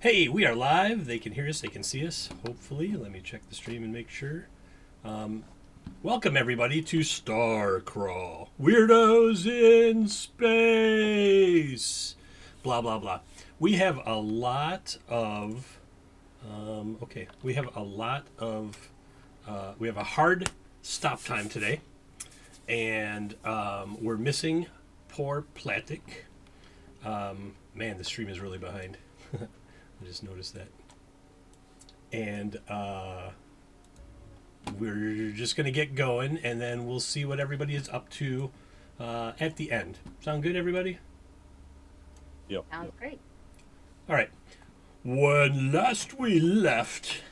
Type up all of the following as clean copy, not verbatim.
Hey, we are live. They can hear us. They can see us. Hopefully, let me check the stream and make sure. Welcome everybody to Star Crawl. Weirdos in space. Blah blah blah. We have a lot of. We have a lot of. We have a hard stop time today, and we're missing poor Platic. Man, the stream is really behind. I just noticed that. And we're just going to get going, and then we'll see what everybody is up to at the end. Sound good, everybody? Yep. Sounds great. All right. When last we left,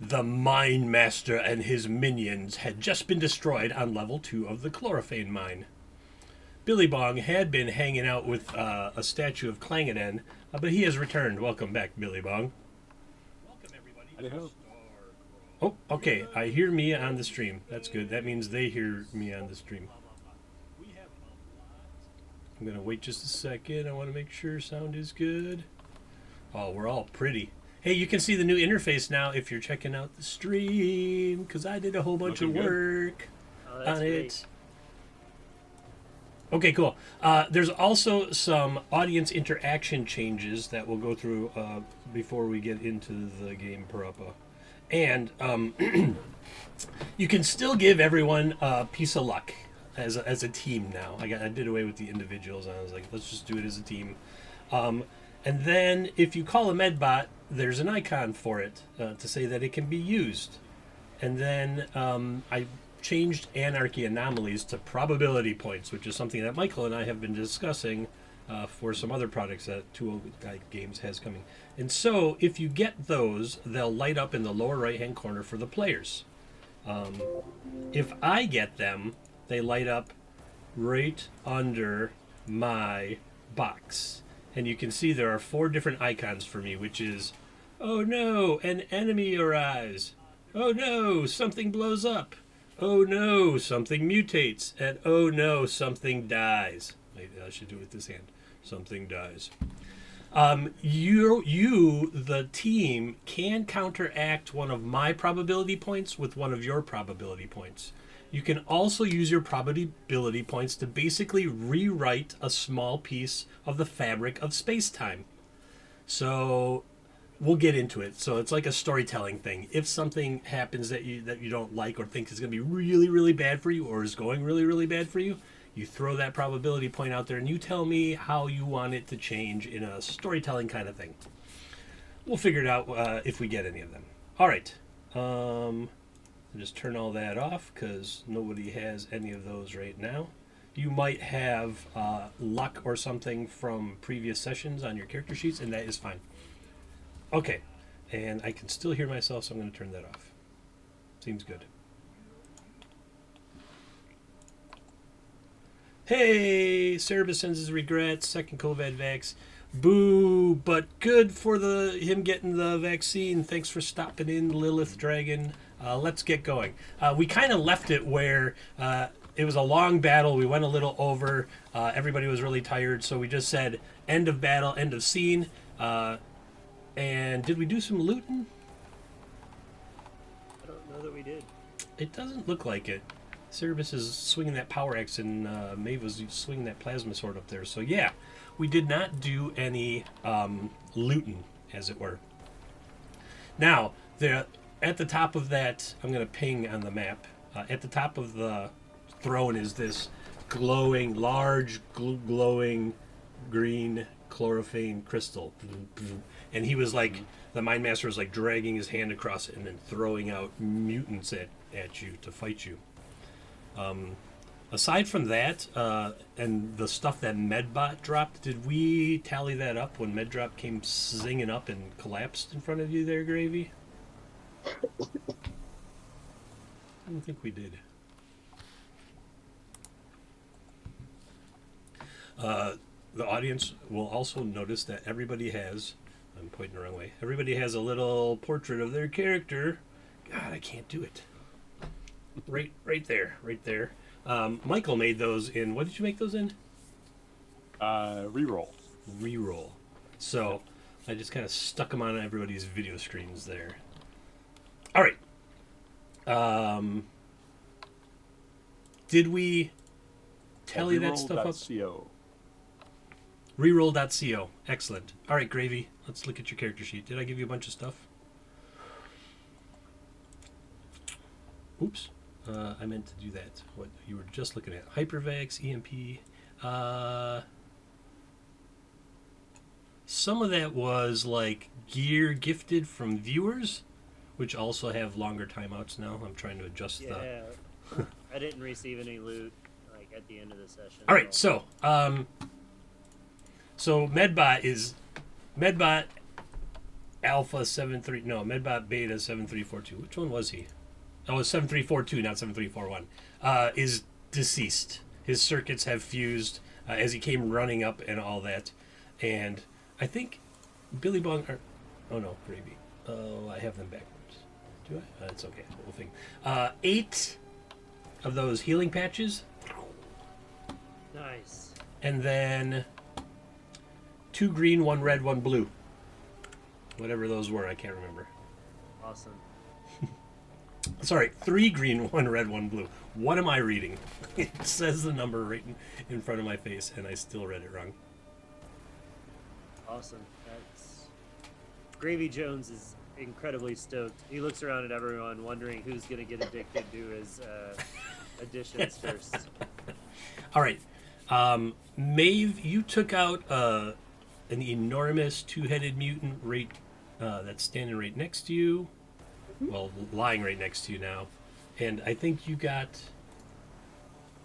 the Mine Master and his minions had just been destroyed on level 2 of the Chlorophane Mine. Billy Bong had been hanging out with a statue of Clangaden, but he has returned. Welcome back, Billy Bong. Welcome, everybody. Oh, okay. I hear me on the stream. That's good. That means they hear me on the stream. I'm going to wait just a second. I want to make sure sound is good. Oh, we're all pretty. Hey, you can see the new interface now if you're checking out the stream, because I did a whole bunch of work on it. Okay, cool. There's also some audience interaction changes that we'll go through before we get into the game proper. And you can still give everyone a piece of luck as a team now. I did away with the individuals, and I was like, let's just do it as a team. And then if you call a medbot, there's an icon for it to say that it can be used. And then I changed anarchy anomalies to probability points, which is something that Michael and I have been discussing for some other products that 2O Games has coming. And so if you get those, they'll light up in the lower right hand corner for the players. If I get them, they light up right under my box. And you can see there are 4 different icons for me, which is, oh no, an enemy arrives. Oh no, something blows up. Oh no, something mutates. And oh no, something dies. Maybe I should do it with this hand. Something dies. You, the team, can counteract one of my probability points with one of your probability points. You can also use your probability points to basically rewrite a small piece of the fabric of space-time. So we'll get into it. So it's like a storytelling thing. If something happens that you don't like or think is going to be really, really bad for you or is going really, really bad for you, you throw that probability point out there and you tell me how you want it to change in a storytelling kind of thing. We'll figure it out if we get any of them. All right. Just turn all that off because nobody has any of those right now. You might have luck or something from previous sessions on your character sheets, and that is fine. Okay, and I can still hear myself, so I'm going to turn that off. Seems good. Hey, Cerebus sends his regrets. Second COVID vax. Boo, but good for him getting the vaccine. Thanks for stopping in, Lilith Dragon. Let's get going. We kind of left it where it was a long battle. We went a little over. Everybody was really tired, so we just said end of battle, end of scene. And did we do some looting? I don't know that we did. It doesn't look like it. Cerebus is swinging that power axe, and Maeve was swinging that plasma sword up there. So yeah, we did not do any looting, as it were. Now, at the top of that, I'm going to ping on the map. At the top of the throne is this large glowing green chlorophane crystal. And he was like, the Mind Master was like dragging his hand across it and then throwing out mutants at you to fight you. Aside from that, and the stuff that Medbot dropped, did we tally that up when Meddrop came zinging up and collapsed in front of you there, Gravy? I don't think we did. The audience will also notice that everybody has, I'm pointing the wrong way, everybody has a little portrait of their character. God, I can't do it. Right there. Michael made those in, what did you make those in? Reroll. Reroll. So I just kind of stuck them on everybody's video screens there. All right. Did we tally that stuff up? Reroll.co. Excellent. All right, Gravy. Let's look at your character sheet. Did I give you a bunch of stuff? Oops. I meant to do that. What you were just looking at. Hypervex, EMP. Some of that was like gear gifted from viewers, which also have longer timeouts now. I'm trying to adjust Yeah. I didn't receive any loot like at the end of the session. All right, so Medbot is Medbot Alpha 73. No, Medbot Beta 7342. Which one was he? Oh, it's 7342, not 7341. Is deceased. His circuits have fused as he came running up and all that. And I think Billy Bong. Oh no, Gravy. Oh, I have them backwards. Do I? That's okay. We'll think. 8 of those healing patches. Nice. And then 2 green, 1 red, 1 blue. Whatever those were, I can't remember. Awesome. Sorry, 3 green, 1 red, 1 blue. What am I reading? It says the number right in front of my face, and I still read it wrong. Awesome. That's Gravy Jones is incredibly stoked. He looks around at everyone, wondering who's going to get addicted to his additions first. All right. Maeve, you took out an enormous 2-headed mutant right that's standing right next to you. Well, lying right next to you now. And I think you got...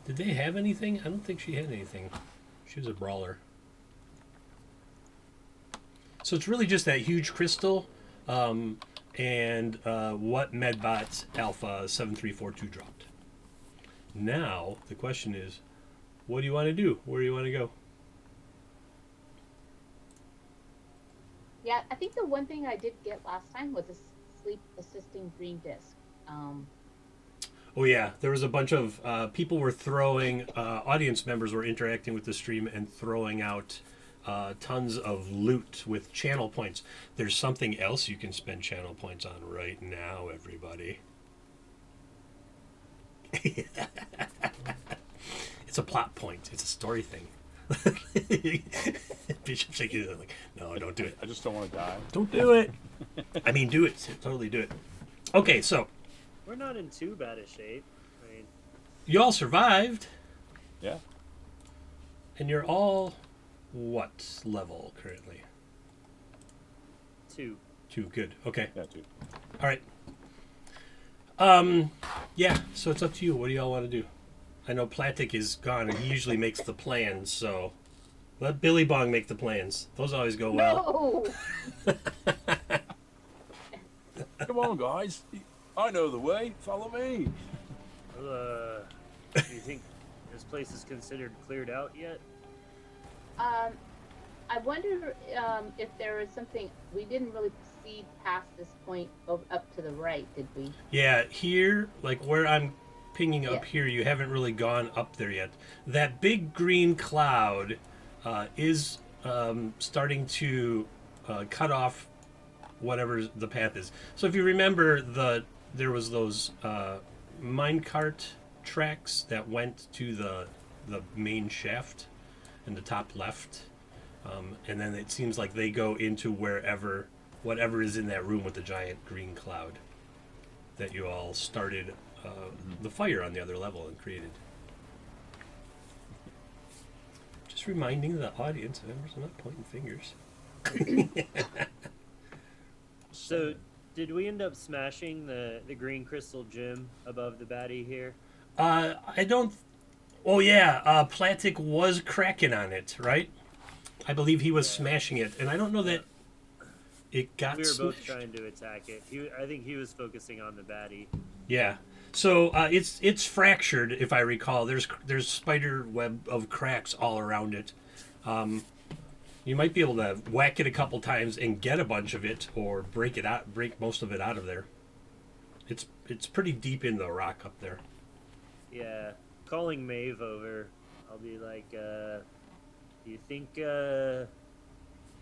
Did they have anything? I don't think she had anything. She was a brawler. So it's really just that huge crystal and what Medbot's Alpha 7342 dropped. Now, the question is, what do you want to do? Where do you want to go? Yeah, I think the one thing I did get last time was a sleep assisting green disc. Oh yeah, there was a bunch of people were throwing, audience members were interacting with the stream and throwing out tons of loot with channel points. There's something else you can spend channel points on right now, everybody. It's a plot point. It's a story thing. Bishop shaking his head like, no, don't do it. I just don't want to die. Don't do it. I mean, do it. Totally do it. Okay, so We're not in too bad a shape. I mean, you all survived, Yeah. and you're all what level currently? 2. 2. Good. Okay. Yeah, dude. All right. Yeah. So it's up to you. What do y'all want to do? I know Platic is gone, and he usually makes the plans. So let Billy Bong make the plans. Those always go well. No! Come on, guys. I know the way. Follow me. Well, do you think this place is considered cleared out yet? I wonder if there is something we didn't really proceed past this point up to the right, did we? Yeah, here, like where I'm pinging up Yeah. here, you haven't really gone up there yet. That big green cloud is starting to cut off whatever the path is. So if you remember, there was those minecart tracks that went to the main shaft in the top left, and then it seems like they go into whatever is in that room with the giant green cloud that you all started the fire on the other level and created. Just reminding the audience members, I'm not pointing fingers. So, did we end up smashing the green crystal gem above the baddie here? I don't. Oh yeah, Platic was cracking on it, right? I believe he was smashing it, and I don't know that it got. We were both smashed. trying to attack it. I think he was focusing on the baddie. Yeah. So it's fractured, if I recall. There's spider web of cracks all around it. You might be able to whack it a couple times and get a bunch of it, or break most of it out of there. It's pretty deep in the rock up there. Yeah. Calling Maeve over, I'll be like, do you think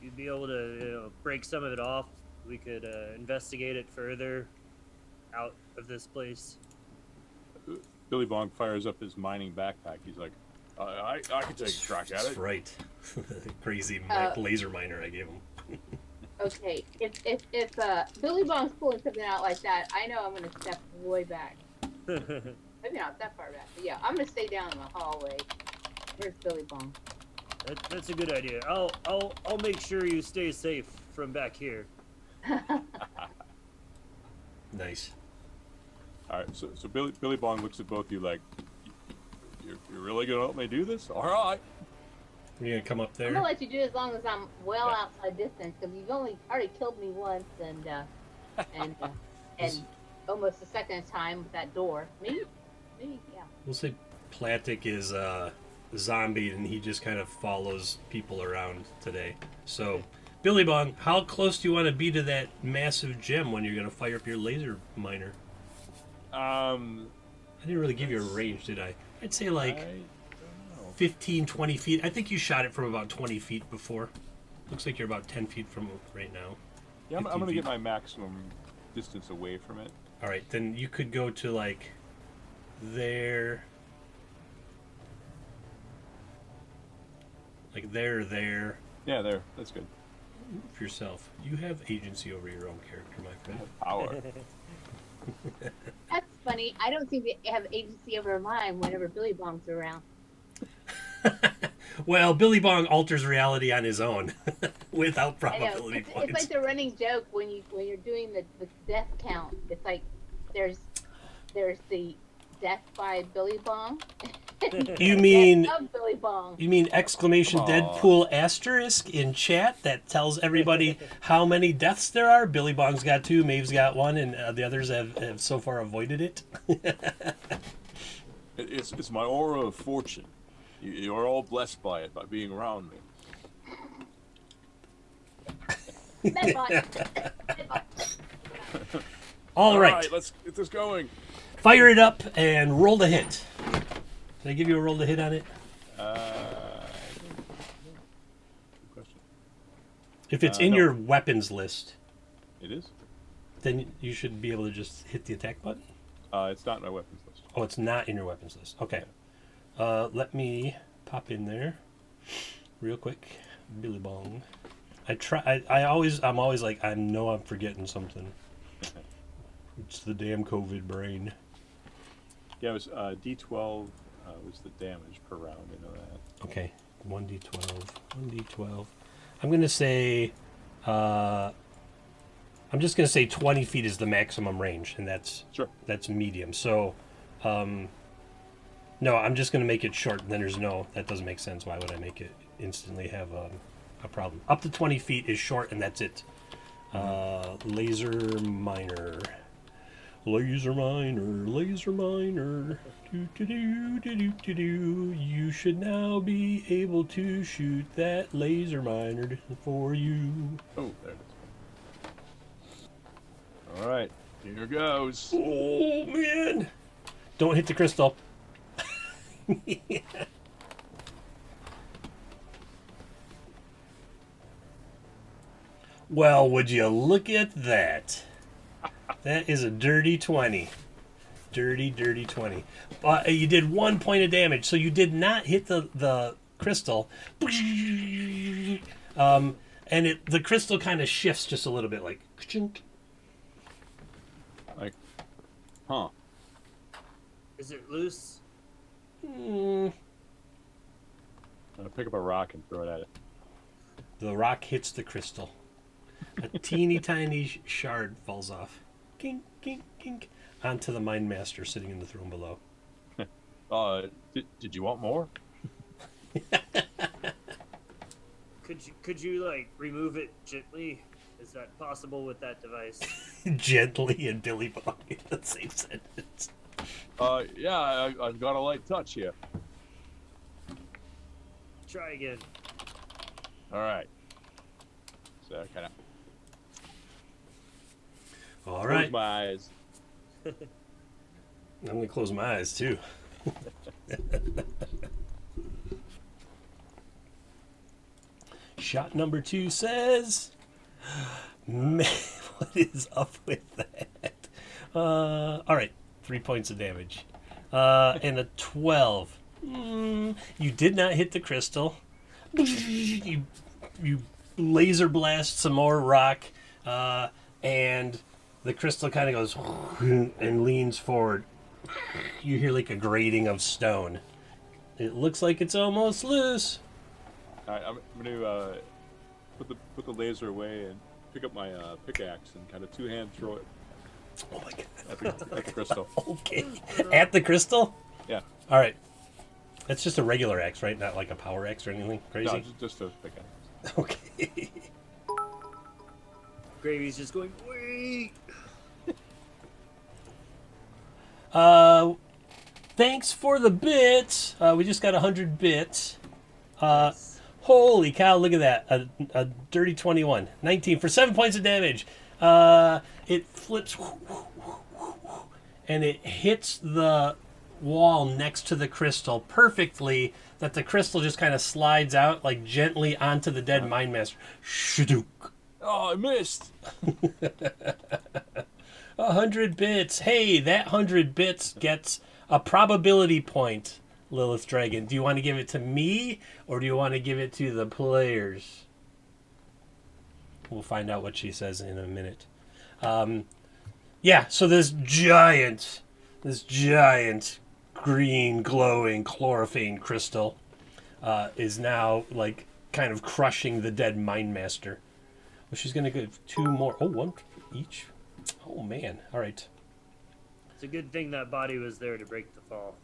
you'd be able to break some of it off. We could investigate it further out of this place. Billy Bong fires up his mining backpack. He's like, I can take a crack at That's it. right. Crazy laser miner I gave him. Okay, if Billy Bong's pulling something out like that, I know I'm gonna step way back. Maybe not that far back, but yeah, I'm gonna stay down in the hallway. Where's Billy Bong? That's a good idea. I'll make sure you stay safe from back here. Nice. All right, so Billy Bong looks at both of you like, you're really gonna help me do this? All right. You're gonna come up there? I'm gonna let you do it as long as I'm well outside distance, because you've already killed me once, and almost the second time with that door. Me, yeah. We'll say Platic is zombie, and he just kind of follows people around today. So, Billy Bong, how close do you want to be to that massive gem when you're gonna fire up your laser miner? I didn't really give you a range, did I? I'd say like I don't know. 15, 20 feet. I think you shot it from about 20 feet before. Looks like you're about 10 feet from it right now. Yeah, I'm 15 gonna get feet. my maximum distance away from it. All right, then you could go to like there. Like there. Yeah, there. That's good. Move yourself. You have agency over your own character, my friend. Power. That's funny. I don't seem to have agency over mine whenever Billy Bong's around. Well, Billy Bong alters reality on his own without I know. probability It's points. like the running joke when you're doing the death count. It's like there's the death by Billy Bong. You mean Death of Billy Bong. you mean exclamation Aw. Deadpool asterisk in chat that tells everybody how many deaths there are? Billy Bong's got 2, Maeve's got 1, and the others have so far avoided it. It's my aura of fortune. You're all blessed by it, by being around me. Medbot. All right, Let's get this going. fire it up and roll the hit. Did I give you a roll to hit on it? Good question. If it's in No. your weapons list, It is? then you should be able to just hit the attack button. It's not in my weapons list. Oh, it's not in your weapons list. Okay. Let me pop in there real quick. Billy Bong. I'm always like, I know I'm forgetting something. It's the damn COVID brain. Yeah, it was D12 was the damage per round. I know that. Okay. 1d12. I'm going to say, I'm just going to say 20 feet is the maximum range, and that's medium. So, no, I'm just going to make it short, and then that doesn't make sense. Why would I make it instantly have a problem? Up to 20 feet is short, and that's it. Laser miner. Laser miner. Do. You should now be able to shoot that laser miner for you. Oh, there it is. All right, here goes. Oh, man. Don't hit the crystal. Well, would you look at that? That is a dirty 20. Dirty 20. You did 1 point of damage, so you did not hit the crystal. And the crystal kind of shifts just a little bit, like... Like, huh? Is it loose? I'm gonna pick up a rock and throw it at it. The rock hits the crystal. A teeny tiny shard falls off. Kink, kink, kink. Onto the Mind Master sitting in the throne below. Did you want more? Could you like remove it gently? Is that possible with that device? Gently and Billy Bong in the same sentence. Yeah, I've got a light touch here. Try again. All right. So kind of All close right. my eyes. I'm going to close my eyes, too. shot number 2 says... Man, what is up with that? All right, 3 points of damage. And a 12. You did not hit the crystal. You laser blast some more rock, and the crystal kind of goes and leans forward. You hear like a grating of stone. It looks like it's almost loose. All right, I'm gonna put the laser away and pick up my pickaxe and kind of two-hand throw it Oh my god. at the crystal. Okay. At the crystal? Yeah. All right. That's just a regular axe, right? Not like a power axe or anything crazy? No, just a pickaxe. Okay. Gravy's just going, wait. Thanks for the bits. We just got 100 bits. Holy cow, look at that. A dirty 21. 19 for 7 points of damage. It flips and it hits the wall next to the crystal perfectly, that the crystal just kind of slides out like gently onto the dead mine master. Shadook. Oh, I missed. 100 bits. Hey, that 100 bits gets a probability point, Lilith Dragon. Do you want to give it to me, or do you want to give it to the players? We'll find out what she says in a minute. Yeah, so this giant green glowing chlorophyll crystal is now like kind of crushing the dead mine master. Well, she's gonna give 2 more. Oh, 1 each. Oh man! All right. It's a good thing that body was there to break the fall.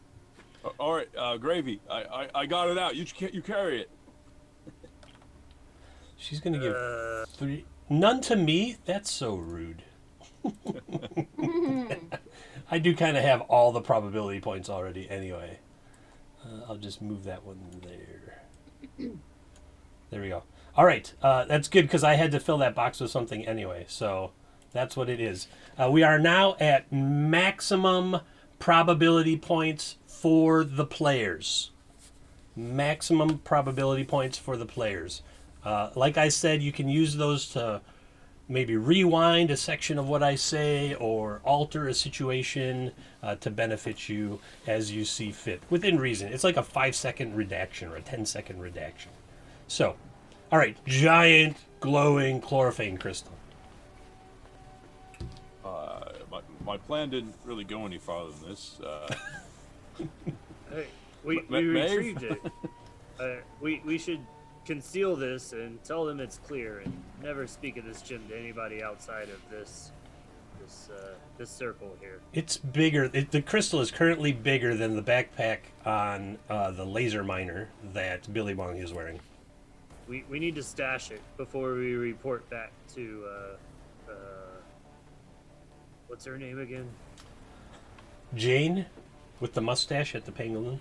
All right, Gravy. I got it out. You carry it. She's gonna give 3. None to me. That's so rude. I do kind of have all the probability points already anyway. I'll just move that one there. There we go. All right. That's good because I had to fill that box with something anyway. So that's what it is. We are now at maximum probability points for the players. Maximum probability points for the players. Like I said, you can use those to maybe rewind a section of what I say or alter a situation to benefit you as you see fit, within reason. It's like a 5-second redaction or a 10-second redaction. So, all right, giant glowing chlorophyll crystal. My plan didn't really go any farther than this. Hey, we Maeve? retrieved it. We should conceal this and tell them it's clear, and never speak of this gym to anybody outside of this circle here. It's bigger. The crystal is currently bigger than the backpack on the laser miner that Billy Bong is wearing. We need to stash it before we report back to what's her name again? Jane, with the mustache at the pangolin.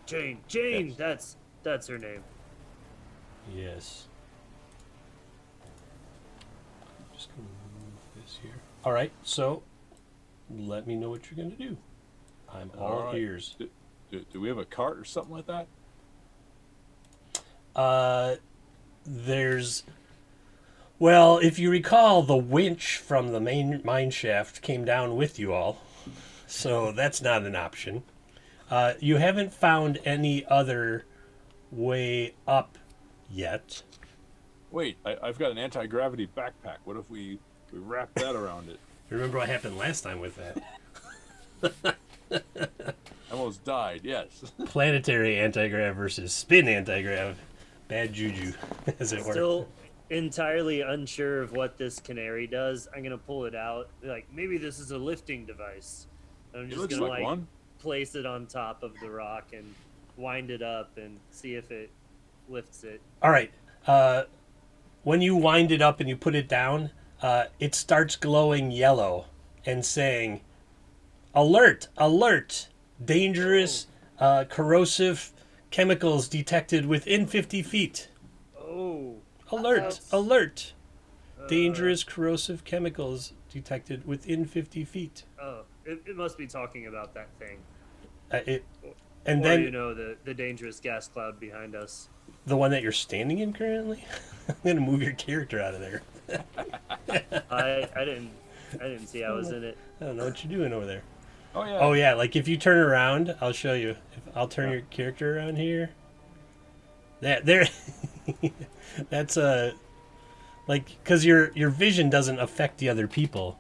Jane. Yes. That's her name. Yes. Just gonna move this here. All right. So, let me know what you're gonna do. I'm all right. ears. Do we have a cart or something like that? Well, if you recall, the winch from the main mine shaft came down with you all, so that's not an option. You haven't found any other way up yet. Wait, I've got an anti-gravity backpack. What if we wrap that around it? Remember what happened last time with that? I almost died, yes. Planetary anti-grav versus spin anti-grav. Bad juju, as it were. Still entirely unsure of what this canary does. I'm gonna pull it out. Like, maybe this is a lifting device. I'm It just looks gonna like one. place it on top of the rock and wind it up and see if it lifts it. All right. When you wind it up and you put it down, it starts glowing yellow and saying, "Alert! Alert! Dangerous, corrosive chemicals detected within 50 feet. Oh, Alert! Uh-oh. Alert! Dangerous, corrosive chemicals detected within 50 feet." It must be talking about that thing. And Or, then you know, the dangerous gas cloud behind us. The one that you're standing in currently? I'm gonna move your character out of there. I didn't see I was in it. I don't know what you're doing over there. Oh yeah. Oh yeah, like if you turn around, I'll show you. If I'll turn Yeah. your character around here. That there, that's like because your vision doesn't affect the other people.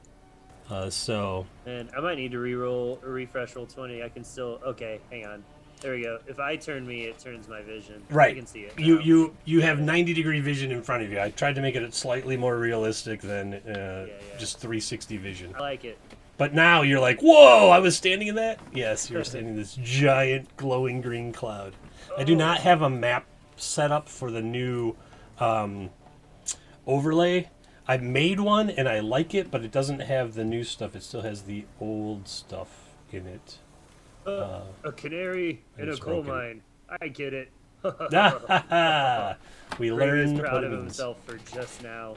So And I might need to re-roll or refresh roll 20. I can still. Okay, hang on. There we go. If I turn me, it turns my vision. I right, can see it. you now. have 90-degree vision in front of you. I tried to make it slightly more realistic than Yeah. just 360 vision. I like it. But now you're like, whoa! I was standing in that. Yes, you're standing in this giant glowing green cloud. I do not have a map set up for the new overlay. I made one and I like it, but it doesn't have the new stuff. It still has the old stuff in it. A canary in a it's coal broken. mine. I get it. We Greg is learn proud what it of means. himself for just now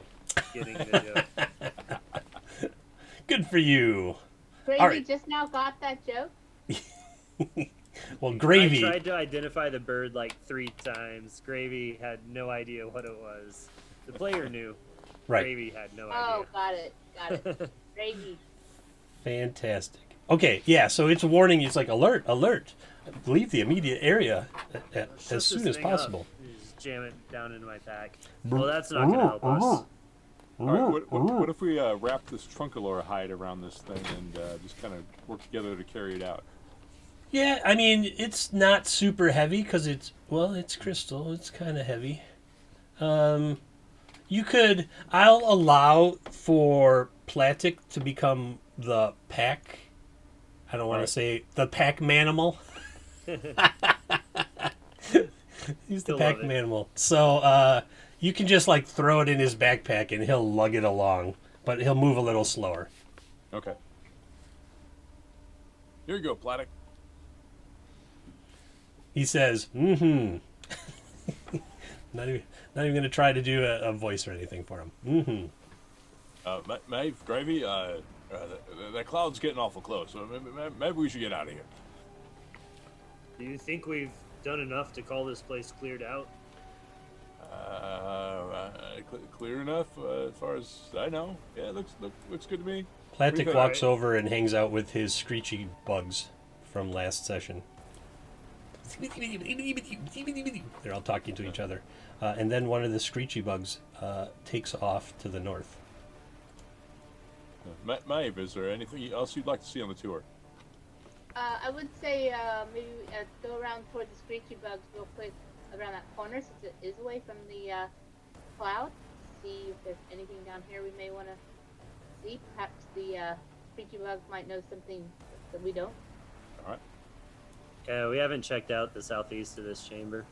getting the joke. Good for you. Gravy All right. just now got that joke. Well, Gravy. I tried to identify the bird like 3 times. Gravy had no idea what it was. The player knew. Right. Gravy had no Oh, idea. got it. Gravy. Fantastic. Okay, yeah, so it's warning. It's like alert, alert. Leave the immediate area Shut as this soon as thing up. possible. Just jam it down into my pack. Well, that's not going to help us. All right. What if we wrap this Trunkalore hide around this thing and just kind of work together to carry it out? Yeah, I mean, it's not super heavy because it's crystal. It's kind of heavy. You could. I'll allow for Platic to become the pack. I don't want Right. to say the pack manimal. He's the He'll pack love it. manimal. So you can just like throw it in his backpack and he'll lug it along, but he'll move a little slower. Okay. Here you go, Platic. He says, "Mm-hmm." not even going to try to do a voice or anything for him. Mm-hmm. Maeve, Gravy, that cloud's getting awful close, so maybe we should get out of here. Do you think we've done enough to call this place cleared out? Clear enough as far as I know. Yeah, looks good to me. Platic think? walks over and hangs out with his screechy bugs from last session. They're all talking to each other. And then one of the screechy bugs takes off to the north. Maeve, is there anything else you'd like to see on the tour? I would say maybe go around toward the screechy bugs real quick around that corner since it is away from the cloud. See if there's anything down here we may want to see. Perhaps the screechy bugs might know something that we don't. All right. We haven't checked out the southeast of this chamber.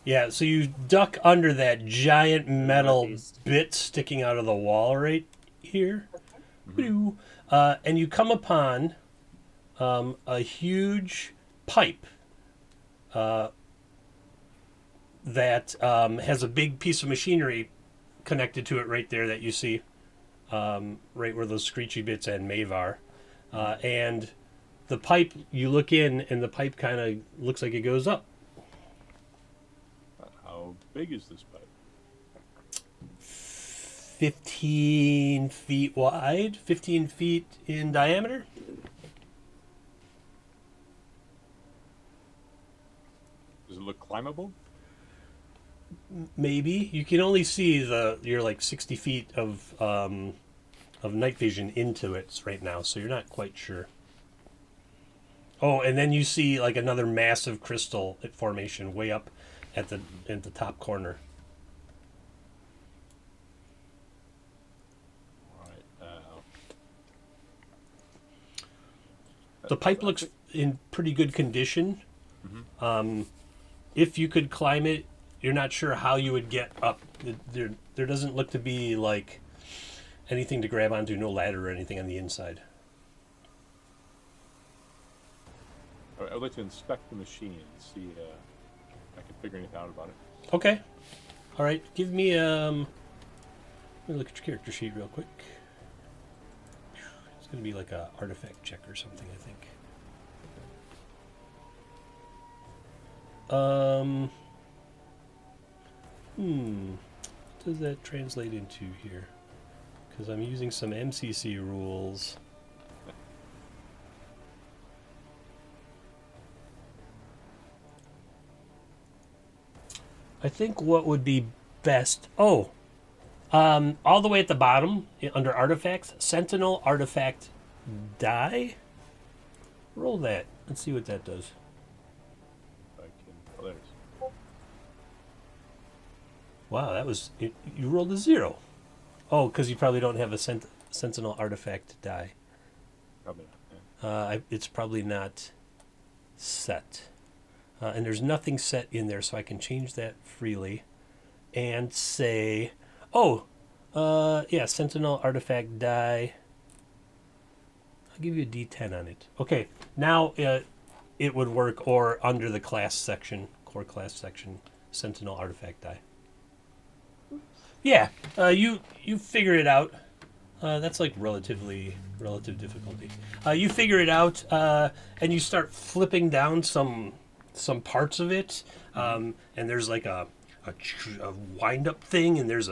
Yeah, so you duck under that giant metal northeast. bit sticking out of the wall right here. And you come upon a huge pipe that has a big piece of machinery connected to it right there that you see, right where those screechy bits and Maeve are. And the pipe, you look in, and the pipe kind of looks like it goes up. How big is this pipe? 15 feet wide, 15 feet in diameter. Does it look climbable? Maybe you can only see you're like 60 feet of night vision into it right now, so you're not quite sure. Oh, and then you see like another massive crystal formation way up at the top corner. All right. The pipe looks in pretty good condition. If you could climb it, you're not sure how you would get up. There doesn't look to be like anything to grab onto, no ladder or anything on the inside. I would like to inspect the machine and see if I can figure anything out about it. Okay. All right. Give me let me look at your character sheet real quick. It's gonna be like a artifact check or something, I think. What does that translate into here? Because I'm using some MCC rules. I think what would be best. Oh, all the way at the bottom under artifacts, Sentinel artifact die. Roll that. Let's see what that does. I can. Oh, there it is. Wow, that was you rolled a 0. Oh, because you probably don't have a Sentinel artifact die. Probably not. Yeah. It's probably not set. And there's nothing set in there, so I can change that freely and say, oh, yeah, Sentinel artifact die. I'll give you a D10 on it. Okay, now it would work, or under the class section, core class section, Sentinel artifact die. Yeah, you figure it out. That's like relative difficulty. You figure it out, and you start flipping down some parts of it, and there's like a wind up thing, and there's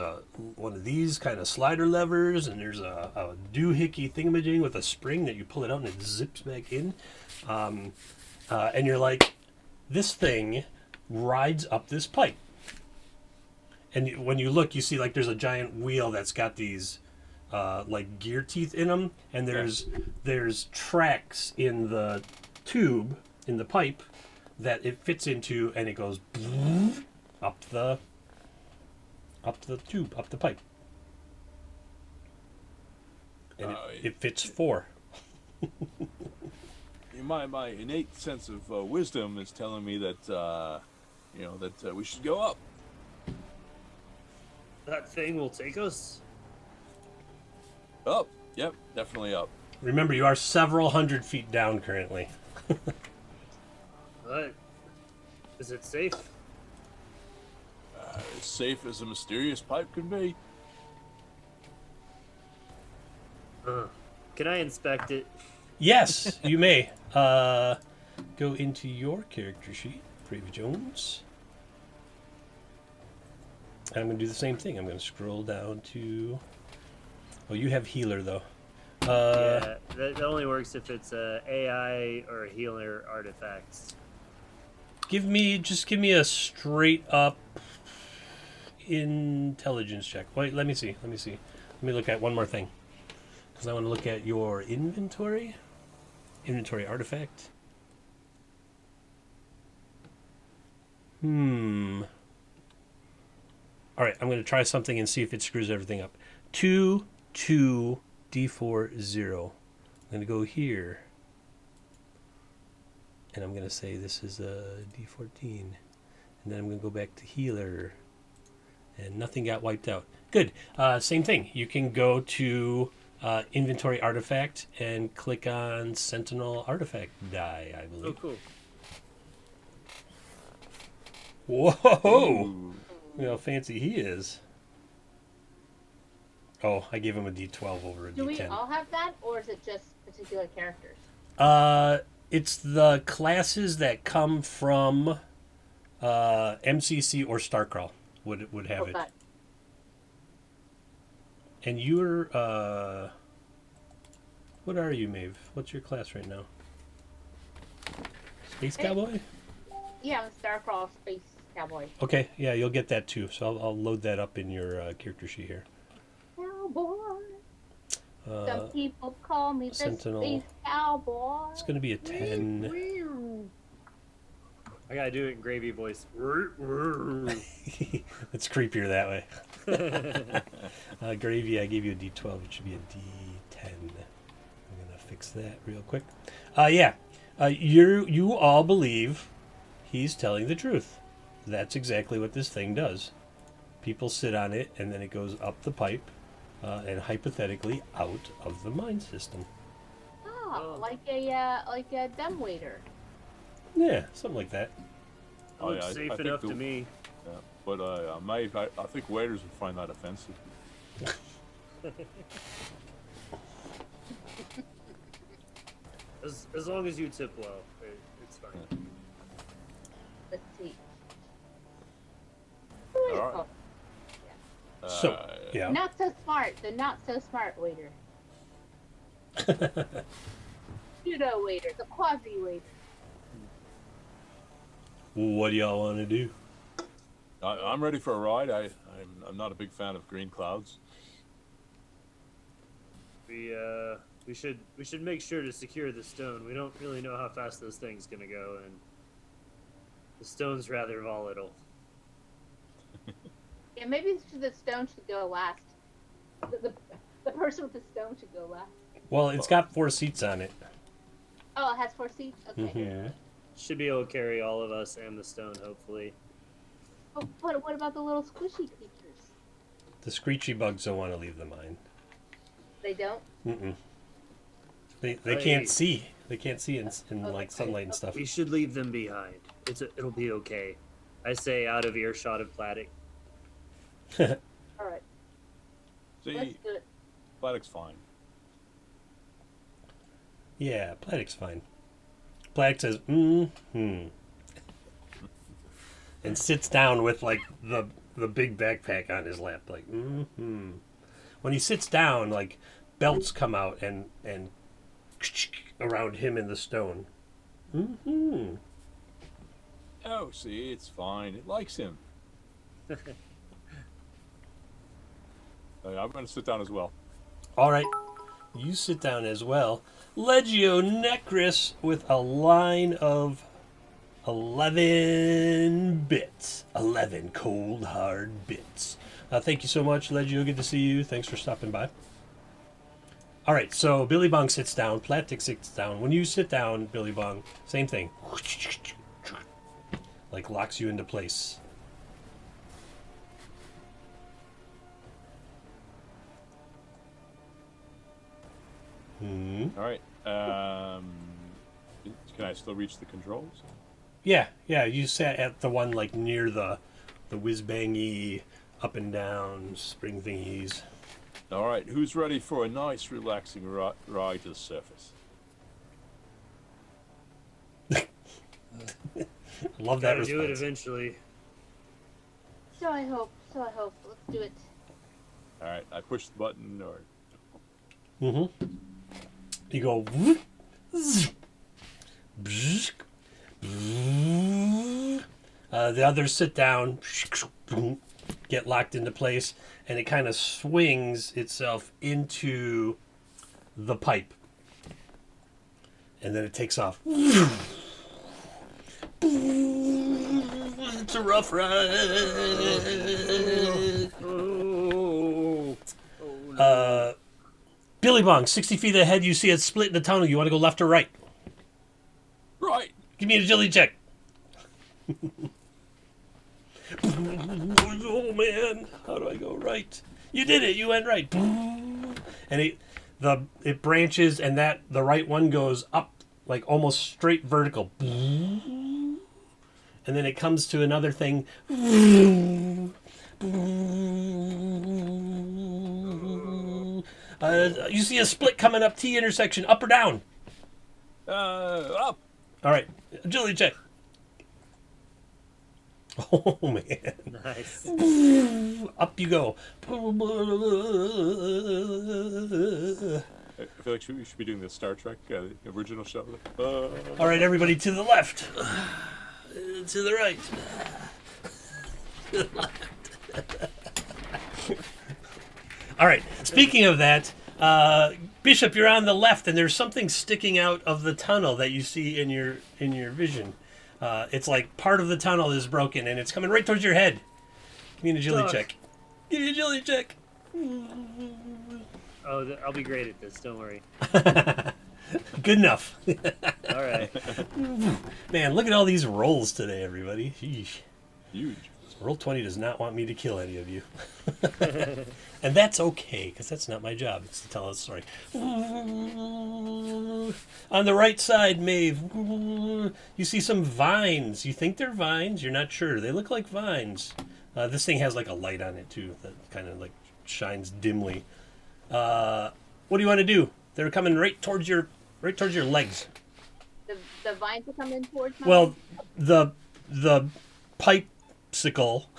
one of these kind of slider levers, and there's a doohickey thingamajig with a spring that you pull it out and it zips back in, and you're like, this thing rides up this pipe. And when you look, you see like there's a giant wheel that's got these like gear teeth in them, and there's tracks in the tube in the pipe that it fits into, and it goes up the tube, up the pipe, and it fits 4. My innate sense of wisdom is telling me that we should go up. That thing will take us. Up. Yep, definitely up. Remember, you are several hundred feet down currently. But is it safe? As safe as a mysterious pipe can be. Can I inspect it? Yes, you may. Go into your character sheet, Gravy Jones. And I'm going to do the same thing. I'm going to scroll down to... Oh, you have healer, though. Yeah, that only works if it's a AI or a healer artifacts. Give me a straight up intelligence check. Wait, let me see. Let me look at one more thing. Because I want to look at your inventory. Inventory artifact. Alright, I'm going to try something and see if it screws everything up. 2, 2, D4, 0. I'm going to go here. And I'm going to say this is a D14. And then I'm going to go back to healer. And nothing got wiped out. Good. Same thing. You can go to inventory artifact and click on Sentinel artifact die, I believe. Oh, cool. Whoa! Ooh. Look how fancy he is. Oh, I gave him a D12 over a Do we D10. all have that, or is it just particular characters? It's the classes that come from MCC or Starcrawl would have it. Okay. And you're what are you, Maeve? What's your class right now? Space Cowboy? Yeah, I'm Starcrawl Space Cowboy. Okay, yeah, you'll get that too. So I'll load that up in your character sheet here. Cowboy. Some people call me the Sentinel. Space Cowboy. It's going to be a 10. I gotta do it in gravy voice. It's creepier that way. Gravy, I gave you a D12. It should be a D10. I'm going to fix that real quick. Yeah, you all believe he's telling the truth. That's exactly what this thing does. People sit on it, and then it goes up the pipe, and hypothetically out of the mine system. Oh, like a dumbwaiter. Yeah, something like that. Oh, Looks yeah, I safe think enough to me. Yeah, but I think waiters would find that offensive. As long as you tip well, it's fine. Let's see. All right. So, yeah. Not so smart. The not so smart waiter. Pseudo waiter. The quasi waiter. What do y'all want to do? I'm ready for a ride. I'm not a big fan of green clouds. We should make sure to secure the stone. We don't really know how fast this thing's gonna go, and the stone's rather volatile. Yeah, maybe the stone should go last. The person with the stone should go last. Well, it's got 4 seats on it. Oh, it has 4 seats? Okay. Mhm. Should be able to carry all of us and the stone, hopefully. Oh, but what about the little squishy creatures? The screechy bugs don't want to leave the mine. They don't? Mm-mm. They Hey. can't see. They can't see in like sunlight and stuff. We should leave them behind. It'll be okay. I say out of earshot of Platic. Alright, See, let's do it. Platic's fine. Yeah, Platic's fine. Platic says, mm-hmm. And sits down with like the big backpack on his lap, like, mm-hmm. When he sits down, like belts come out and around him in the stone. Mm-hmm. Oh, see, it's fine. It likes him. I'm going to sit down as well. All right, you sit down as well. Legio Necris with a line of 11 bits. 11 cold, hard bits. Thank you so much, Legio. Good to see you. Thanks for stopping by. All right, so Billy Bong sits down. Platic sits down. When you sit down, Billy Bong, same thing. Like locks you into place. All right. Can I still reach the controls? Yeah. You sat at the one like near the whiz-bangy up and down spring thingies. All right. Who's ready for a nice, relaxing ride to the surface? Love that Gotta do it response. eventually. So I hope. Let's do it. All right. I push the button, or Mm-hmm. You go. Whoop, zzz, bzz, bzz. The others sit down, get locked into place, and it kind of swings itself into the pipe, and then it takes off. It's a rough ride. Billy Bong, 60 feet ahead, you see a split in the tunnel. You want to go left or right? right. Give me an agility check. Oh, man. How do I go right? You did it. You went right. And it branches, and the right one goes up, like almost straight vertical. And then it comes to another thing. You see a split coming up T intersection, up or down? Up. All right, agility check. Oh man! Nice. Up you go. I feel like we should be doing the Star Trek original show. All right, everybody to the left, to the right. To the left. All right. Speaking of that, Bishop, you're on the left, and there's something sticking out of the tunnel that you see in your vision. It's like part of the tunnel is broken, and it's coming right towards your head. Give me an agility check. Give me an agility check. Oh, I'll be great at this. Don't worry. Good enough. All right. Man, look at all these rolls today, everybody. Sheesh. Huge. Roll 20 does not want me to kill any of you. And that's okay, because that's not my job. It's to tell a story. On the right side, Maeve, you see some vines. You think they're vines. You're not sure. They look like vines. This thing has like a light on it, too, that kind of like shines dimly. What do you want to do? They're coming right towards your legs. The vines are coming towards my Well, the pipe sickle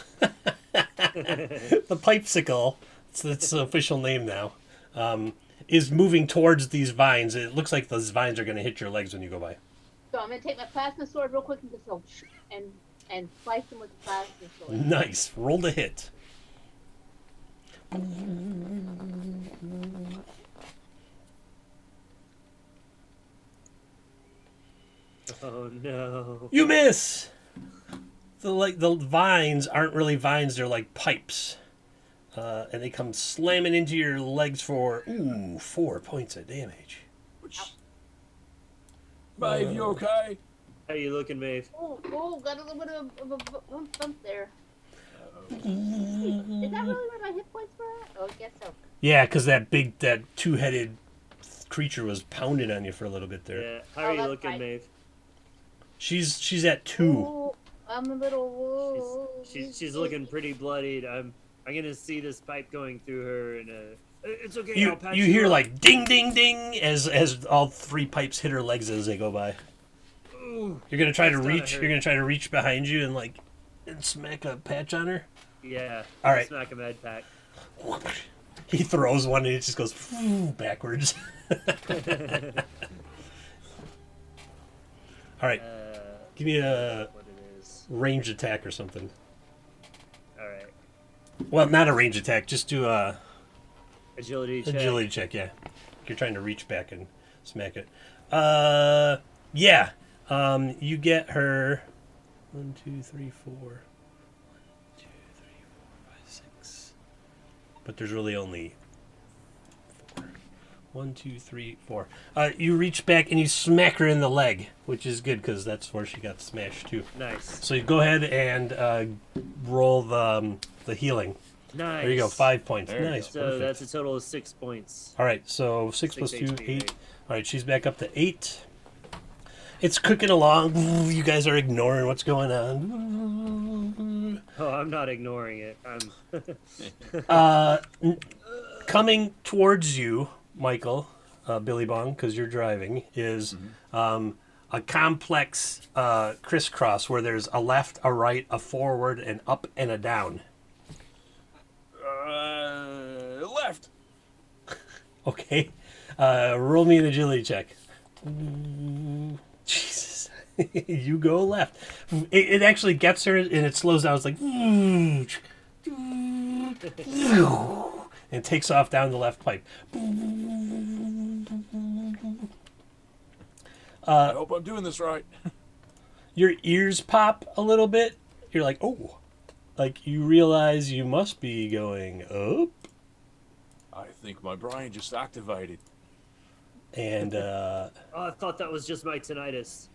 The pipesicle, it's the official name now, is moving towards these vines. It looks like those vines are going to hit your legs when you go by. So I'm gonna take my plasma sword real quick and just go and slice them with the plasma sword. Nice. Roll to hit. Oh no. You miss. The vines aren't really vines; they're like pipes, and they come slamming into your legs for 4 points of damage. Maeve, you okay? How you looking, Maeve? Oh, got a little bit of a bump there. Is that really where my hit points were at? Oh, I guess so. Yeah, because that two-headed creature was pounding on you for a little bit there. Yeah. How are you that's looking, fine. Maeve? She's at 2. Ooh, I'm a little. She's looking pretty bloodied. I'm gonna see this pipe going through her, and it's okay. I'll You patch you hear up. like ding ding ding as all 3 pipes hit her legs as they go by. Ooh, You're gonna try to that's gotta reach. hurt. You're gonna try to reach behind you and smack a patch on her. Yeah. All right. Smack a med pack. He throws one and it just goes backwards. All right, give me a What it is. range attack or something. All right. Well, not a range attack. Just do a Agility check. agility check. Yeah, you're trying to reach back and smack it. Yeah. You get her. 1, 2, 3, 4. 1, 2, 3, 4, 5, 6. But there's really only 4. 1, 2, 3, 4. You reach back and you smack her in the leg, which is good because that's where she got smashed too. Nice. So you go ahead and roll the healing. Nice. There you go, 5 points. There you Nice. So Perfect. that's a total of 6 points. All right, so 6 plus 2, HP, 8. right? All right, she's back up to 8. It's cooking along. You guys are ignoring what's going on. Oh, I'm not ignoring it. I'm. Coming towards you, Michael, Billy Bong, because you're driving, is a complex crisscross where there's a left, a right, a forward, an up, and a down. Left. Okay. Roll me an agility check. Jesus. You go left. It actually gets her and it slows down. It's like and takes off down the left pipe. I hope I'm doing this right. Your ears pop a little bit. You're like, oh. Like you realize you must be going up. I think my brain just activated. And Oh, I thought that was just my tinnitus.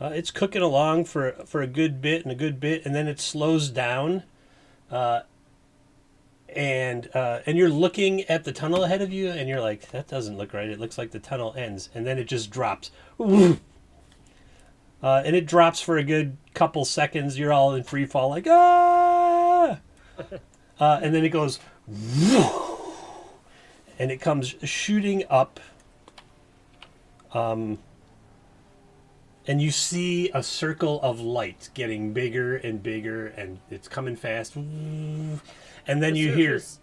it's cooking along for a good bit, and then it slows down, and you're looking at the tunnel ahead of you, and you're like, that doesn't look right. It looks like the tunnel ends, and then it just drops, and it drops for a good couple seconds. You're all in free fall, like ah, and then it goes, and it comes shooting up. And you see a circle of light getting bigger and bigger, and it's coming fast. And then The you surface-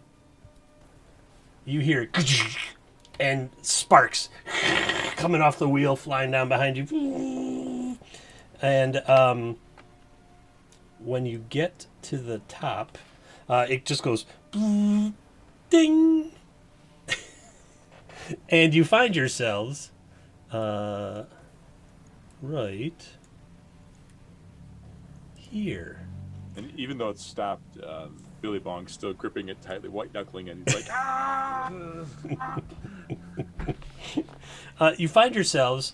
hear, and sparks coming off the wheel, flying down behind you. And when you get to the top, it just goes ding, and you find yourselves. Right here. And even though it's stopped, Billy Bong's still gripping it tightly, white knuckling, and he's like, ah! You find yourselves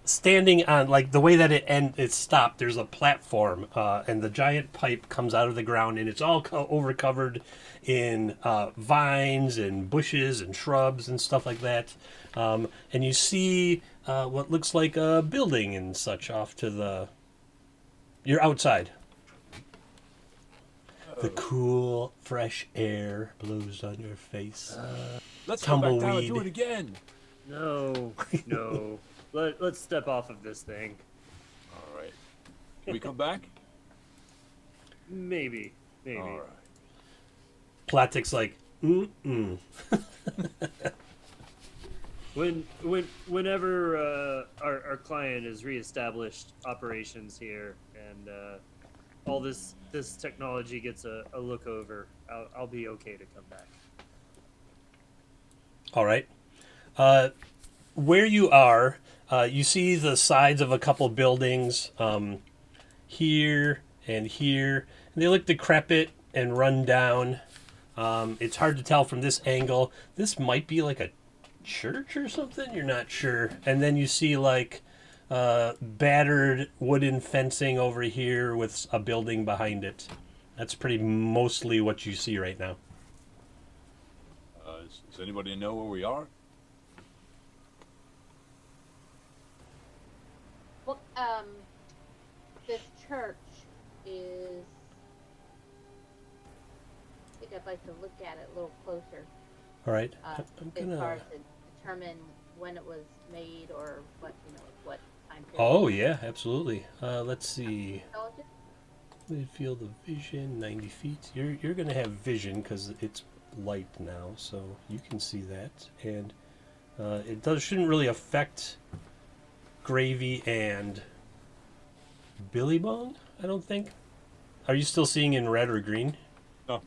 standing on, like, the way that it's stopped. There's a platform, and the giant pipe comes out of the ground, and it's all over covered in vines and bushes and shrubs and stuff like that. And you see what looks like a building and such off to the. You're outside. The cool, fresh air blows on your face. Let's go back down and Tumbleweed. do it again. No, let's step off of this thing. All right. Can we come back? Maybe. Maybe. All right. Platic's like, mm-mm. Whenever our client has reestablished operations here and all this technology gets a look over, I'll be okay to come back. All right. Where you are, you see the sides of a couple buildings here and here. And they look decrepit and run down. It's hard to tell from this angle. This might be like a church or something. You're not sure. And then you see like battered wooden fencing over here with a building behind it. That's pretty mostly what you see right now. Does anybody know where we are? Well, this church is. I think I'd like to look at it a little closer. All right. Uh, I'm as gonna. far as to determine when it was made or what what time period. Oh yeah, absolutely. Let's see. Intelligence? Field of vision, 90 feet. You're gonna have vision because it's light now, so you can see that, and shouldn't really affect Gravy and Billy Bone. I don't think. Are you still seeing in red or green? No.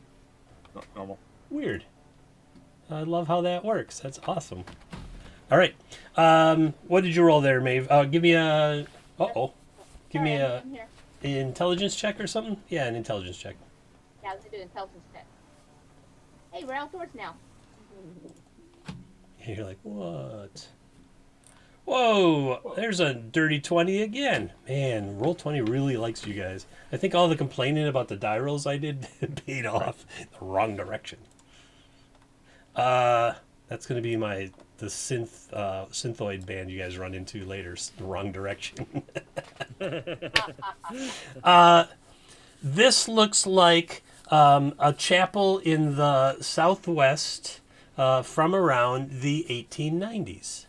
Normal. Weird. I love how that works. That's awesome. All right. What did you roll there, Maeve? Give me a. Give me a I'm here. intelligence check or something. Yeah, an intelligence check. Yeah, let's do an intelligence check. Hey, we're outdoors now. And you're like, what? Whoa, there's a dirty 20 again. Man, Roll20 really likes you guys. I think all the complaining about the die rolls I did paid off in the wrong direction. That's going to be the synthoid band you guys run into later. The wrong direction. This looks like a chapel in the southwest from around the 1890s.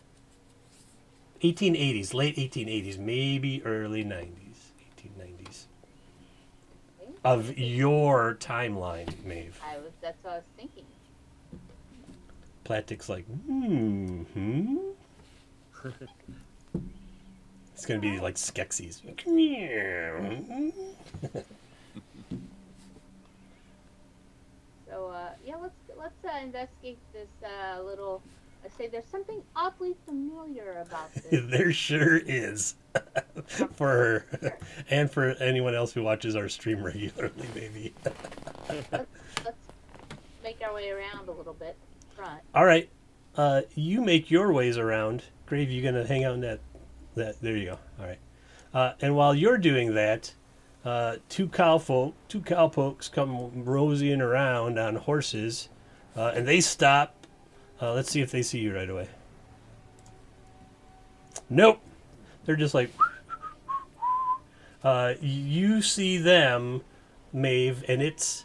1880s, late 1880s, maybe early 90s, 1890s. Of your timeline, Maeve. That's what I was thinking. Platic's like, It's going to be like Skeksis. So yeah, let's investigate this little. I say there's something oddly familiar about this. There sure is. For her. And for anyone else who watches our stream regularly, maybe. let's make our way around a little bit front. All right. You make your ways around. Grave, you going to hang out in that. There you go. All right. And while you're doing that, two cowpokes come roseying around on horses, and they stop. Let's see if they see you right away. Nope. They're just like... you see them, Maeve, and it's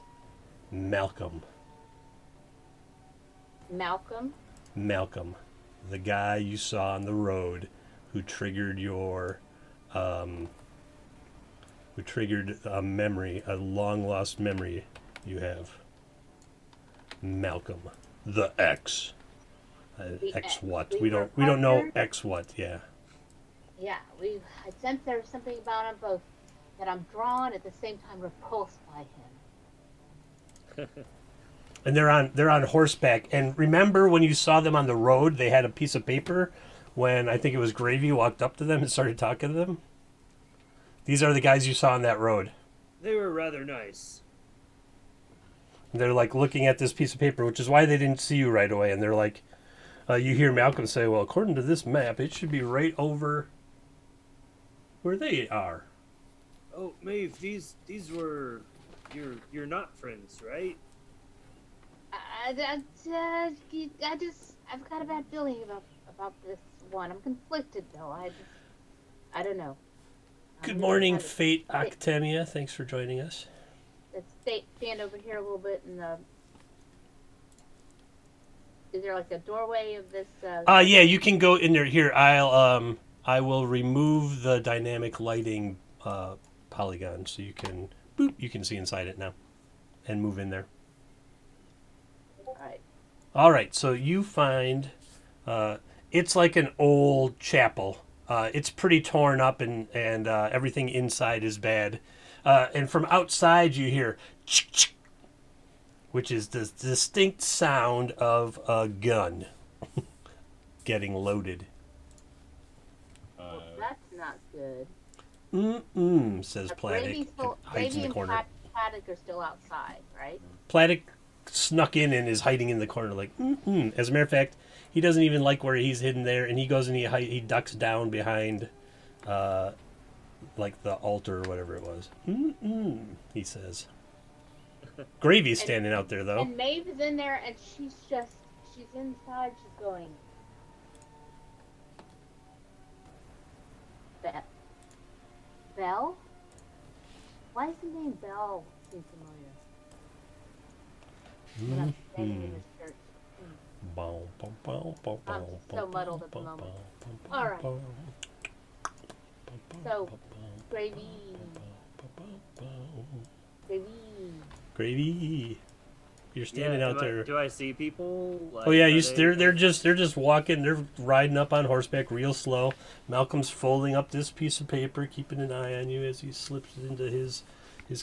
Malcolm. Malcolm? Malcolm. The guy you saw on the road who triggered your... who triggered a memory, a long-lost memory you have. Malcolm. The X. The X X. what? We We were don't know partners? X what, yeah. Yeah, I sense there's something about him both that I'm drawn at the same time repulsed by him. And they're on horseback. And remember when you saw them on the road, they had a piece of paper when I think it was Gravy walked up to them and started talking to them? These are the guys you saw on that road. They were rather nice. And they're like looking at this piece of paper, which is why they didn't see you right away. And they're like, you hear Malcolm say, well, according to this map, it should be right over where they are. Oh, Maeve, these were you're not friends, right? I've got a bad feeling about this one. I'm conflicted though. I don't know. Good morning, Fate Octemia. Thanks for joining us. Let's stand over here a little bit in the. Is there like a doorway of this? Yeah, you can go in there. Here, I will remove the dynamic lighting polygon so you can boop, you can see inside it now and move in there. All right. All right, so you find it's like an old chapel. It's pretty torn up and everything inside is bad. And from outside you hear which is the distinct sound of a gun getting loaded. That's not good. Says Gravy, Platic. And hides in the and corner. Paddock are still outside, right? Platic snuck in and is hiding in the corner like, As a matter of fact, he doesn't even like where he's hidden there, and he goes and he ducks down behind, like the altar or whatever it was. He says. Gravy's standing out there, though. And Maeve is in there, and she's inside, she's going, Belle? Why is the name Belle seem familiar? When I'm standing in this church. I'm so muddled at the moment. Alright. So, Gravy. Gravy. You're standing out there. Do I see people? Like, Oh yeah, they're just walking. They're riding up on horseback, real slow. Malcolm's folding up this piece of paper, keeping an eye on you as he slips it into his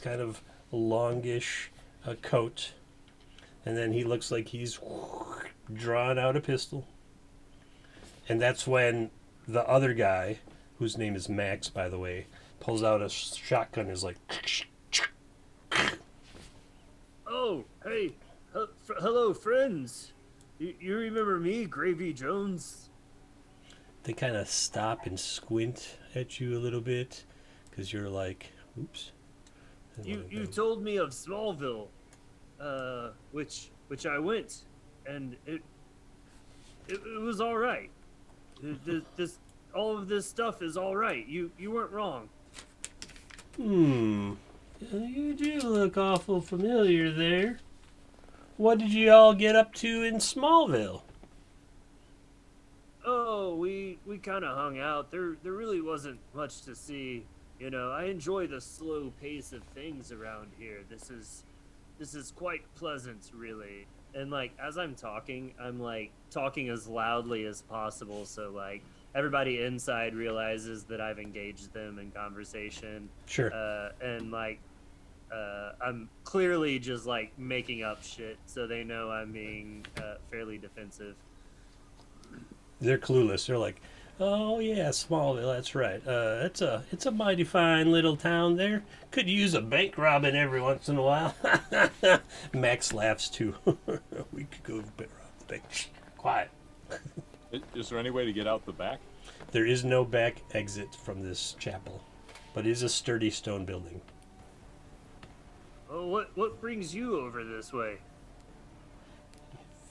kind of longish coat, and then he looks like he's drawing out a pistol. And that's when the other guy, whose name is Max, by the way, pulls out a shotgun. And is like, oh, hey, hello, friends. You remember me, Gravy Jones? they kind of stop and squint at you a little bit, because you're like, oops. You told me of Smallville, which I went, and it was all right. This all of this stuff is all right. You weren't wrong. You do look awful familiar there. What did you all get up to in Smallville? Oh, we kind of hung out. There really wasn't much to see. You know, I enjoy the slow pace of things around here. This is quite pleasant, really. And like as I'm like talking as loudly as possible, so like everybody inside realizes that I've engaged them in conversation. Sure. And like I'm clearly just like making up shit, so they know I'm being fairly defensive. They're clueless. They're like, oh yeah, Smallville. That's right. It's a mighty fine little town there. Could use a bank robbing every once in a while. Max laughs too. We could go rob the bank. Shh, quiet. Is there any way to get out the back? There is no back exit from this chapel, but it is a sturdy stone building. Oh, what brings you over this way?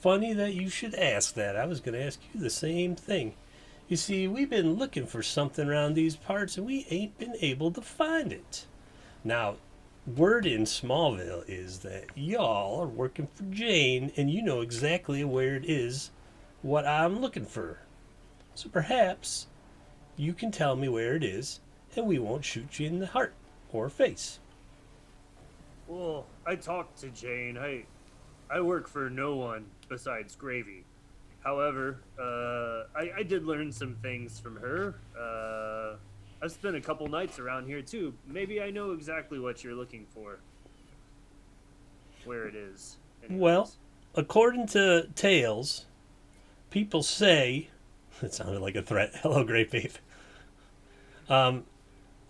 Funny that you should ask that. I was going to ask you the same thing. You see, we've been looking for something around these parts, and we ain't been able to find it. Now, word in Smallville is that y'all are working for Jane, and you know exactly where it is what I'm looking for. So perhaps you can tell me where it is, and we won't shoot you in the heart or face. Well, I talked to Jane. I work for no one besides Gravy. However, I did learn some things from her. I've spent a couple nights around here too. Maybe I know exactly what you're looking for. Where it is. Anyways. Well, according to tales, people say... It sounded like a threat. Hello, Great Faith.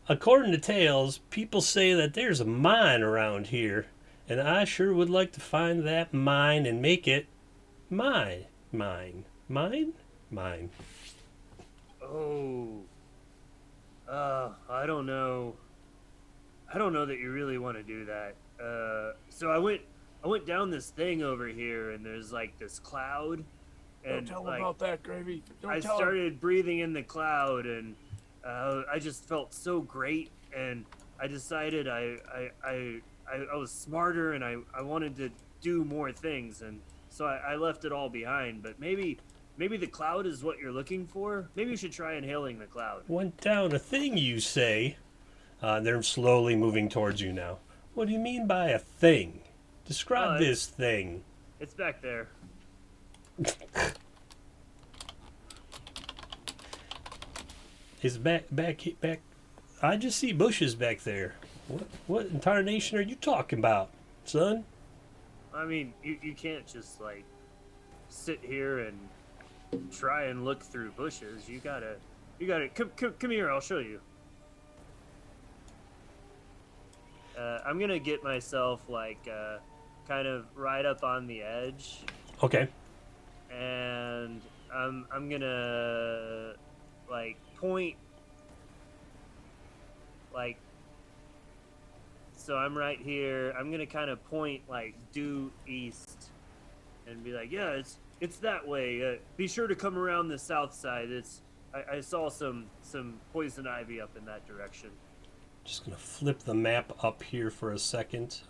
According to tales, people say that there's a mine around here, and I sure would like to find that mine and make it mine. Mine. Oh. I don't know. I don't know that you really want to do that. So I went down this thing over here, and there's like this cloud. And Don't tell like, him about that, Gravy. I started breathing in the cloud, and I just felt so great, and I decided I was smarter, and I wanted to do more things, and so I left it all behind. But maybe the cloud is what you're looking for. Maybe you should try inhaling the cloud. Went down a thing, you say. They're slowly moving towards you now. What do you mean by a thing? Describe Oh, this thing. It's back there. It's back. I just see bushes back there. What in tarnation are you talking about, son? I mean, you can't just like sit here and try and look through bushes. You gotta come here. I'll show you. I'm gonna get myself like kind of right up on the edge, Okay. and I'm gonna like point like. So I'm right here. I'm gonna kind of point like due east, and be like, yeah, it's that way. Be sure to come around the south side. I saw some poison ivy up in that direction. Just gonna flip the map up here for a second.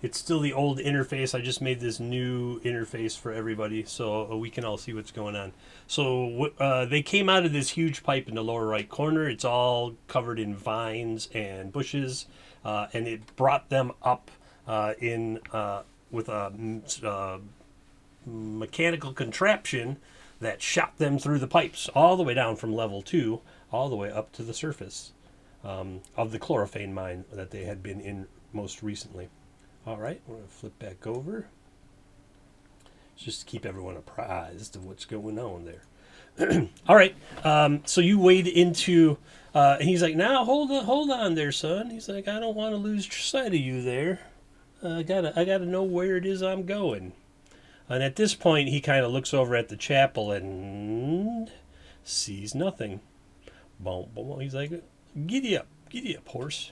It's still the old interface. I just made this new interface for everybody, so we can all see what's going on. So they came out of this huge pipe in the lower right corner. It's all covered in vines and bushes, and it brought them up with a mechanical contraption that shot them through the pipes all the way down from level 2 all the way up to the surface of the chlorophane mine that they had been in most recently. All right, we're going to flip back over. Just to keep everyone apprised of what's going on there. All right, so you wade into, and he's like, now hold on there, son. He's like, I don't want to lose sight of you there. I gotta know where it is I'm going. And at this point, he kind of looks over at the chapel and sees nothing. Boom, boom. He's like, giddy up, horse.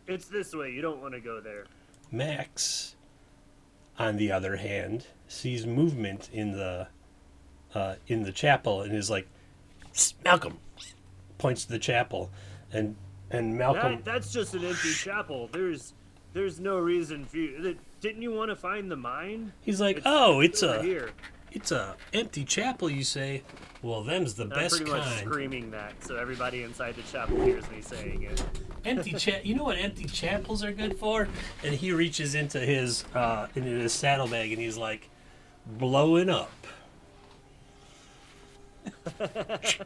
It's this way. You don't want to go there. Max, on the other hand, sees movement in the chapel and is like, Malcolm, points to the chapel, and Malcolm. That's just an empty chapel. There's no reason for you. Didn't you want to find the mine? He's like, it's a empty chapel, you say? Well, them's the best I'm pretty much kind. screaming that, so everybody inside the chapel hears me saying it. You know what empty chapels are good for? And he reaches into his saddlebag and he's like, blowing up. What?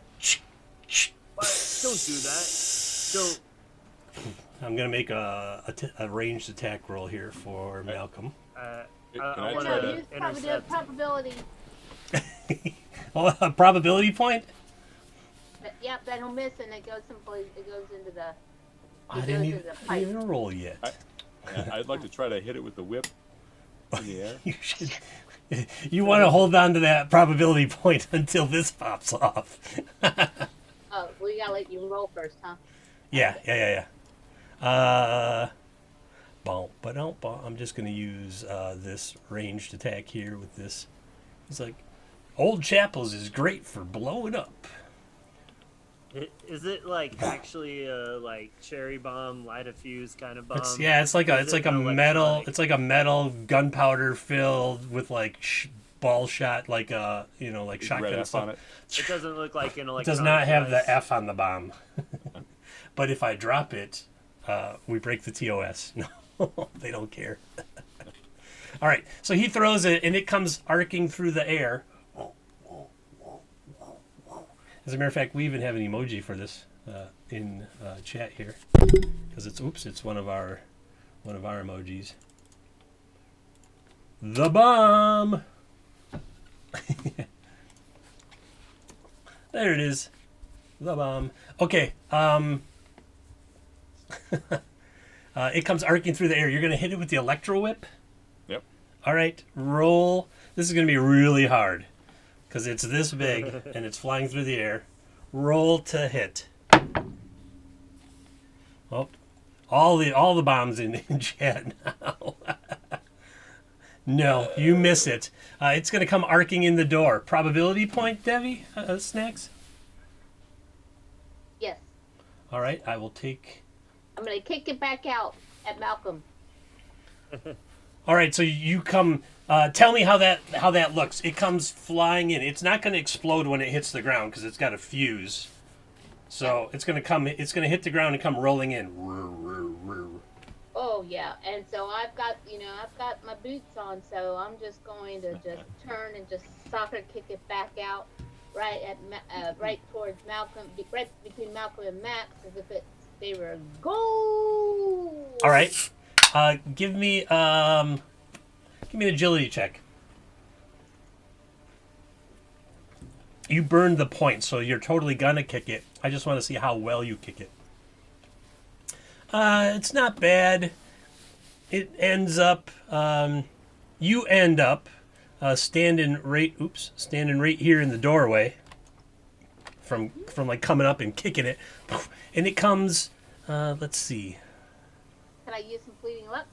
Don't do that. Don't. I'm gonna make a ranged attack roll here for Malcolm. I I want try to to- Use intercept. probability. Oh, a probability point? But, yep, then he'll miss, and it goes someplace. It goes into the. I didn't even roll yet. I'd like to try to hit it with the whip in the air. You should. You want to hold on to that probability point until this pops off. Oh, we gotta let you roll first, huh? Yeah. I'm just going to use this ranged attack here with this. He's like, old chapels is great for blowing up. Is it like actually like cherry bomb, light a fuse kind of bomb? It's like a electronic? it's like a metal gunpowder filled with like ball shot, like like shotgun Red F stuff. on it. It doesn't look like an It electronic does not have device. the F on the bomb. But if I drop it, we break the TOS. No, they don't care. All right, so he throws it, and it comes arcing through the air. As a matter of fact, we even have an emoji for this in chat here, because it's one of our emojis. The bomb. There it is. The bomb. Okay. It comes arcing through the air. You're going to hit it with the electro whip? Yep. All right. Roll. This is going to be really hard because it's this big and it's flying through the air. Roll to hit. Oh, all the bombs in chat now. No, you miss it. It's going to come arcing in the door. Probability point, Devi? Snacks? Yes. All right, I will take... I'm gonna kick it back out at Malcolm. All right, so you come... tell me how that looks. It comes flying in. It's not going to explode when it hits the ground because it's got a fuse. So it's going to hit the ground and come rolling in. Oh yeah, and so I've got my boots on, so I'm just going to just turn and just soccer kick it back out, right towards Malcolm, right between Malcolm and Max, as if they were a All goal. right. Give me an agility check. You burned the point, so you're totally gonna kick it. I just want to see how well you kick it. It's not bad. It ends up. You end up standing right here in the doorway. From like coming up and kicking it, and it comes. Let's see. Can I use some fleeting luck?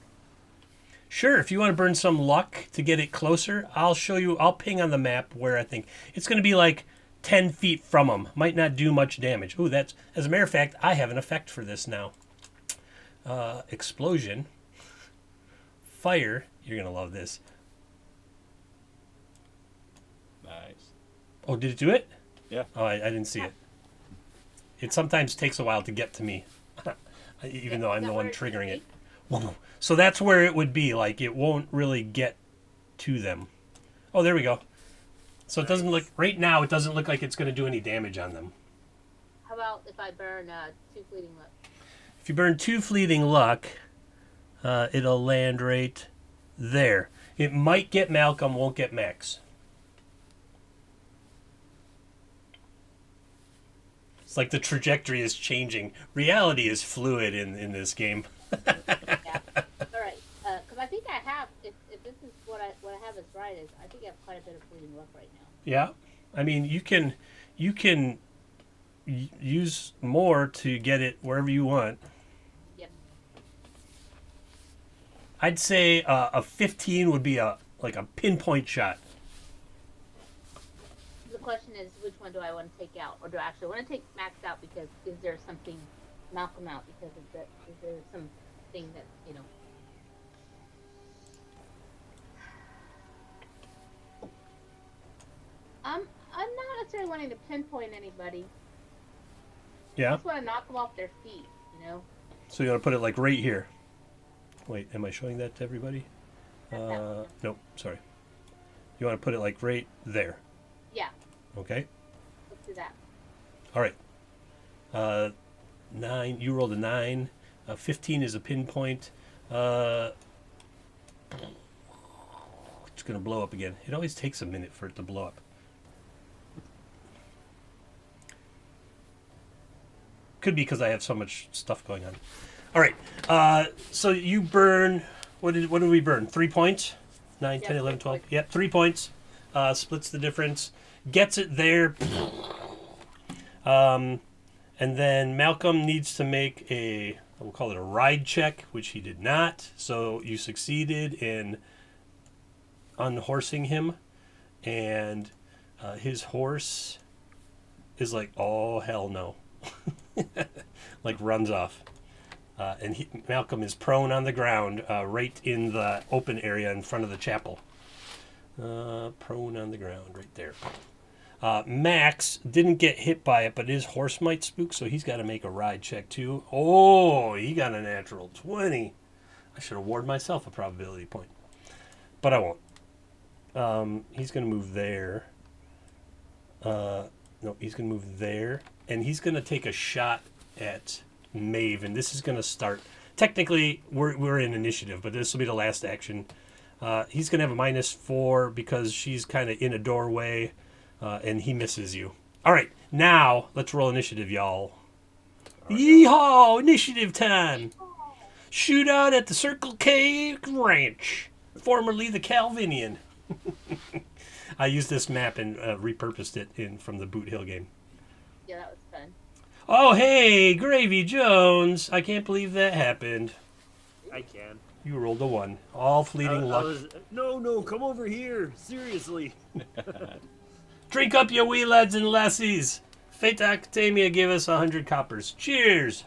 Sure, if you want to burn some luck to get it closer, I'll show you. I'll ping on the map where I think it's going to be like 10 feet from them. Might not do much damage. Ooh, that's as a matter of fact, I have an effect for this now. Explosion, fire. You're gonna love this. Nice. Oh, did it do it? Yeah. Oh, I didn't see it. It sometimes takes a while to get to me, even though I'm the one triggering it. So that's where it would be. Like it won't really get to them. Oh, there we go. So it doesn't look right now. It doesn't look like it's going to do any damage on them. How about if I burn 2 fleeting luck? If you burn 2 fleeting luck, it'll land right there. It might get Malcolm, won't get Max. It's like the trajectory is changing. Reality is fluid in this game. Yeah. All right. Because I think I have. If this is what I have as right is, I think I have quite a bit of fleeting luck right now. Yeah, I mean you can use more to get it wherever you want. Yep. I'd say a 15 would be a pinpoint shot. The question is, which one do I want to take out, or do I actually want to take Max out? Because is there something Malcolm out because of that? Is there something that I'm not necessarily wanting to pinpoint anybody. I Yeah. just want to knock them off their feet. So you want to put it like right here. Wait, am I showing that to everybody? Nope. Sorry. You want to put it like right there. Yeah. Okay. Let's do that. All right. 9. You rolled a 9. 15 is a pinpoint. It's gonna blow up again. It always takes a minute for it to blow up. Could be because I have so much stuff going on. All right. So you burn. What did we burn? 3 points. 9, Yeah, 10, 11, 3 12. points. Yep, 3 points. Splits the difference. Gets it there. And then Malcolm needs to make we'll call it a ride check, which he did not. So you succeeded in unhorsing him. And his horse is like, oh, hell no. Like runs off. And Malcolm is prone on the ground right in the open area in front of the chapel. Prone on the ground right there. Max didn't get hit by it, but his horse might spook, so he's got to make a ride check too. Oh, he got a natural 20. I should award myself a probability point. But I won't. He's going to move there. No, he's going to move there. And he's going to take a shot at Maeve, and this is going to start. Technically, we're in initiative, but this will be the last action. He's going to have a -4 because she's kind of in a doorway, and he misses you. All right, now let's roll initiative, y'all. Yeehaw! Initiative time! Shootout at the Circle K Ranch, formerly the Calvinian. I used this map and repurposed it from the Boot Hill game. Yeah, that was fun. Oh, hey, Gravy Jones. I can't believe that happened. I can. You rolled a 1. All fleeting luck. No, come over here. Seriously. Drink up, you wee lads and lassies. Fate Academia gave us 100 coppers. Cheers.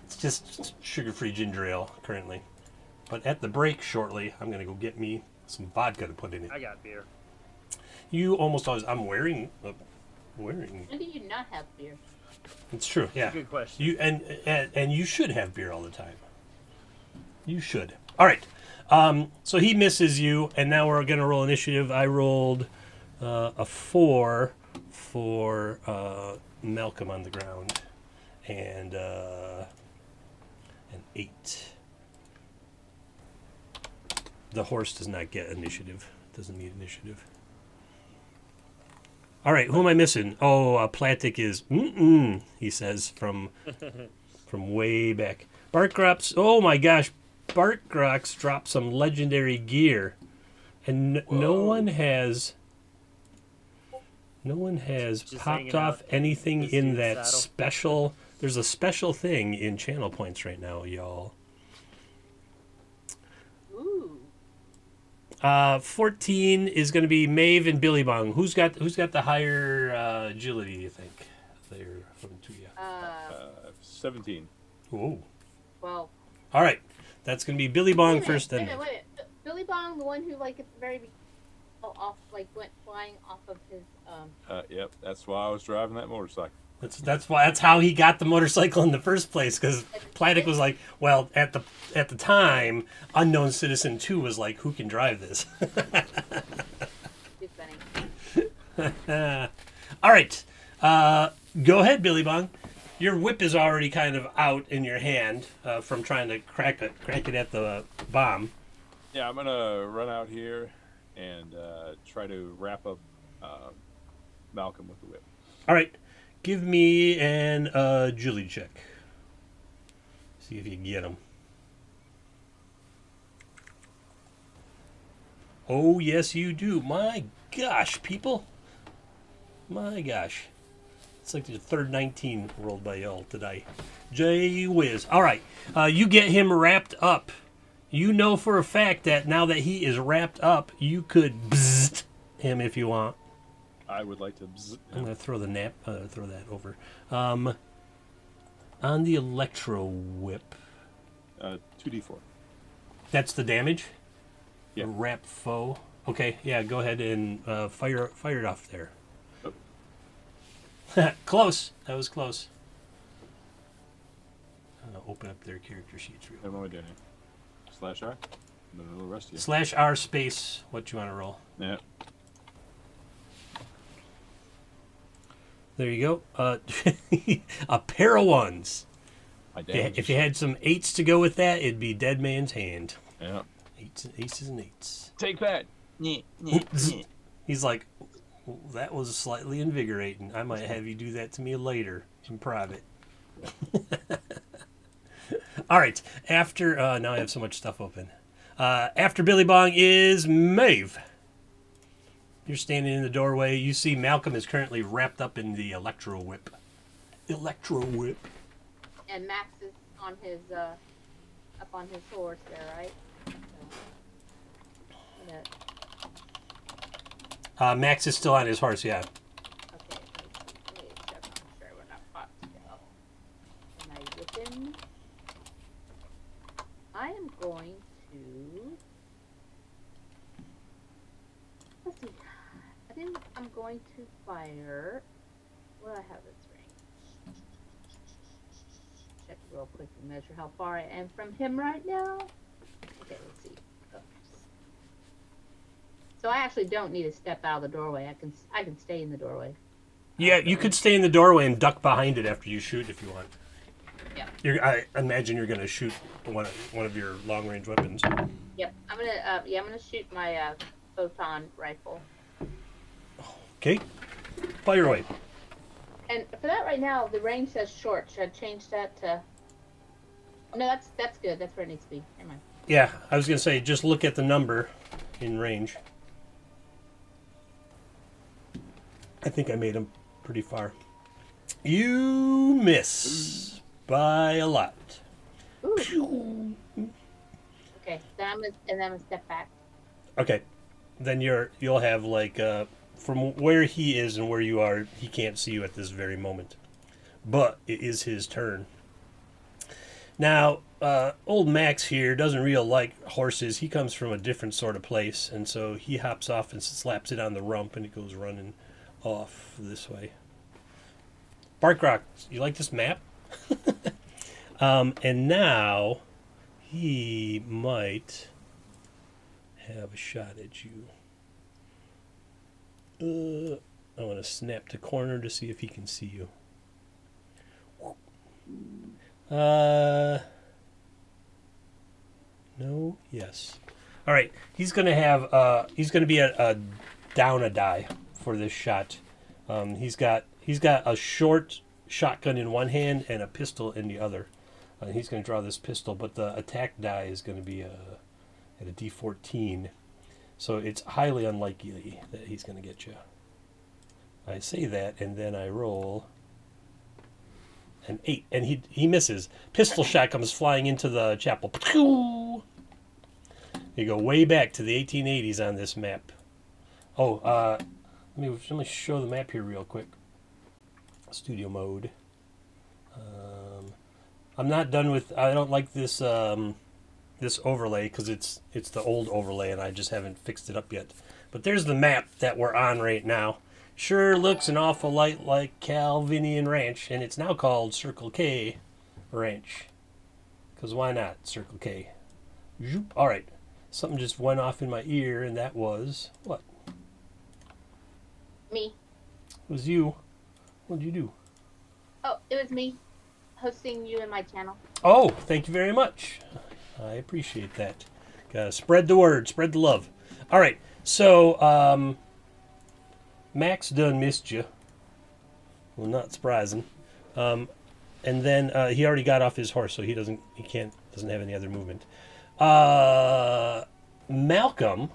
It's just sugar-free ginger ale currently. But at the break shortly, I'm going to go get me some vodka to put in it. I got beer. You almost always... I'm wearing a wearing? When do you not have beer? It's true. Yeah. Good question. You and you should have beer all the time. You should. All right. So he misses you, and now we're gonna roll initiative. I rolled a 4 for Malcolm on the ground, and an 8. The horse does not get initiative. Doesn't need initiative. All right, who am I missing? Oh, Platic is he says from way back. Barkrops. Oh my gosh, Barkrox dropped some legendary gear, and no one has Just popped hanging off out anything this in dude's that saddle. special. There's a special thing in channel points right now, y'all. Ooh. 14 is going to be Maeve and Billy Bong. Who's got the higher agility? You think they're from two? Yeah. 17. Ooh. Well. All right, that's going to be Billy Bong first. Then Wait a minute. Billy Bong, the one who like at the very off, like went flying off of his Yep, that's why I was driving that motorcycle. That's how he got the motorcycle in the first place. Because Platic was like, well, at the time, Unknown Citizen 2 was like, who can drive this? Too funny. All right, go ahead, Billy Bong. Your whip is already kind of out in your hand from trying to crack it at the bomb. Yeah, I'm gonna run out here and try to wrap up Malcolm with the whip. All right, give me an agility check. See if you can get him. Oh, yes, you do. My gosh, people. My gosh. It's like the third 19 rolled by y'all today. Jay whiz. All right, you get him wrapped up. You know for a fact that now that he is wrapped up, you could bzzzt him if you want. I would like to. Bzz, I'm gonna throw throw that over. On the electro whip, 2d4. that's the damage. Yeah. The wrap foe. Okay, yeah. Go ahead and fire it off there. Oh. Close. That was close. Open up their character sheets real What am I doing? Slash R? I'm gonna arrest you. quick. /R space. What you want to roll? Yeah. There you go. A pair of ones. My If damage. you had some 8s to go with that, it'd be Dead Man's Hand. Yeah. Aces and 8s. Take that. He's like, that was slightly invigorating. I might have you do that to me later in private. All right. After now I have so much stuff open. After Billy Bong is Maeve. You're standing in the doorway. You see Malcolm is currently wrapped up in the electro whip. Electro whip. And Max is on his up on his horse there, right? So, Max is still on his horse. Yeah. okay, let me check. I'm sure we're not hot still. Am I within? I am going to. Let's see. I think I'm going to fire. What do I have this range? Check real quick to measure how far I am from him right now. Okay, let's see. Oops. So I actually don't need to step out of the doorway. I can stay in the doorway. Yeah, you could stay in the doorway and duck behind it after you shoot if you want. Yeah. I imagine you're going to shoot one of your long range weapons. Yep. I'm gonna shoot my photon rifle. Okay, fire away. And for that right now, the range says short. Should I change that to? No, that's good. That's where it needs to be. Never mind. Yeah, I was going to say just look at the number in range. I think I made him pretty far. You miss by a lot. Ooh. Okay. Then I'm gonna step back. Okay, then you'll have like from where he is and where you are, he can't see you at this very moment, but it is his turn. Now, old Max here doesn't really like horses. He comes from a different sort of place, and so he hops off and slaps it on the rump, and it goes running off this way. Barkrock, you like this map? And now he might have a shot at you. I want to snap to corner to see if he can see you. No, yes. All right, he's gonna have he's gonna be a down a die for this shot. He's got a short shotgun in one hand and a pistol in the other. He's gonna draw this pistol, but the attack die is gonna be at a D14, so it's highly unlikely that he's gonna get you. I say that, and then I roll an 8, and he misses. Pistol shot comes flying into the chapel. You go way back to the 1880s on this map. Oh, let me show the map here real quick. Studio mode. I'm not done with. I don't like this this overlay because it's the old overlay, and I just haven't fixed it up yet. But there's the map that we're on right now. Sure looks an awful lot like Calvinian Ranch, and it's now called Circle K Ranch. Because why not? Circle K. Zoop. All right. Something just went off in my ear, and that was what? Me. It was you. What did you do? Oh, it was me hosting you in my channel. Oh, thank you very much. I appreciate that. Gotta spread the word, spread the love. All right. So, Max done missed you. Well, not surprising. And then he already got off his horse, so he doesn't have any other movement. Malcolm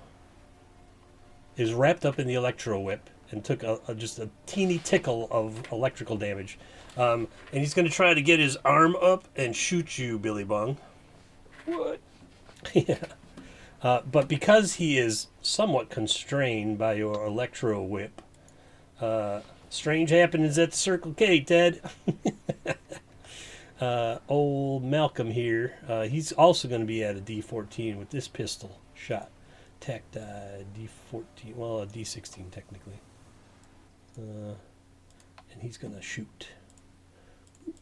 is wrapped up in the electro whip and took just a teeny tickle of electrical damage. And he's going to try to get his arm up and shoot you, Billy Bung. What? Yeah. But because he is somewhat constrained by your electro whip, strange happenings at the Circle K, Ted. Old Malcolm here, he's also going to be at a D14 with this pistol shot. Tac D14, well, a D16 technically. And he's going to shoot.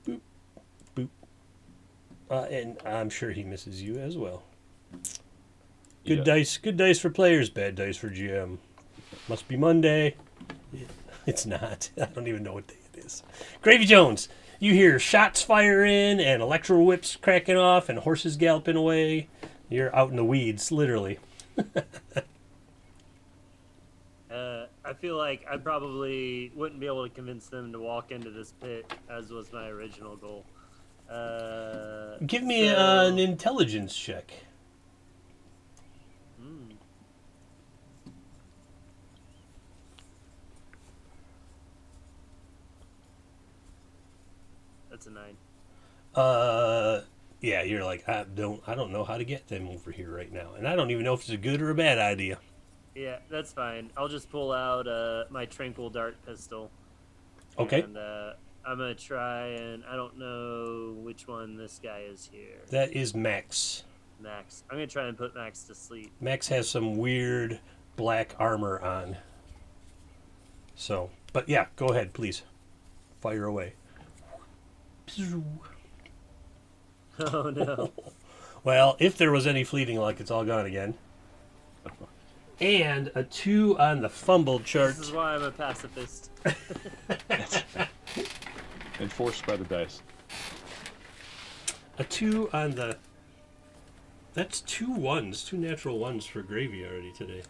Boop, boop, boop. And I'm sure he misses you as well. Good dice for players, bad dice for GM. Must be Monday. It's not. I don't even know what day it is. Gravy Jones, you hear shots firing and electro whips cracking off and horses galloping away. You're out in the weeds, literally. I feel like I probably wouldn't be able to convince them to walk into this pit, as was my original goal. Give me an intelligence check. That's a 9. Yeah, you're like, I don't know how to get them over here right now, and I don't even know if it's a good or a bad idea. Yeah, that's fine. I'll just pull out my tranquil dart pistol. Okay. And I'm gonna try, and I don't know which one this guy is here. That is Max. Max. I'm gonna try and put Max to sleep. Max has some weird black armor on. So, but yeah, go ahead, please. Fire away. Oh no. Well, if there was any fleeting luck, it's all gone again. And a 2 on the fumble chart. This is why I'm a pacifist. Enforced by the dice. A 2 on the... That's 2 1s, 2 natural 1s for Gravy already today.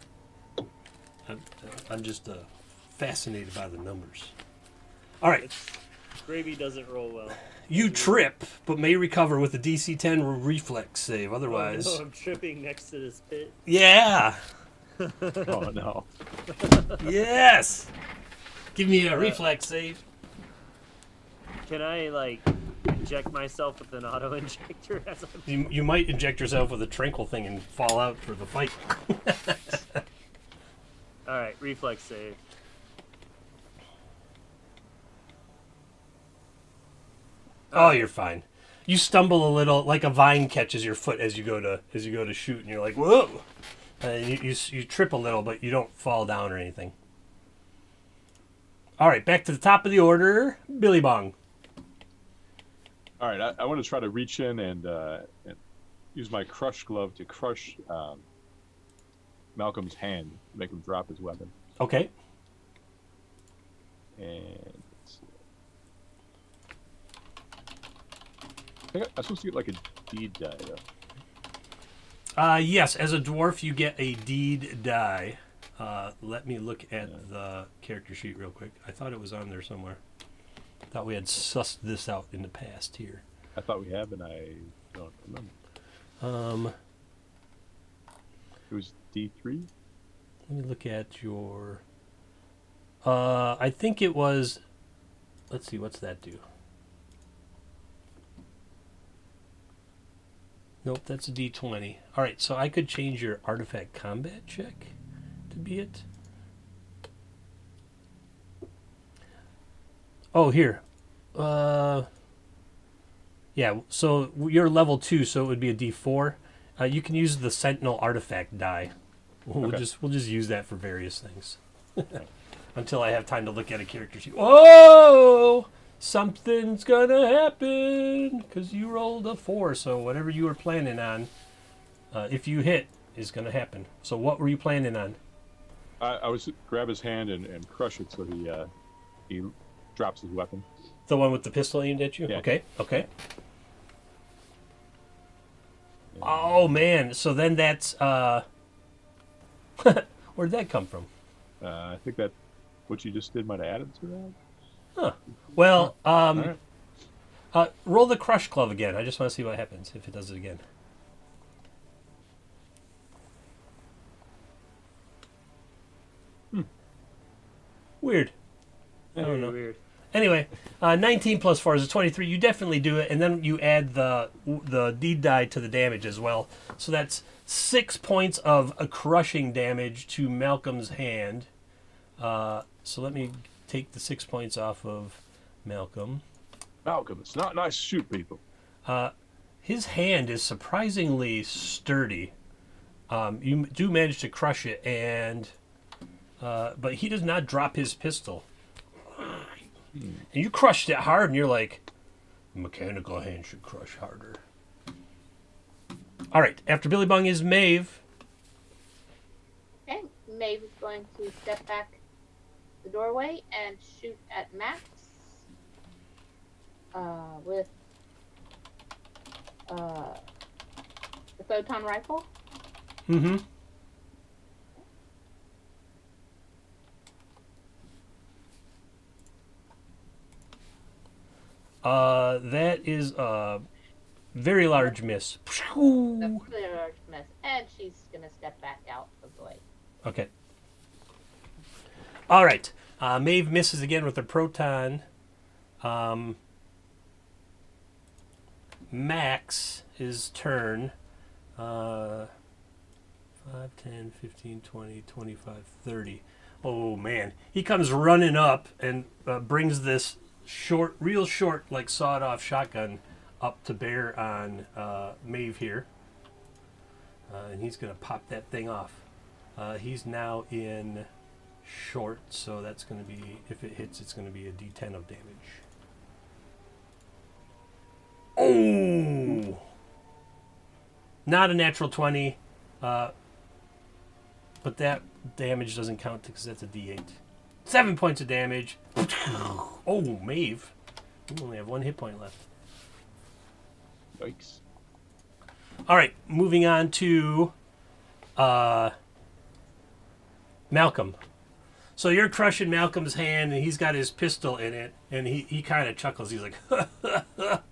I'm just fascinated by the numbers. All right. Gravy doesn't roll well. You trip, but may recover with a DC 10 reflex save. Otherwise... Oh, no, I'm tripping next to this pit. Yeah! Oh no. Yes! Give me a reflex save. Can I, like, inject myself with an auto-injector as I'm... You might inject yourself with a tranquil thing and fall out for the fight. Alright, reflex save. Oh, you're fine. You stumble a little, like a vine catches your foot as you go to shoot, and you're like, whoa! You trip a little, but you don't fall down or anything. All right, back to the top of the order. Billy Bong. All right, I want to try to reach in and use my crush glove to crush Malcolm's hand, make him drop his weapon. Okay. And let's see. I think I'm supposed to get like a deed die though. Yes, as a dwarf, you get a deed die. Let me look at the character sheet real quick. I thought it was on there somewhere. Thought we had sussed this out in the past here. I thought we have, and I don't remember. It was D3. Let me look at your. I think it was. Let's see, what's that do? Nope, that's a D20. All right, so I could change your artifact combat check to be it. Oh, here. Yeah, so you're level 2, so it would be a D4. You can use the Sentinel artifact die. We'll just use that for various things. Until I have time to look at a character sheet. Whoa! Something's gonna happen because you rolled a 4. So whatever you were planning on, if you hit, is gonna happen. So what were you planning on? I was grab his hand and crush it so he drops his weapon. The one with the pistol aimed at you? Yeah. Okay. Oh man, so then that's where'd that come from? I think that what you just did might have added to that. Huh. Well, All right. roll the crush glove again. I just want to see what happens if it does it again. Weird. I don't know. Weird. Anyway, 19 plus 4 is a 23. You definitely do it, and then you add the deed die to the damage as well. So that's 6 points of a crushing damage to Malcolm's hand. So let me take the 6 points off of Malcolm. Malcolm, it's not nice to shoot people. His hand is surprisingly sturdy. You do manage to crush it, and but he does not drop his pistol. And you crushed it hard, and you're like, mechanical hand should crush harder. All right, after Billy Bung is Maeve. Okay, Maeve is going to step back the doorway and shoot at Max with the photon rifle. Mm-hmm. That is a very large miss. That's a really large miss, and she's gonna step back out of the way. Okay. All right. Maeve misses again with her proton. Max, his turn. 5, 10, 15, 20, 25, 30. Oh, man. He comes running up and brings this real short, like sawed-off shotgun up to bear on Maeve here. And he's going to pop that thing off. He's now in short, so that's going to be, if it hits, it's going to be a D10 of damage. Oh! Not a natural 20, but that damage doesn't count because that's a D8. 7 points of damage. Oh, Maeve. You only have 1 hit point left. Yikes. All right, moving on to Malcolm. So you're crushing Malcolm's hand, and he's got his pistol in it, and he kind of chuckles. He's like,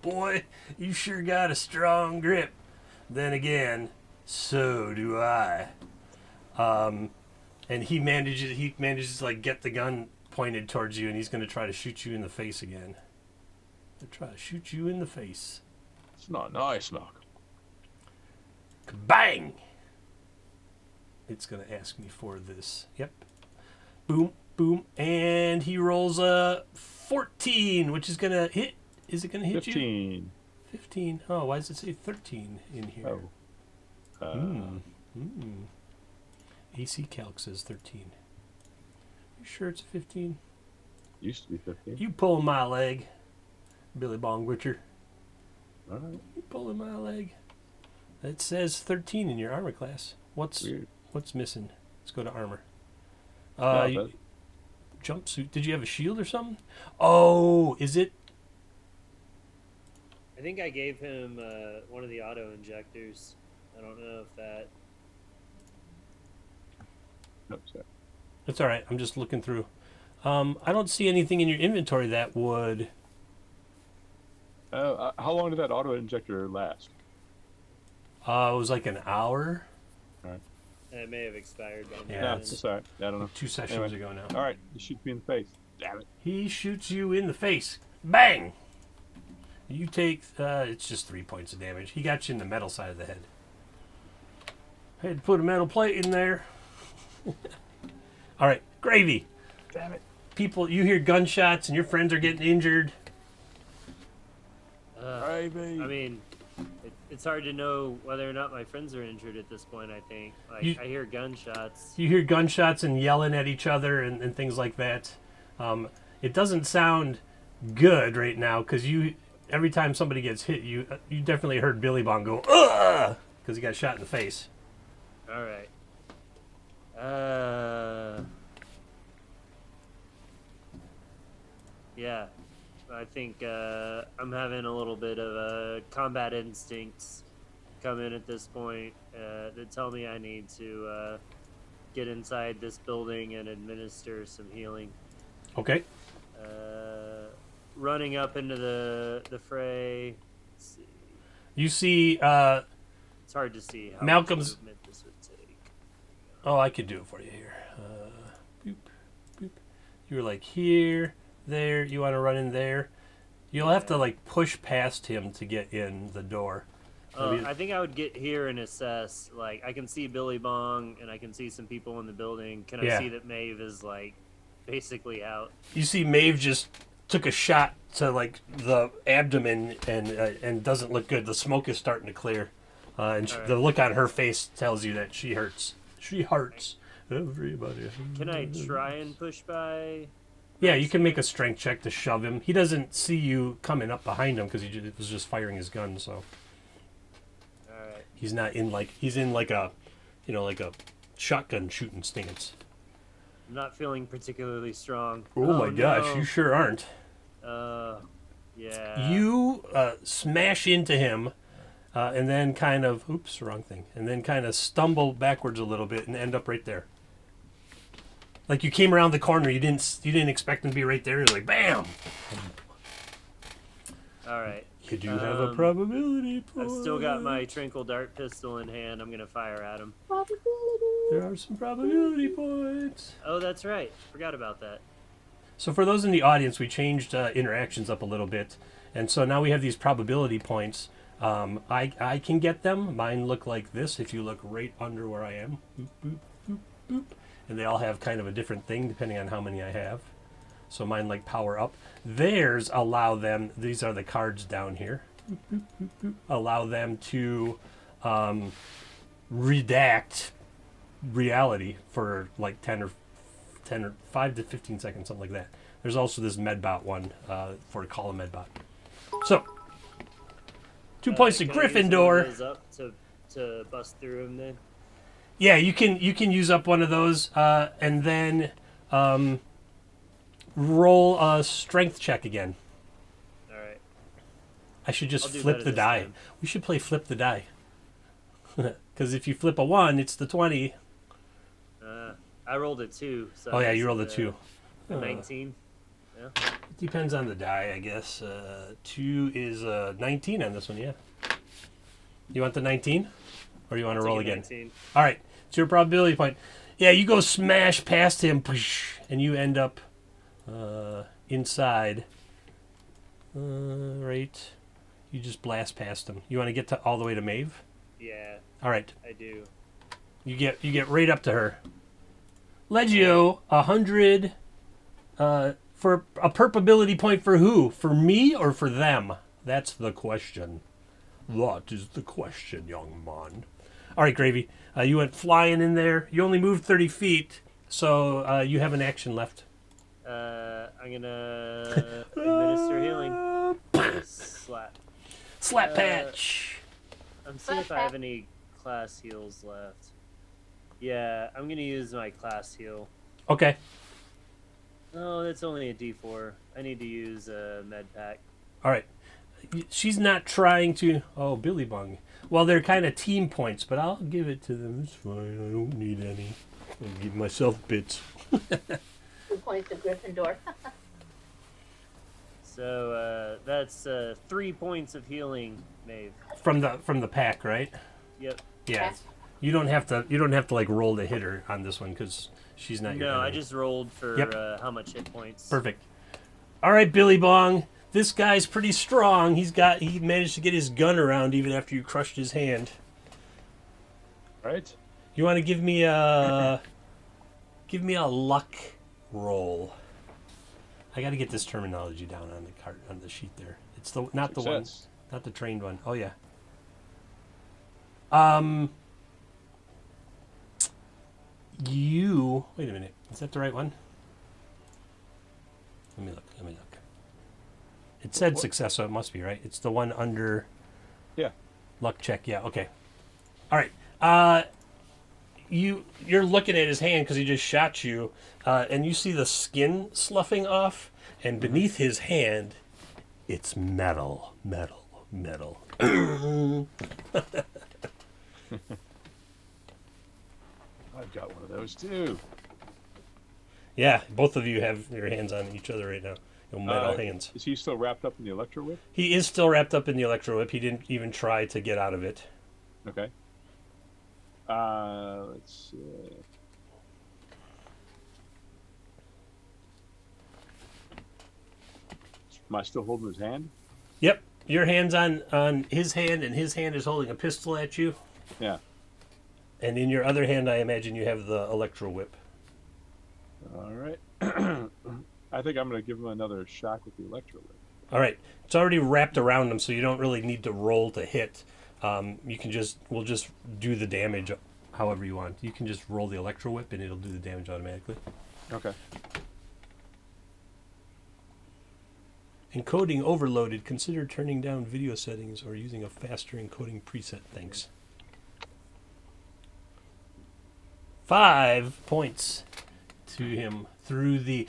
boy, you sure got a strong grip. Then again, so do I. And he manages to like get the gun pointed towards you, and he's going to try to shoot you in the face again. Try to shoot you in the face. It's not nice, Malcolm. Bang! It's going to ask me for this. Yep. Boom, boom, and he rolls a 14, which is going to hit. Is it going to hit 15. you? 15. Oh, why does it say 13 in here? Oh. AC Calc says 13. You sure it's a 15? Used to be 15. You pulling my leg, Billy Bong Butcher. All right. You pulling my leg. It says 13 in your armor class. What's Weird. missing? Let's go to armor. No, You- jumpsuit. Did you have a shield or something? Oh, is it? I think I gave him one of the auto injectors. I don't know if that. no, sorry. It's all right. I'm just looking through. I don't see anything in your inventory that would. How long did that auto injector last? It was like an hour, It may have expired by Yeah, now. No, it's- it's all right. I don't know. 2 sessions Anyway. ago now. All right, you shoot me in the face. Damn it. He shoots you in the face. Bang! You take, it's just 3 points of damage. He got you in the metal side of the head. I had to put a metal plate in there. All right, Gravy. Damn it. People, you hear gunshots and your friends are getting injured. Gravy. I mean, it's hard to know whether or not my friends are injured at this point. I think. Like You- I hear gunshots. You hear gunshots and yelling at each other and things like that. It doesn't sound good right now because every time somebody gets hit, you definitely heard Billy Bong go, ugh, because he got shot in the face. All right. Yeah, I think I'm having a little bit of combat instincts come in at this point that tell me I need to get inside this building and administer some healing. Okay. Running up into the fray. Let's see. You see, It's hard to see how Malcolm's- much movement this would take. oh, I could do it for you here. Boop, boop. You were like here, there. You want to run in there. You'll have to like push past him to get in the door. Maybe- I think I would get here and assess. Like, I can see Billy Bong and I can see some people in the building. Can Yeah. I see that Maeve is like basically out? You see Maeve just took a shot to like the abdomen and doesn't look good. The smoke is starting to clear, and All right. the look on her face tells you that she hurts. She hurts everybody. Can I try and push by? Yeah, you can make a strength check to shove him. He doesn't see you coming up behind him because he was just firing his gun. So All right. he's not in like he's in like a, like a shotgun shooting stance. I'm not feeling particularly strong. Oh, my gosh, no. you sure aren't. Yeah. You smash into him, and then kind of, oops, wrong thing, and then kind of stumble backwards a little bit and end up right there. Like you came around the corner, you didn't expect him to be right there. You're like, bam! All right. You do have a probability I've point. still got my Trinkle Dart pistol in hand. I'm gonna fire at him. There are some probability points. Oh, that's right. Forgot about that. So for those in the audience, we changed interactions up a little bit, and so now we have these probability points. I can get them. Mine look like this. If you look right under where I am, boop, boop, boop, boop, and they all have kind of a different thing depending on how many I have. So mine like power up. Theirs allow them. These are the cards down here. Boop, boop, boop, boop, allow them to redact reality for like 10 or 5 to 15 seconds, something like that. There's also this medbot one for call a medbot. So, 2 points to Can I use one of Gryffindor. those up to bust through him then. Yeah, you can use up one of those and then roll a strength check again. All right. I should just I'll do flip better the this die. time. We should play flip the die. Because if you flip a 1, it's the 20. I rolled a 2. So Oh yeah, it's, you rolled a 2. 19. It depends on the die, I guess. 2 is 19 on this one, yeah. You want the 19? Or you want to I'll roll take a again? 19. All right, it's your probability point. Yeah, you go smash past him, and you end up inside. Right. You just blast past him. You want to get all the way to Maeve? Yeah, All right. I do. You get right up to her. Legio, 100 for a perpability point for who? For me or for them? That's the question. That is the question, young man. All right, Gravy. You went flying in there. You only moved 30 feet, so you have an action left. I'm gonna administer healing. Slap. Slap patch. I'm seeing if I have any class heals left. Yeah, I'm gonna use my class heal. Okay. Oh, that's only a D4. I need to use a med pack. All right. She's not trying to. Oh, Billy Bung. Well, they're kind of team points, but I'll give it to them. It's fine. I don't need any. I'll give myself bits. 2 points to Gryffindor. So that's 3 points of healing, Maeve. From the pack, right? Yep. Yeah. Okay. You don't have to like roll to hit her on this one because she's not your No, I enemy. just rolled for Yep. how much hit points. Perfect. All right, Billy Bong. This guy's pretty strong. He managed to get his gun around even after you crushed his hand. Right? You want to give me a luck roll. I got to get this terminology down on the card on the sheet there. It's not the one, Success. not the trained one. Oh yeah. You wait a minute. Is that the right one? Let me look. It said What? success, so it must be right. It's the one under Yeah. luck check. Yeah. Okay. All right. You're looking at his hand because he just shot you, and you see the skin sloughing off, and beneath his hand, it's metal. I've got one of those too. Yeah, both of you have your hands on each other right now. Your metal hands. Is he still wrapped up in the electro whip? He is still wrapped up in the electro whip. He didn't even try to get out of it. Okay. Let's see. Am I still holding his hand? Yep, your hand's on his hand, and his hand is holding a pistol at you. Yeah. And in your other hand, I imagine you have the electro whip. All right. I think I'm going to give him another shock with the electro whip. All right, it's already wrapped around him, so you don't really need to roll to hit. We'll just do the damage however you want. You can just roll the electro whip, and it'll do the damage automatically. Okay. Encoding overloaded. Consider turning down video settings or using a faster encoding preset. Thanks. 5 points to him through the...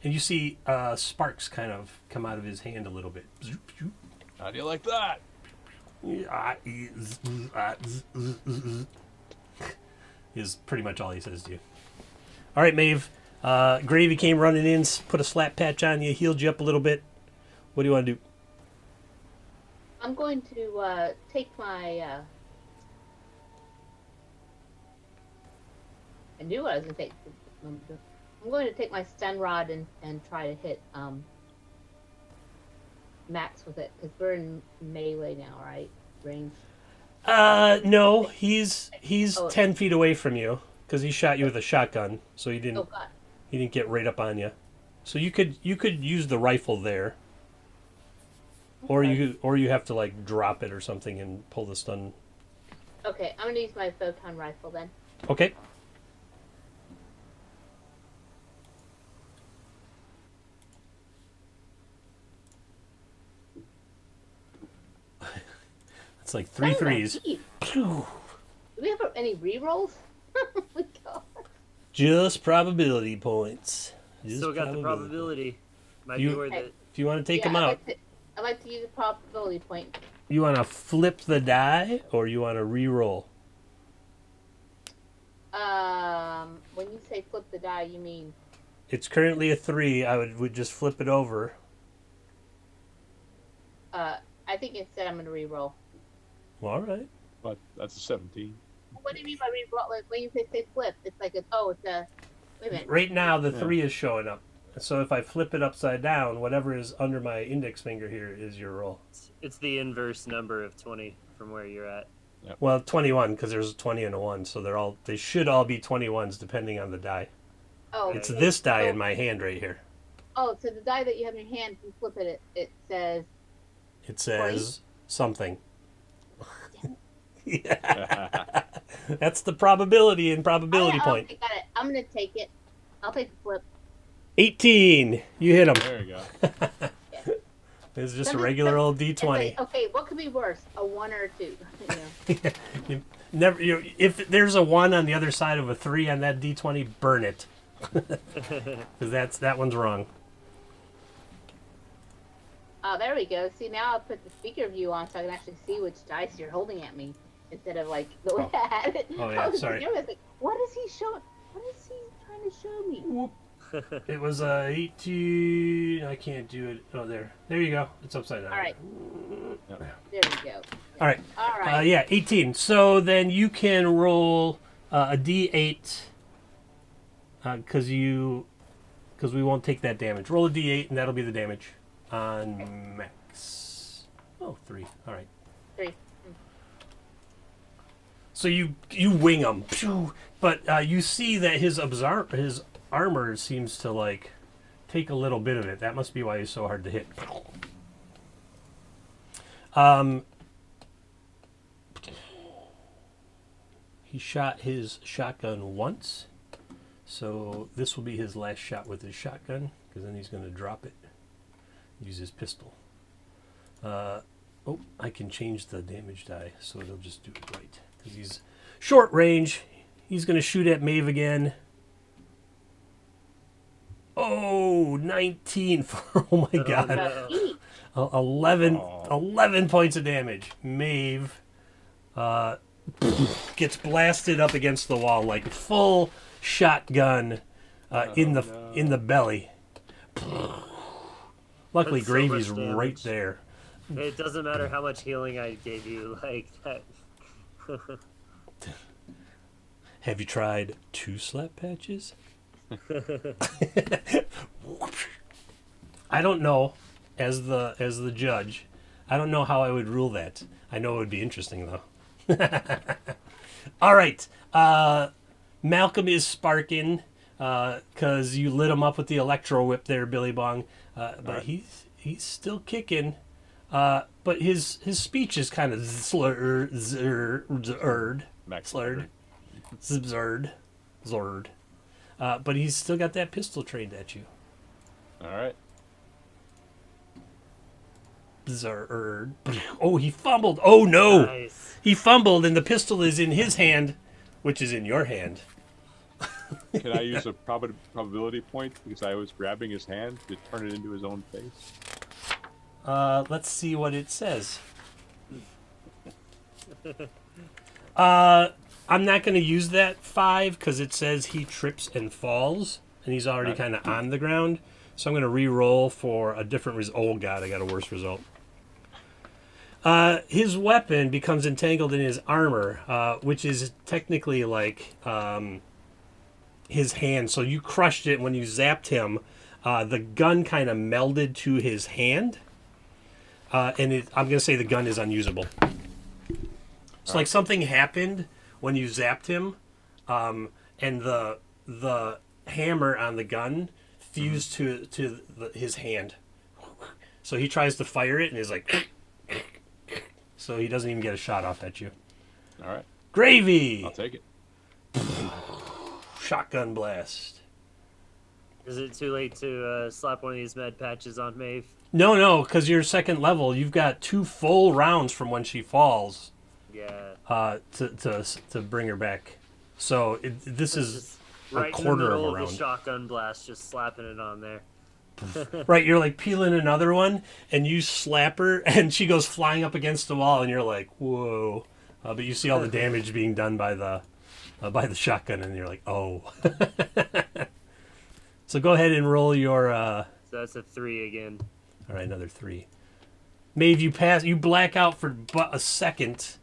And you see sparks kind of come out of his hand a little bit. How do you like that? Is pretty much all he says to you. All right, Maeve. Gravy came running in, put a slap patch on you, healed you up a little bit. What do you want to do? I'm going to take my. I knew what I was going to take. I'm going to take my stun rod and try to hit Max with it because we're in melee now, right? Range. No, he's Oh. 10 feet away from you because he shot you with a shotgun, so he Oh didn't God. get right up on you. So you could use the rifle there, or you have to like drop it or something and pull the stun. Okay, I'm gonna use my photon rifle then. Okay. It's like three Oh, threes. geez. Phew. Do we have any rerolls? Oh my God. Just probability points. Just Still got the probability. Might You- be worth it. If you want to take them I'd out, I'd like to use a probability point. you want to flip the die or you want to re-roll? When you say flip the die, you mean? It's currently a 3. I would just flip it over. I think instead I'm gonna re-roll. Well, all right. But that's a 17. What do you mean by re-roll? Like, when you say flip, it's like it's a. Wait a minute. Right now, the Yeah. 3 is showing up. So if I flip it upside down, whatever is under my index finger here is your roll. It's the inverse number of 20 from where you're at. Well, 21 because there's a 20 and a 1, so they should all be 21s depending on the die. Oh, It's okay. this die So- in my hand right here. Oh, so the die that you have in your hand, if you flip it, it says. It says something. Yeah. That's the probability and probability point. Okay, got it. I'm gonna take it. I'll take the flip. 18. You hit him. There you go. It's just a regular old D20. Okay, what could be worse, a 1 or a 2? You never. If there's a 1 on the other side of a 3 on that D20, burn it. Because that one's wrong. Oh, there we go. See, now I'll put the speaker view on so I can actually see which dice you're holding at me instead of like the way I had it. Oh, yeah, sorry. Like, what is he showing? What is he trying to show me? It was 18. I can't do it. Oh, there. There you go. It's upside down. All right. Yep. There we go. All right. All right. Yeah, 18. So then you can roll a D8 because we won't take that damage. Roll a D8 and that'll be the damage on Max. Oh, 3. All right. 3. So you wing him, but you see that his armor seems to like take a little bit of it. That must be why he's so hard to hit. He shot his shotgun once, so this will be his last shot with his shotgun, because then he's going to drop it. Use his pistol. Oh, I can change the damage die, so it'll just do it right. Because he's short range. He's going to shoot at Maeve again. Oh, 19 for, oh my god. 11 points of damage. Maeve gets blasted up against the wall like full shotgun in the belly. Luckily, That's so Gravy's much damage. right there. It doesn't matter how much healing I gave you, like that. Have you tried 2 slap patches? I don't know, as the judge, I don't know how I would rule that. I know it would be interesting though. All right, Malcolm is sparking because you lit him up with the electro whip there, Billy Bong. But he's still kicking. But his speech is kind of slurred, zord. But he's still got that pistol trained at you. All right. Zerd. Oh, he fumbled. Oh no, Nice. he fumbled, and the pistol is in his hand, which is in your hand. Can I use a probability point because I was grabbing his hand to turn it into his own face? Let's see what it says. I'm not going to use that 5 because it says he trips and falls, and he's already kind of on the ground. So I'm going to re-roll for a different result. Oh god, I got a worse result. His weapon becomes entangled in his armor, which is technically like his hand. So you crushed it when you zapped him. The gun kind of melded to his hand. And I'm going to say the gun is unusable. It's like something happened when you zapped him, and the hammer on the gun fused to his hand. So he tries to fire it, and he's like... So he doesn't even get a shot off at you. All right. Gravy! I'll take it. Shotgun blast. Is it too late to slap one of these med patches on Maeve? No, because you're second level. You've got 2 full rounds from when she falls. Yeah. To bring her back. So this is Just a right in the quarter of middle a of round. the shotgun blast, just slapping it on there. Right, you're like peeling another one, and you slap her, and she goes flying up against the wall, and you're like, whoa. But you see all the damage being done by the shotgun, and you're like, oh. So go ahead and roll your... So that's a 3 again. All right, another 3. Maeve, you black out for but a second,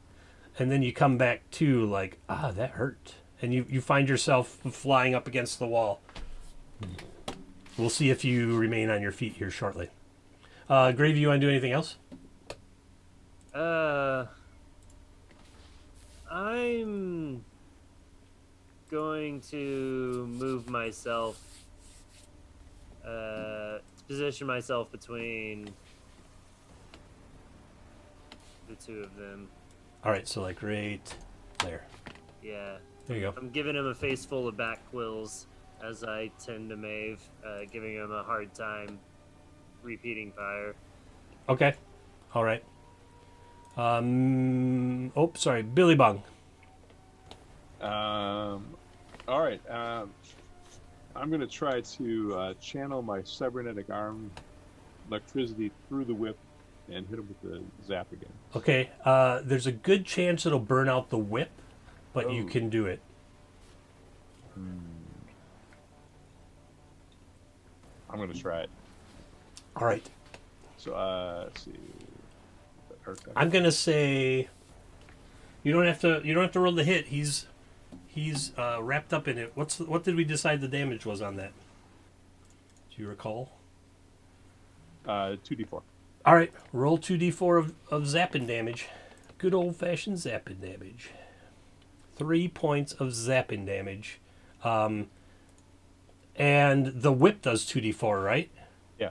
and then you come back to like, that hurt. And you find yourself flying up against the wall. We'll see if you remain on your feet here shortly. Gravy, you want to do anything else? I'm going to move myself, to position myself between the 2 of them. All right, so like right there. Yeah. There you go. I'm giving him a face full of back quills as I tend to Maeve, giving him a hard time repeating fire. Okay. All right. Sorry. Billy Bong. All right. I'm gonna try to channel my cybernetic arm electricity through the whip and hit him with the zap again. Okay. There's a good chance it'll burn out the whip, but you Oh. can do it. I'm gonna try it. All right. So let's see. I'm gonna say you don't have to roll the hit. He's wrapped up in it. What did we decide the damage was on that? Do you recall? 2d4. All right, roll 2d4 of zapping damage. Good old fashioned zapping damage. 3 points of zapping damage. And the whip does 2d4, right? Yeah.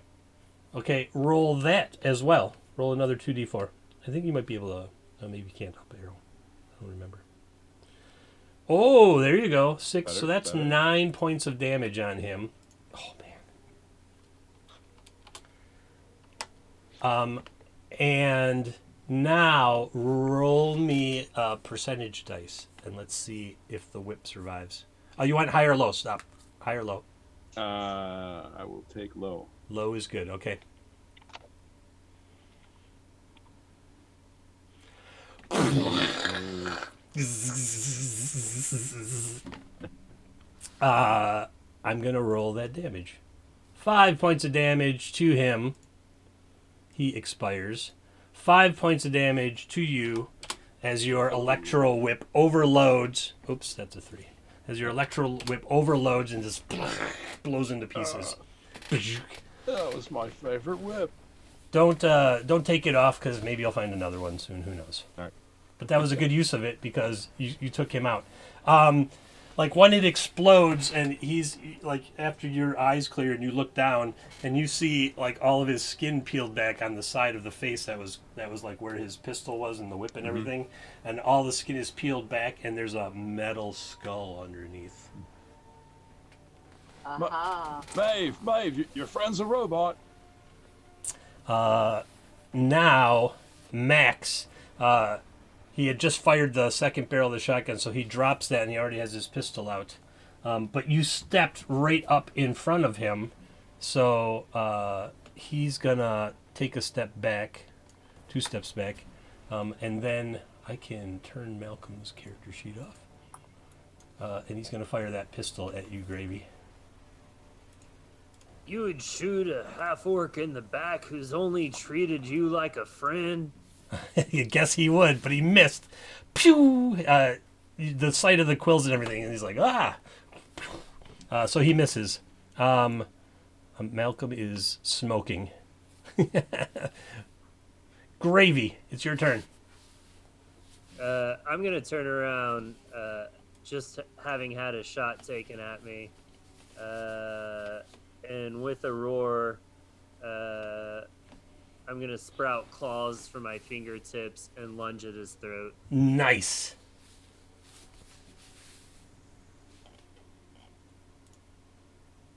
Okay, roll that as well. Roll another 2d4. I think you might be able to. Maybe you can't up arrow. I don't remember. Oh, there you go. 6. Better, So that's better. 9 points of damage on him. Oh man. And now roll me a percentage dice, and let's see if the whip survives. Oh, you want high or low? Stop. High or low? I will take low. Low is good. Okay. I'm gonna roll that damage. 5 points of damage to him. He expires. 5 points of damage to you as your electro whip overloads. Oops, that's a 3. As your electro whip overloads and just blows into pieces. That was my favorite whip. Don't take it off because maybe you'll find another one soon. Who knows? All right. But that was a good use of it because you took him out. Like when it explodes and he's like after your eyes clear and you look down and you see like all of his skin peeled back on the side of the face that was like where his pistol was and the whip and everything, and all the skin is peeled back and there's a metal skull underneath. Aha. Maeve, your friend's a robot. Now Max, he had just fired the second barrel of the shotgun, so he drops that and he already has his pistol out. But you stepped right up in front of him, so he's gonna take a step back, 2 steps back, and then I can turn Malcolm's character sheet off. And he's gonna fire that pistol at you, Gravy. You would shoot a half-orc in the back who's only treated you like a friend? You guess he would, but he missed. Pew! The sight of the quills and everything, and he's like, ah! So he misses. Malcolm is smoking. Gravy, it's your turn. I'm gonna turn around, just having had a shot taken at me. And with a roar, I'm gonna sprout claws from my fingertips and lunge at his throat. Nice.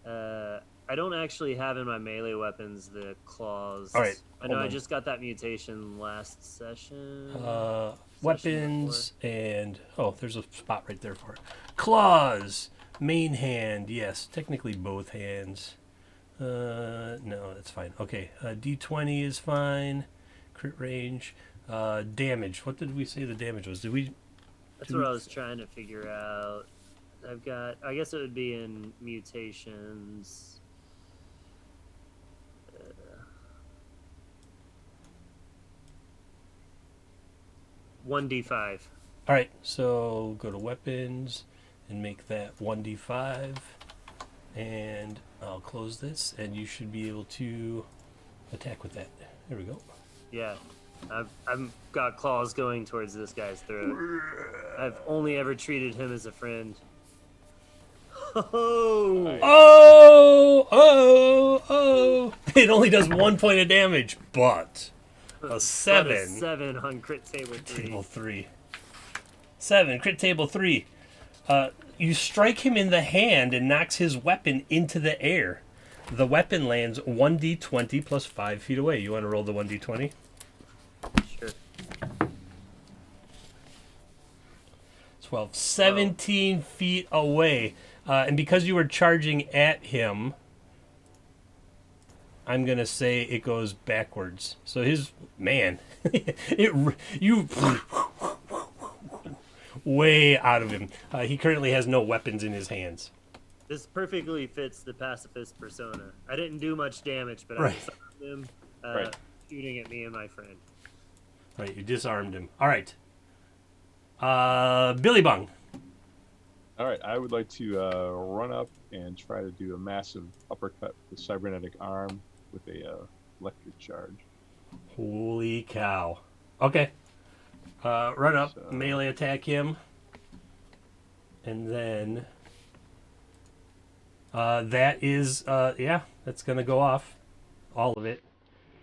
I don't actually have in my melee weapons the claws. All right, I know hold I on. just got that mutation last session. Weapons and there's a spot right there for it. Claws, main hand, yes, technically both hands. No, that's fine. Okay, D20 is fine. Crit range, damage. What did we say the damage was? That's what I was trying to figure out. I guess it would be in mutations. 1d5. All right, so go to weapons and make that 1d5, and I'll close this, and you should be able to attack with that. There we go. Yeah, I've got claws going towards this guy's throat. I've only ever treated him as a friend. Oh! Oh! It only does 1 point of damage, but a 7. But a 7 on crit table 3. Table 3. 7, crit table 3. you strike him in the hand and knocks his weapon into the air. The weapon lands 1d20 plus 5 feet away. You want to roll the 1d20? Sure. 12. 17 feet away. And because you were charging at him, I'm going to say it goes backwards. So his, man, you way out of him. He currently has no weapons in his hands. This perfectly fits the pacifist persona. I didn't do much damage, but Right. I disarmed him Right. shooting at me and my friend. Right, you disarmed him. All right. Billy Bung. All right, I would like to run up and try to do a massive uppercut with the cybernetic arm with a electric charge. Holy cow. Okay. Run up, So- melee attack him. And then... that is, yeah, that's going to go off. All of it.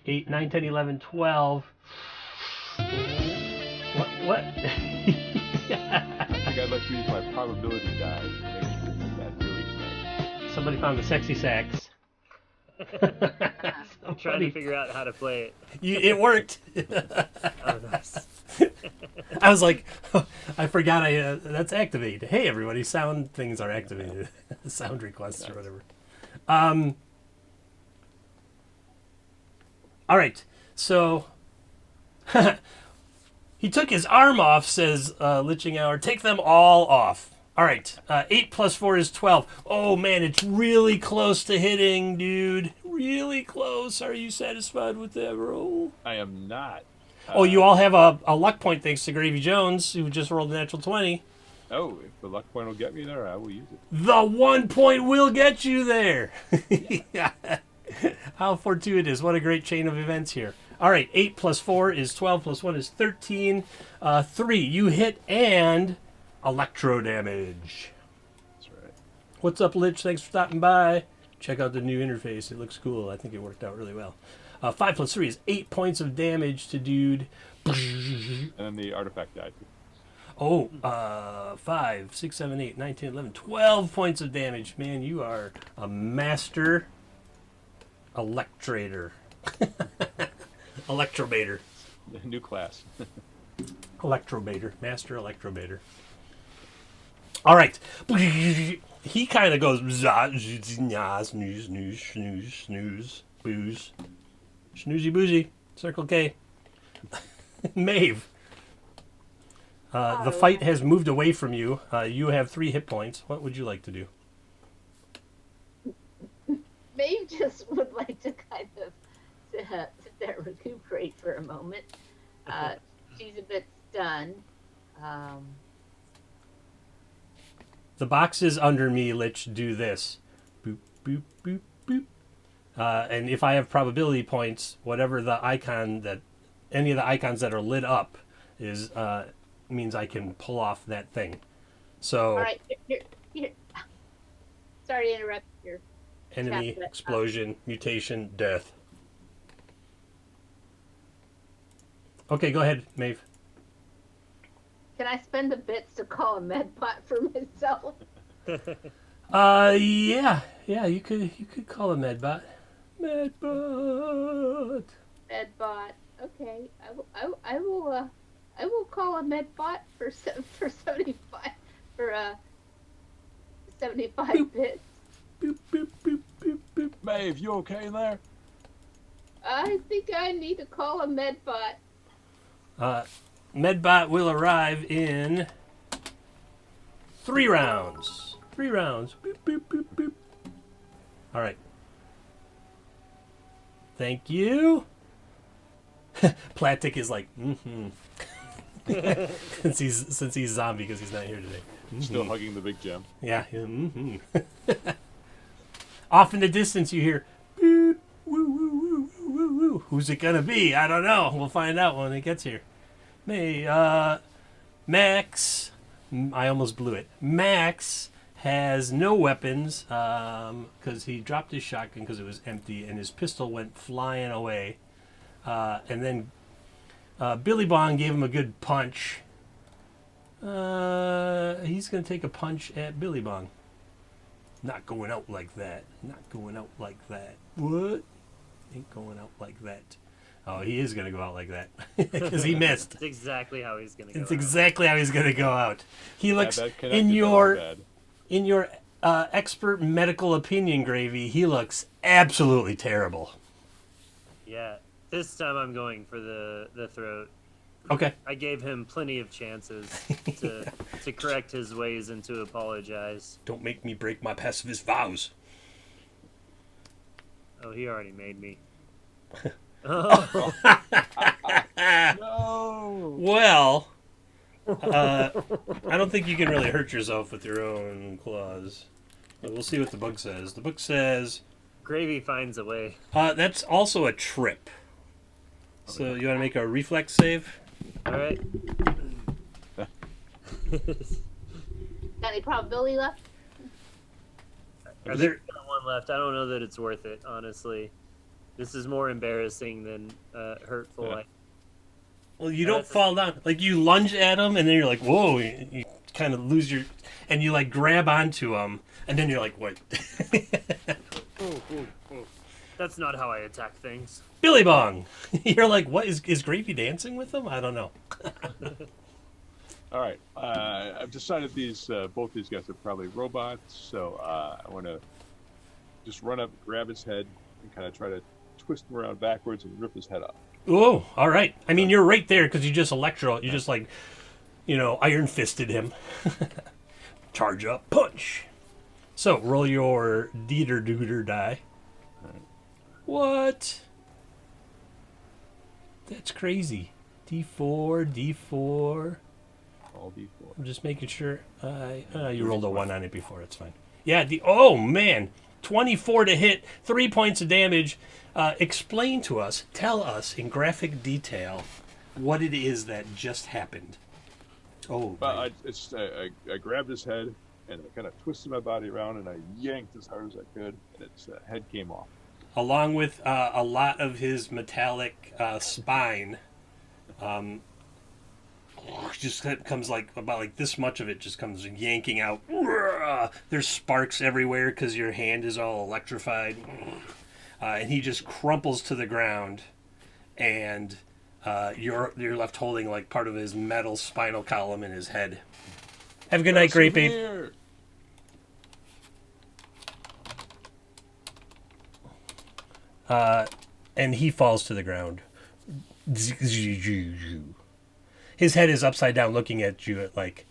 8, 9, 10, 11, 12. What? I think I'd like to use my probability die to make sure that really connects. Somebody found the sexy sax. I'm trying to figure out how to play it. It worked. Oh, nice. I was like, I forgot that's activated. Hey, everybody, sound things are activated. Sound requests or whatever. All right, so he took his arm off, says Lichingauer. Take them all off. All right, 8 plus 4 is 12. Oh, man, it's really close to hitting, dude. Really close. Are you satisfied with that roll? I am not. Oh, you all have a luck point thanks to Gravy Jones, who just rolled a natural 20. Oh, if the luck point will get me there, I will use it. The 1 point will get you there. How fortuitous. What a great chain of events here. All right, 8 plus 4 is 12, plus 1 is 13. 3, you hit and electro damage. That's right. What's up, Lich? Thanks for stopping by. Check out the new interface. It looks cool. I think it worked out really well. 5 plus 3 is 8 points of damage to dude. And then the artifact died. Oh, 5, 6, 7, 8, 9, 10, 11, 12 points of damage. Man, you are a master electrator. Electrobator. New class. Electrobator. Master electrobator. All right. He kind of goes, snooze, snooze, snooze, snooze, booze. Snoozy boozy. Circle K. Maeve. The fight has moved away from you. You have 3 hit points. What would you like to do? Maeve just would like to kind of sit there and recuperate for a moment. She's a bit stunned. The boxes under me, Lich, do this. Boop, boop, boop, boop. And if I have probability points, whatever the icon that, any of the icons that are lit up is, means I can pull off that thing. So, All right, here. Sorry to interrupt your enemy, chat, but, explosion, mutation, death. Okay, go ahead, Maeve. Can I spend the bits to call a medbot for myself? Yeah, you could call a medbot. Medbot. Medbot. Okay, I will call a medbot for 75 for 75 Boop. bits. Boop, boop, boop, boop, boop. Maeve, you okay in there? I think I need to call a medbot. Medbot will arrive in 3 rounds. 3 rounds. Boop, boop, boop, boop. All right. Thank you. Platic is like, since he's zombie because he's not here today. Still hugging the big gem. Yeah. Off in the distance, you hear, boop, woo, woo, woo, woo, woo, woo. Who's it gonna be? I don't know. We'll find out when it gets here. Max. I almost blew it. Max has no weapons because he dropped his shotgun because it was empty, and his pistol went flying away. And then Billy Bong gave him a good punch. He's going to take a punch at Billy Bong. Not going out like that. Not going out like that. What? Ain't going out like that. Oh, he is going to go out like that. Because he missed. That's exactly how he's gonna go. It's out. exactly how he's going to go out. He looks, Bad connected, in but your not bad. in your expert medical opinion, Gravy, he looks absolutely terrible. Yeah. This time I'm going for the throat. Okay. I gave him plenty of chances to correct his ways and to apologize. Don't make me break my pacifist vows. Oh, he already made me. Oh, No. Well, I don't think you can really hurt yourself with your own claws. But we'll see what the book says. The book says Gravy finds a way. that's also a trip. So you want to make a reflex save? All right. Got any probability left? I There- think got one left. I don't know that it's worth it, honestly. This is more embarrassing than hurtful. Yeah. Well, you don't fall down. Like, you lunge at him, and then you're like, whoa. You kind of lose your... And you, like, grab onto him, and then you're like, what? That's not how I attack things. Billy Bong! You're like, what? Is Gravy dancing with him? I don't know. All right. I've decided both these guys are probably robots, so I want to just run up, grab his head, and kind of try to twist him around backwards and rip his head off. Oh, all right. I mean, you're right there, because you just like, iron fisted him. Charge up, punch. So, roll your Dieter die. What? That's crazy. D4. All D4. I'm just making sure. You rolled a 1 on it before. It's fine. Yeah. Oh, man. 24 to hit. 3 points of damage. Explain to us, tell us in graphic detail what it is that just happened. Oh, Well, right. I grabbed his head and I kind of twisted my body around and I yanked as hard as I could, and its head came off. Along with a lot of his metallic spine. Just comes about like this much of it just comes yanking out. There's sparks everywhere because your hand is all electrified. And he just crumples to the ground, and you're left holding like part of his metal spinal column in his head. Have a good night, Great Babe. Here. And he falls to the ground. His head is upside down, looking at you like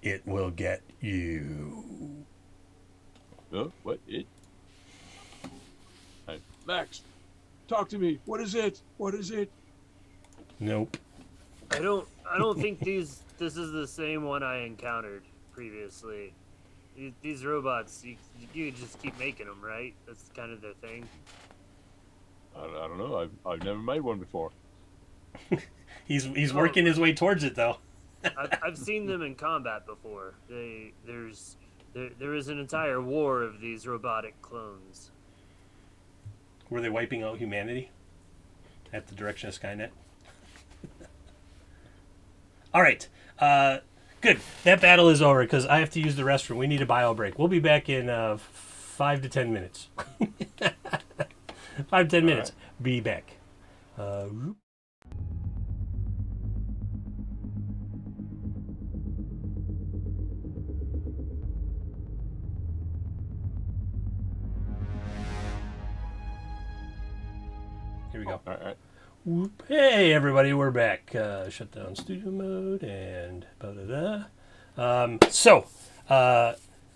it will get you. What? It? Hey, Max, talk to me. What is it? What is it? Nope. I don't think this is the same one I encountered previously. These robots, you just keep making them, right? That's kind of their thing. I don't know. I've never made one before. He's working his way towards it though. I've seen them in combat before. There is an entire war of these robotic clones. Were they wiping out humanity at the direction of Skynet? All right. Good. That battle is over because I have to use the restroom. We need a bio break. We'll be back in 5 to 10 minutes. 5 to 10 minutes. Right. Be back. Whoop. Here we go. All right. Whoop. Hey everybody, we're back. Shut down studio mode and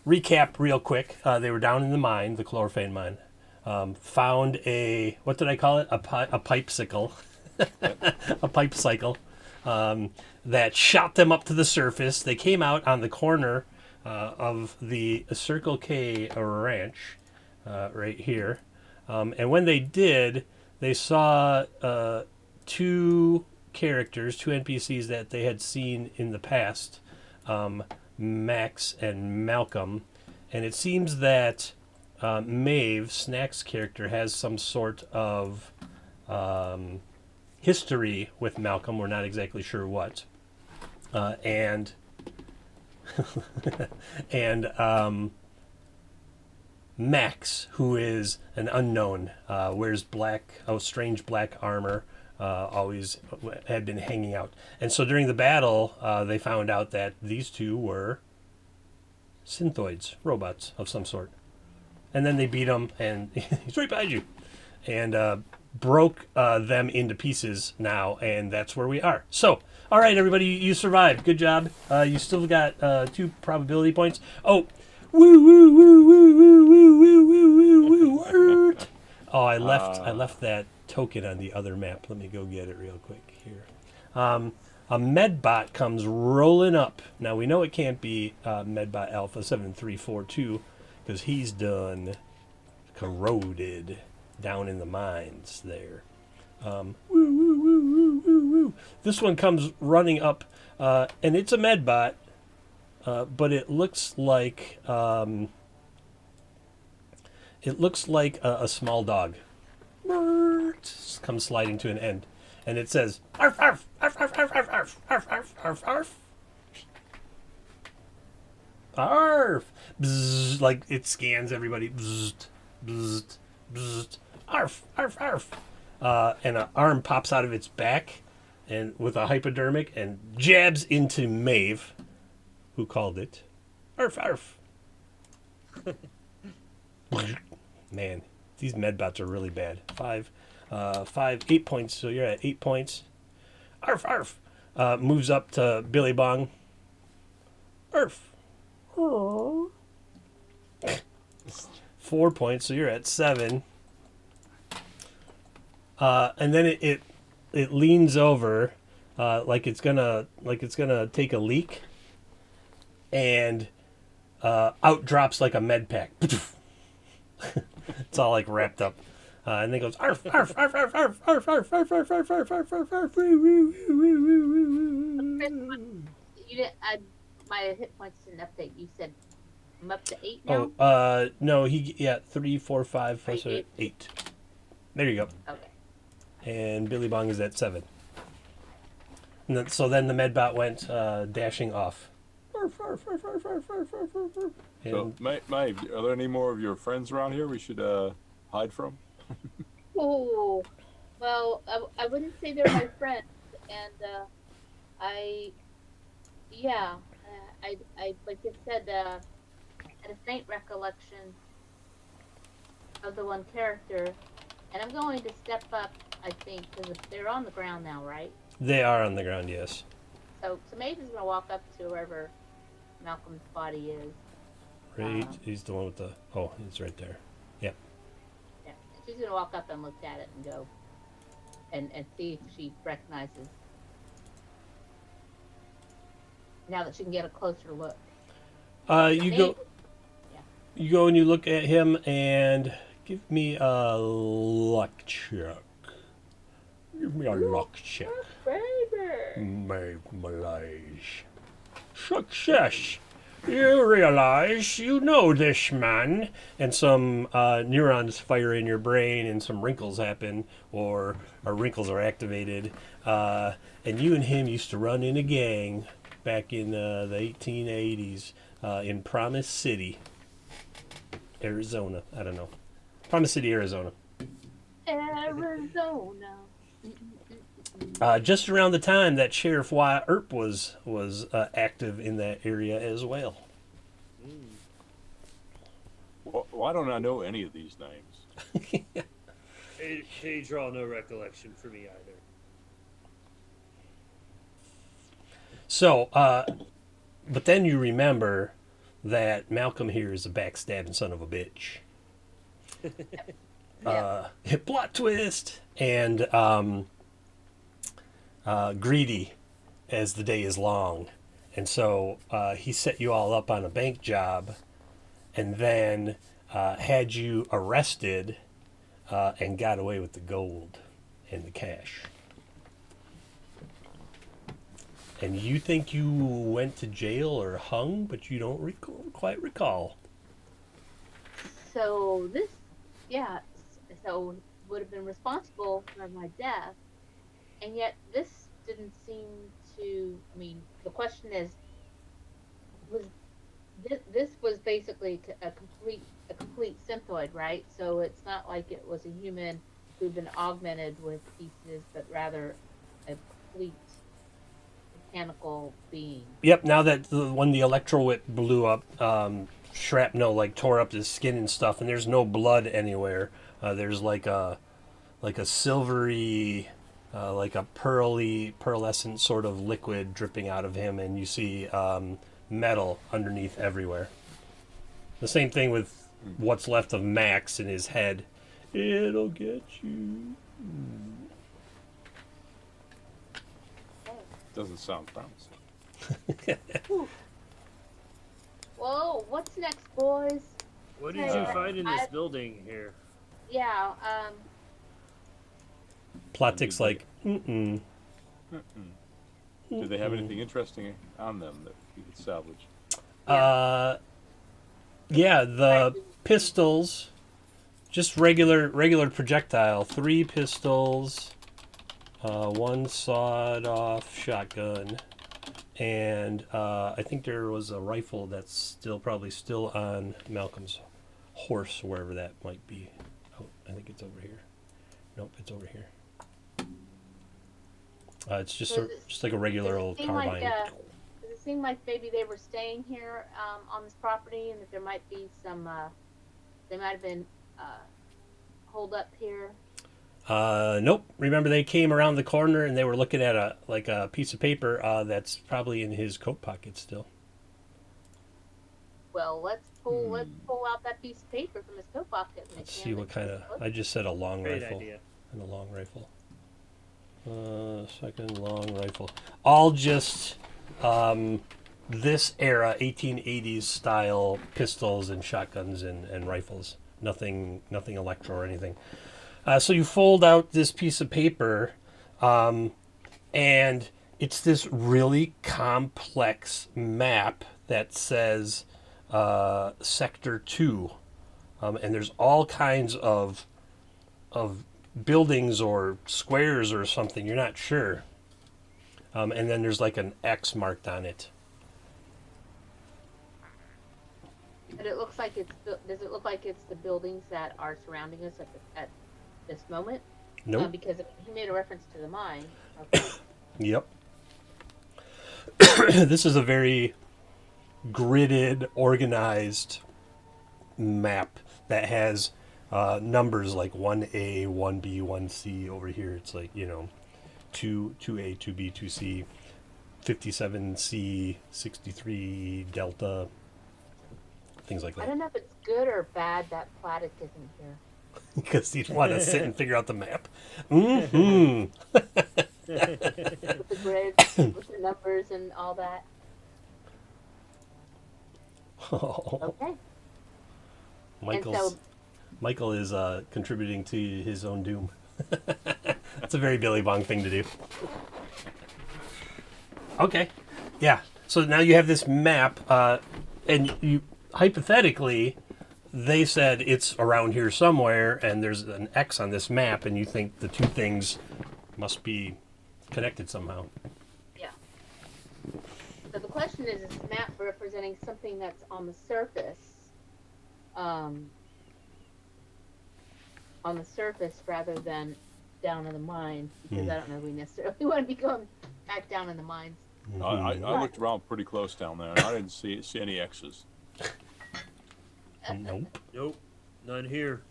recap real quick. They were down in the mine, the chlorophane mine. Found a, what did I call it? A pipe-sicle. A pipe cycle. That shot them up to the surface. They came out on the corner of the Circle K ranch right here. And when they did, they saw two characters, two NPCs that they had seen in the past, Max and Malcolm. And it seems that Maeve, Snack's character, has some sort of history with Malcolm. We're not exactly sure what. And and Max, who is an unknown, wears strange black armor, always had been hanging out. And so during the battle, they found out that these two were synthoids, robots of some sort. And then they beat him, and he's right behind you, and broke them into pieces now, and that's where we are. So, all right, everybody, you survived. Good job. You still got 2 probability points. Oh, woo, woo, woo, woo, woo, woo, woo, woo, woo, woo. Oh, I left that token on the other map. Let me go get it real quick here. A Medbot comes rolling up. Now, we know it can't be Medbot Alpha 7342 because he's done corroded down in the mines there. Woo, woo, woo, woo, woo, woo. This one comes running up, and it's a Medbot, but it looks like a small dog. Comes sliding to an end, and it says arf arf arf arf arf arf arf arf arf arf arf arf. Bzz, like it scans everybody. Bzz, bzz, bzz, arf arf arf. And an arm pops out of its back, and with a hypodermic, and jabs into Maeve, who called it arf arf. Man, these medbots are really bad. 8 points. So you're at 8 points. Arf arf. Moves up to Billy Bong. Arf. Aww. 4 points. So you're at 7. And then it leans over, like it's gonna take a leak, and out drops like a med pack. It's all like wrapped up, and then goes arf arf arf arf arf arf arf arf arf arf arf arf arf arf. You didn't. My hit points didn't update. You said I'm up to 8 now. Oh, no, 3, 4, 5, 4, 8. There you go. Okay. And Billy Bong is at 7. And so then the Medbot went dashing off. So, Maeve, are there any more of your friends around here we should hide from? Oh, well, I wouldn't say they're my friends, and I like you said, had a faint recollection of the one character, and I'm going to step up, I think, because they're on the ground now, right? They are on the ground, yes. So Maeve is going to walk up to wherever Malcolm's body is. Right, he's the one with the... Oh, he's right there. Yep. Yeah, she's going to walk up and look at it and go, and see if she recognizes, now that she can get a closer look. You go and you look at him and give me a luck check. Give me a luck check. Maeve Malage. Success. You realize you know this man. And some neurons fire in your brain and some wrinkles happen, or wrinkles are activated. And you and him used to run in a gang back in the 1880s in Promise City, Arizona. I don't know. Promise City, Arizona. Arizona. Just around the time that Sheriff Wyatt Earp was active in that area as well. Why don't I know any of these names? They draw no recollection for me either. So, but then you remember that Malcolm here is a backstabbing son of a bitch. Plot twist. And greedy as the day is long. And so he set you all up on a bank job, and then had you arrested and got away with the gold and the cash. And you think you went to jail or hung, but you don't quite recall. So this, so would have been responsible for my death, and yet this didn't seem to. I mean, the question is, was this was basically a complete synthoid, right? So it's not like it was a human who'd been augmented with pieces, but rather a complete mechanical being. Yep. Now that when the electro whip blew up, shrapnel like tore up his skin and stuff, and there's no blood anywhere. There's like a silvery, like a pearlescent sort of liquid dripping out of him, and you see metal underneath everywhere. The same thing with what's left of Max in his head. It'll get you. Doesn't sound promising. Whoa, what's next, boys? What did you find in this building here? Yeah, Plotic's like, Do they have anything interesting on them that you could salvage? yeah, the pistols, just regular projectile. 3 pistols, 1 sawed-off shotgun, and I think there was a rifle that's probably still on Malcolm's horse, wherever that might be. Oh, I think it's over here. Nope, it's over here. It's just just like a regular old carbine. does it seem like maybe they were staying here on this property, and that there might be some, they might have been holed up here? Nope. Remember, they came around the corner and they were looking at a piece of paper that's probably in his coat pocket still. Well, let's pull out that piece of paper from his coat pocket. And Let's see what kind of. I just said a long Great rifle idea. and a long rifle. Second long rifle. All just this era 1880s style pistols and shotguns and rifles. Nothing electro or anything. So you fold out this piece of paper, and it's this really complex map that says Sector 2. And there's all kinds of buildings or squares or something. You're not sure. And then there's like an X marked on it. But it looks like does it look like it's the buildings that are surrounding us at this moment? Nope. Because he made a reference to the mine. Okay. Yep. This is a very gridded, organized map that has numbers like 1A, 1B, 1C. Over here it's like, 2A, 2B, 2C, 57C, 63 Delta, things like I that. don't know if it's good or bad that Platic isn't here. Because you want to sit and figure out the map. Mm-hmm. With the grids, with the numbers and all that. Oh, Okay. Michael is contributing to his own doom. That's a very Billy Bong thing to do. Okay, yeah. So now you have this map, and you hypothetically, they said it's around here somewhere, and there's an X on this map, and you think the two things must be connected somehow. Yeah. So the question is this map representing something that's on the surface? On the surface rather than down in the mines, because I don't know if we necessarily want to be going back down in the mines. I looked around pretty close down there, and I didn't see any X's. Nope. Nope, none here.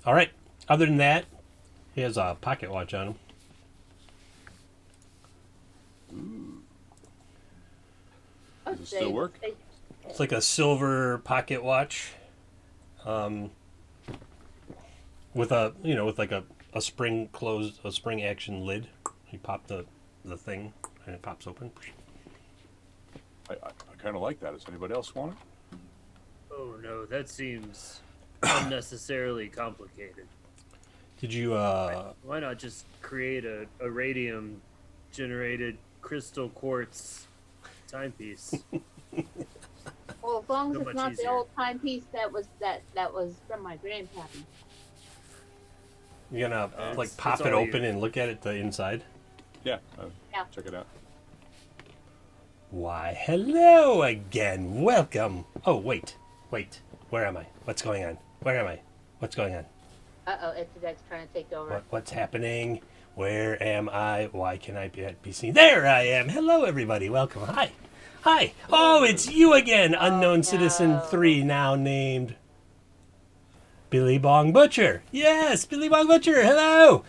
All right. Other than that, he has a pocket watch on him. Does it still work? It's like a silver pocket watch, with a spring action lid. You pop the thing and it pops open. I kind of like that. Does anybody else want it? Oh no, that seems unnecessarily complicated. Did you Why not just create a radium generated crystal quartz timepiece? Well, as long as So it's much not easier. the old timepiece that was from my grandpappy. you gonna It's- like pop it's it all open you. and look at it the inside? Yeah. Yeah. Check it out. Why, hello again. Welcome. Oh, wait. Where am I? What's going on? Where am I? What's going on? Uh-oh, Deck's trying to take over. What's happening? Where am I? Why can I be seen? There I am. Hello, everybody. Welcome. Hi. Oh, it's you again. Unknown Citizen 3, now named Billy Bong Butcher. Yes, Billy Bong Butcher. Hello.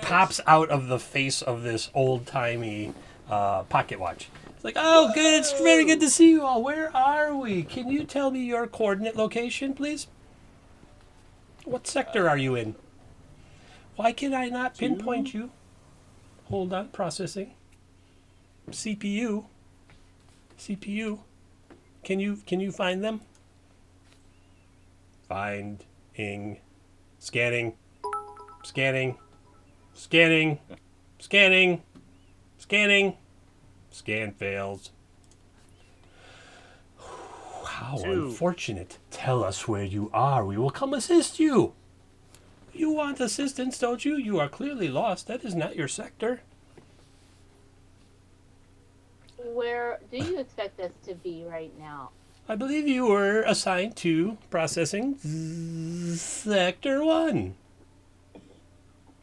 Pops out of the face of this old-timey pocket watch. It's like, oh, good. It's very good to see you all. Where are we? Can you tell me your coordinate location, please? What sector are you in? Why can I not pinpoint you? Hold on, processing. CPU. Can you find them? Finding. Scanning. Scan fails. How unfortunate. Tell us where you are. We will come assist you. You want assistance, don't you? You are clearly lost. That is not your sector. Where do you expect us to be right now? I believe you were assigned to processing Sector 1.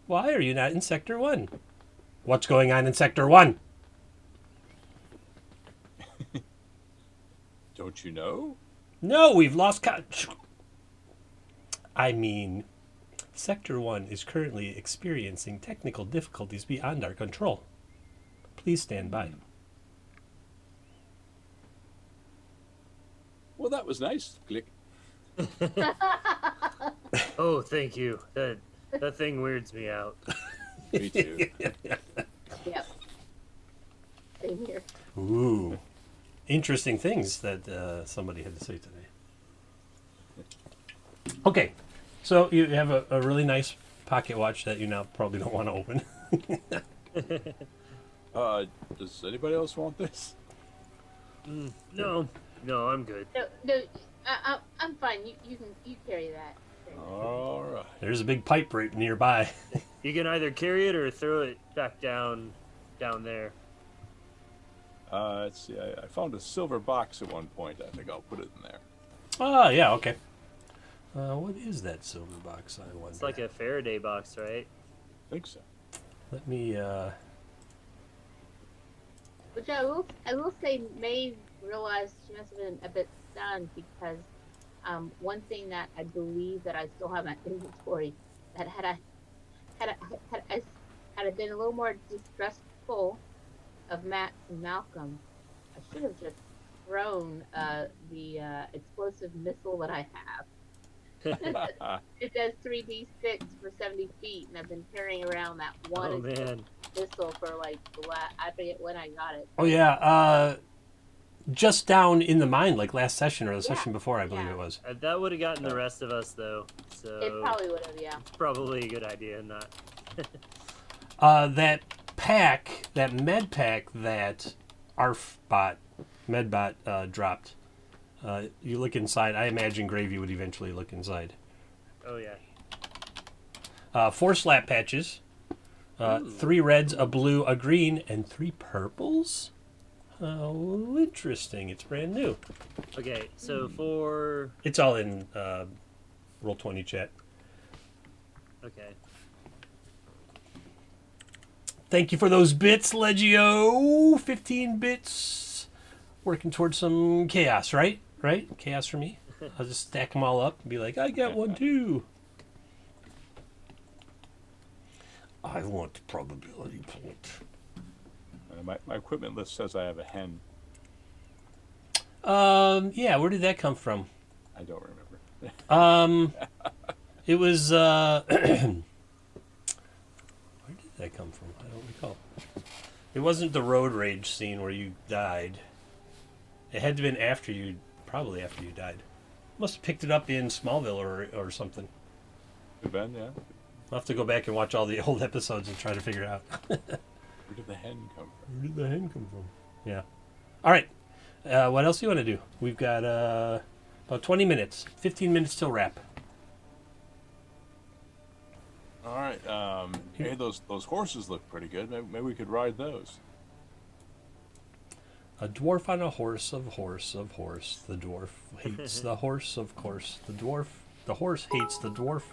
Why are you not in Sector 1? What's going on in Sector 1? Don't you know? No, we've lost Sector 1 is currently experiencing technical difficulties beyond our control. Please stand by. Well, that was nice. Click. Oh, thank you. That thing weirds me out. Me too. Yep. Same here. Ooh. Interesting things that somebody had to say today. Okay, so you have a really nice pocket watch that you now probably don't want to open. Does anybody else want this? No, I'm good. No, I'm fine. You carry that. All right. There's a big pipe right nearby. You can either carry it or throw it back down there. Let's see. I found a silver box at one point. I think I'll put it in there. Ah, yeah, okay. What is that silver box, I wonder? It's like a Faraday box, right? I think so. Let me, Which I will say May realized she must have been a bit stunned because one thing that I believe that I still have in my inventory that had I been a little more distrustful of Matt and Malcolm, I should have just thrown the explosive missile that I have. It does 3d6 for 70 feet, and I've been carrying around that one missile for like I forget when I got it. oh yeah, just down in the mine, like last session or the session before, I believe it was. That would have gotten the rest of us, though. So It probably would have, yeah. It's probably a good idea not. That pack, that med pack that Medbot dropped. You look inside. I imagine Gravy would eventually look inside. Oh yeah. 4 slap patches, 3 reds, a blue, a green, and 3 purples. How interesting! It's brand new. Okay, so for It's all in Roll20 chat. okay. Thank you for those bits, Legio. 15 bits. Working towards some chaos, right? Right? Chaos for me. I'll just stack them all up and be like, I got one too. I want probability point. My equipment list says I have a hen. Yeah, where did that come from? I don't remember. It was, where did that come from? I don't recall. It wasn't the road rage scene where you died. It had to have been probably after you died. Must have picked it up in Smallville or something. Ben, yeah. I'll have to go back and watch all the old episodes and try to figure it out. Where did the hen come from? Where did the hen come from? Yeah. All right. What else do you want to do? We've got about 20 minutes. 15 minutes till wrap. All right. right. Hey, those horses look pretty good. Maybe we could ride those. A dwarf on a horse of horse of horse. The dwarf hates the horse, of course. The horse hates the dwarf.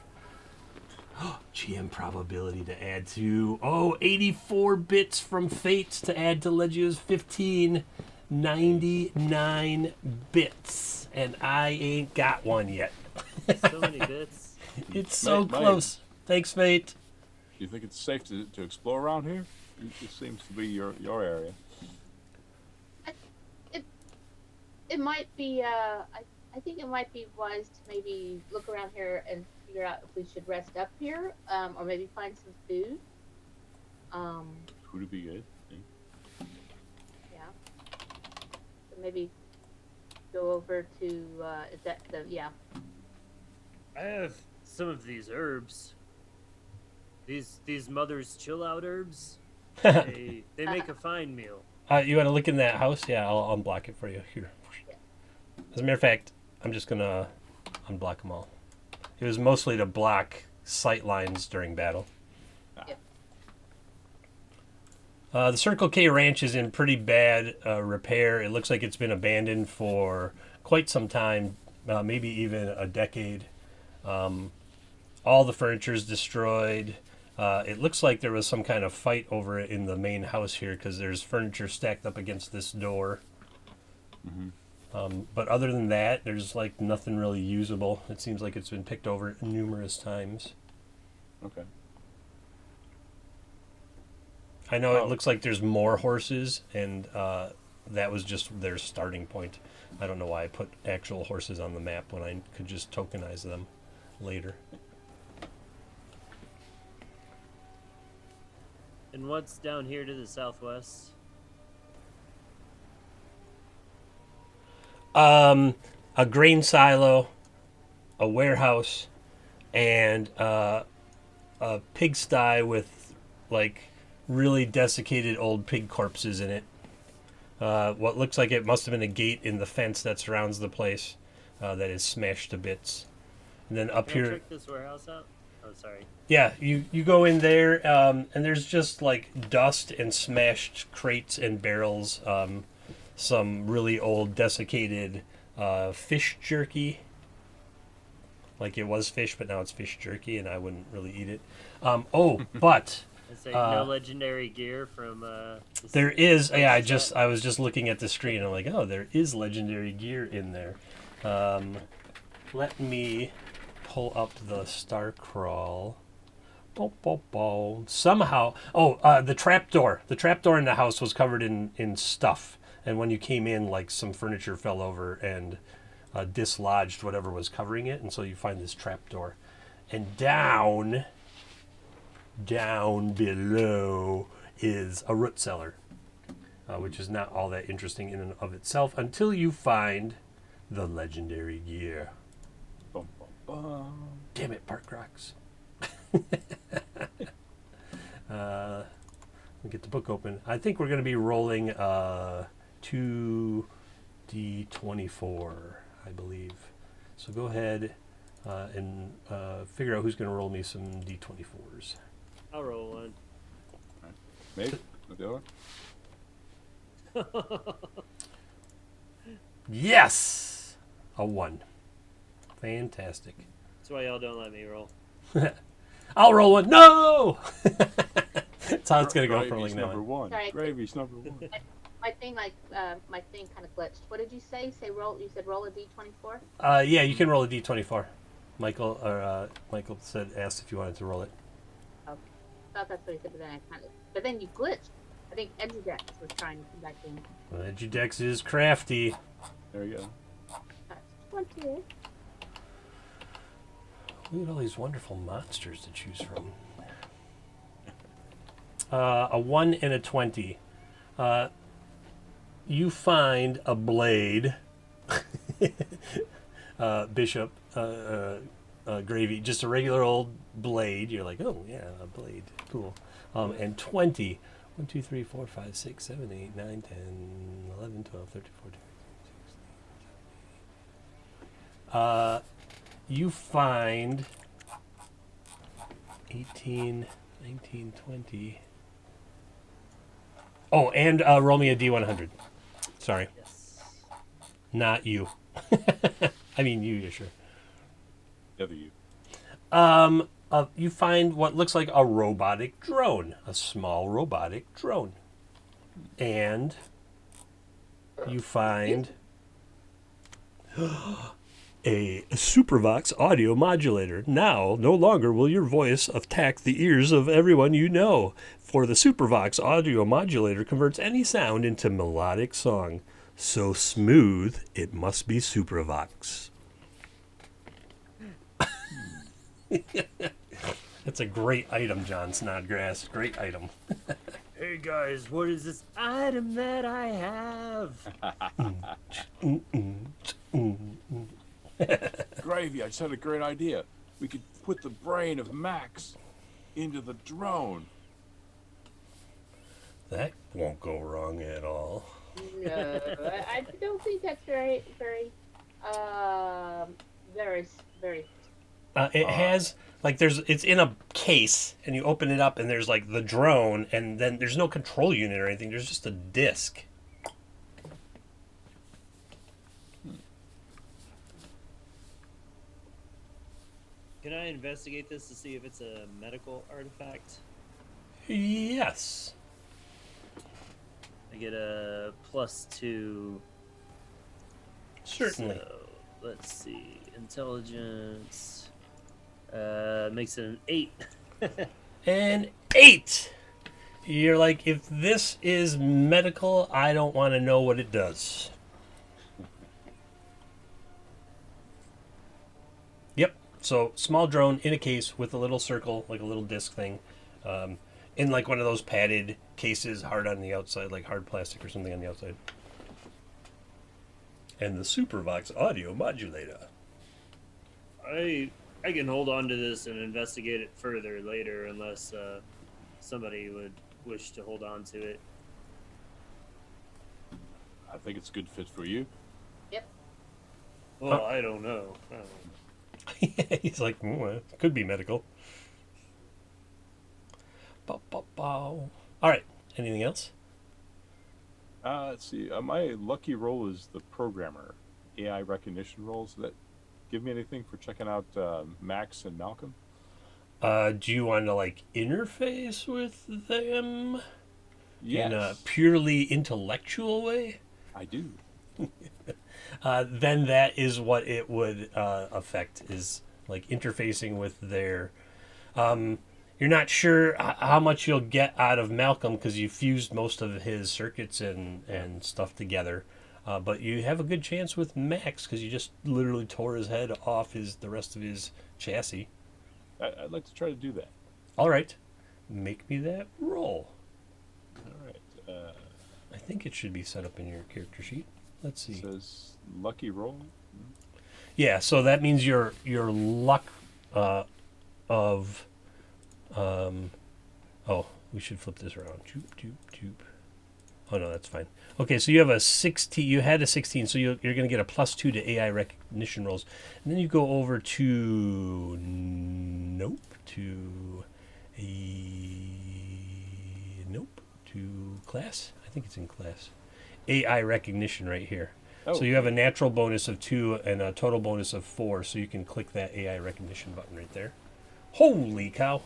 GM probability to add to 84 bits from Fate to add to Legio's 15. 99 bits, and I ain't got one yet. So many bits. It's so Mate. close. Thanks, Fate. Do you think it's safe to explore around here? It seems to be your area. It might be. I think it might be wise to maybe look around here and figure out if we should rest up here, or maybe find some food. Food would be good. Yeah. So maybe go over to. Is that the yeah? I have some of these herbs. These mother's chill out herbs. They make a fine meal. You want to look in that house? Yeah, I'll unblock it for you. Here. As a matter of fact, I'm just gonna unblock them all. It was mostly to block sight lines during battle. Yep. The Circle K Ranch is in pretty bad repair. It looks like it's been abandoned for quite some time, maybe even a decade. All the furniture is destroyed. It looks like there was some kind of fight over it in the main house here because there's furniture stacked up against this door. Mm-hmm. But other than that, there's like nothing really usable. It seems like it's been picked over numerous times. Okay. I know it looks like there's more horses, and that was just their starting point. I don't know why I put actual horses on the map when I could just tokenize them later. And what's down here to the southwest? A grain silo, a warehouse, and a pigsty with like really desiccated old pig corpses in it. What looks like it must have been a gate in the fence that surrounds the place that is smashed to bits. And then up Can I here, check this warehouse out? Oh, sorry. yeah, you go in there, and there's just like dust and smashed crates and barrels. Some really old desiccated fish jerky. Like it was fish, but now it's fish jerky, and I wouldn't really eat it. But I say no legendary gear from. there is. Yeah, I was just looking at the screen. And I'm like, oh, there is legendary gear in there. Let me pull up the star crawl. Somehow, the trapdoor. The trapdoor in the house was covered in stuff. And when you came in, like some furniture fell over and dislodged whatever was covering it, and so you find this trapdoor. And down below is a root cellar, which is not all that interesting in and of itself until you find the legendary gear. Bum, bum, bum. Damn it, Park Rocks. Let me get the book open. I think we're going to be rolling 2d24, I believe. So go ahead and figure out who's going to roll me some d24s. I'll roll one. Maybe. The other? Yes! A 1. Fantastic. That's why y'all don't let me roll. I'll roll one. No! That's how it's going to go for Gravy's like number now. one. Sorry. Gravy's number one. My thing kind of glitched. What did you say? You said roll a d24. Yeah, you can roll a d24. Michael asked if you wanted to roll it. Okay. Thought that's what he said, but then you glitched. I think Edudex was trying to come back in. Well, Edudex is crafty. There you go. That's 20. Look at all these wonderful monsters to choose from. A 1 and a 20. You find a blade, Bishop, Gravy, just a regular old blade. You're like, oh yeah, a blade, cool. And 20. 1, 2, 3, 4, 5, 6, 7, 8, 9, 10, 11, 12, 13, 14, 15, 16. You find 18, 19, 20. Oh, and roll me a D100. Sorry, Yes. not you. I mean you, sure. The other you. You find what looks like a robotic drone, a small robotic drone. And you find a Supervox audio modulator. Now, no longer will your voice attack the ears of everyone you know, for the Supervox audio modulator converts any sound into melodic song. So smooth, it must be Supervox. That's a great item, John Snodgrass. Great item. Hey guys, what is this item that I have? Gravy, I just had a great idea. We could put the brain of Max into the drone. That won't go wrong at all. No, I don't think that's very, very, very. It has it's in a case, and you open it up, and there's like the drone, and then there's no control unit or anything. There's just a disc. Can I investigate this to see if it's a medical artifact? Yes. I get a +2. Certainly. So, let's see. Intelligence. Makes it an 8. An 8. You're like, if this is medical, I don't want to know what it does. Yep. So, small drone in a case with a little circle, like a little disc thing, in like one of those padded cases, hard on the outside, like hard plastic or something on the outside. And the Supervox audio modulator. I can hold on to this and investigate it further later, unless somebody would wish to hold on to it. I think it's a good fit for you. Yep. Well, I don't know. He's like, it could be medical. All right. Anything else? Let's see. My lucky roll is the programmer. AI recognition rolls. That give me anything for checking out Max and Malcolm? Do you want to like interface with them Yes. in a purely intellectual way? I do. Then that is what it would affect, is like interfacing with their. You're not sure how much you'll get out of Malcolm because you fused most of his circuits and stuff together. But you have a good chance with Max because you just literally tore his head off the rest of his chassis. I'd like to try to do that. All right. Make me that roll. All right. I think it should be set up in your character sheet. Let's see. It says lucky roll. Yeah, so that means your luck of oh, we should flip this around. Joop, joop, joop. Oh no, that's fine. Okay, so you have a 16. You had a 16, so you're going to get a +2 to AI recognition rolls, and then you go over to to class. I think it's in class. AI recognition right here. Oh. So you have a natural bonus of 2 and a total bonus of 4, so you can click that AI recognition button right there. Holy cow.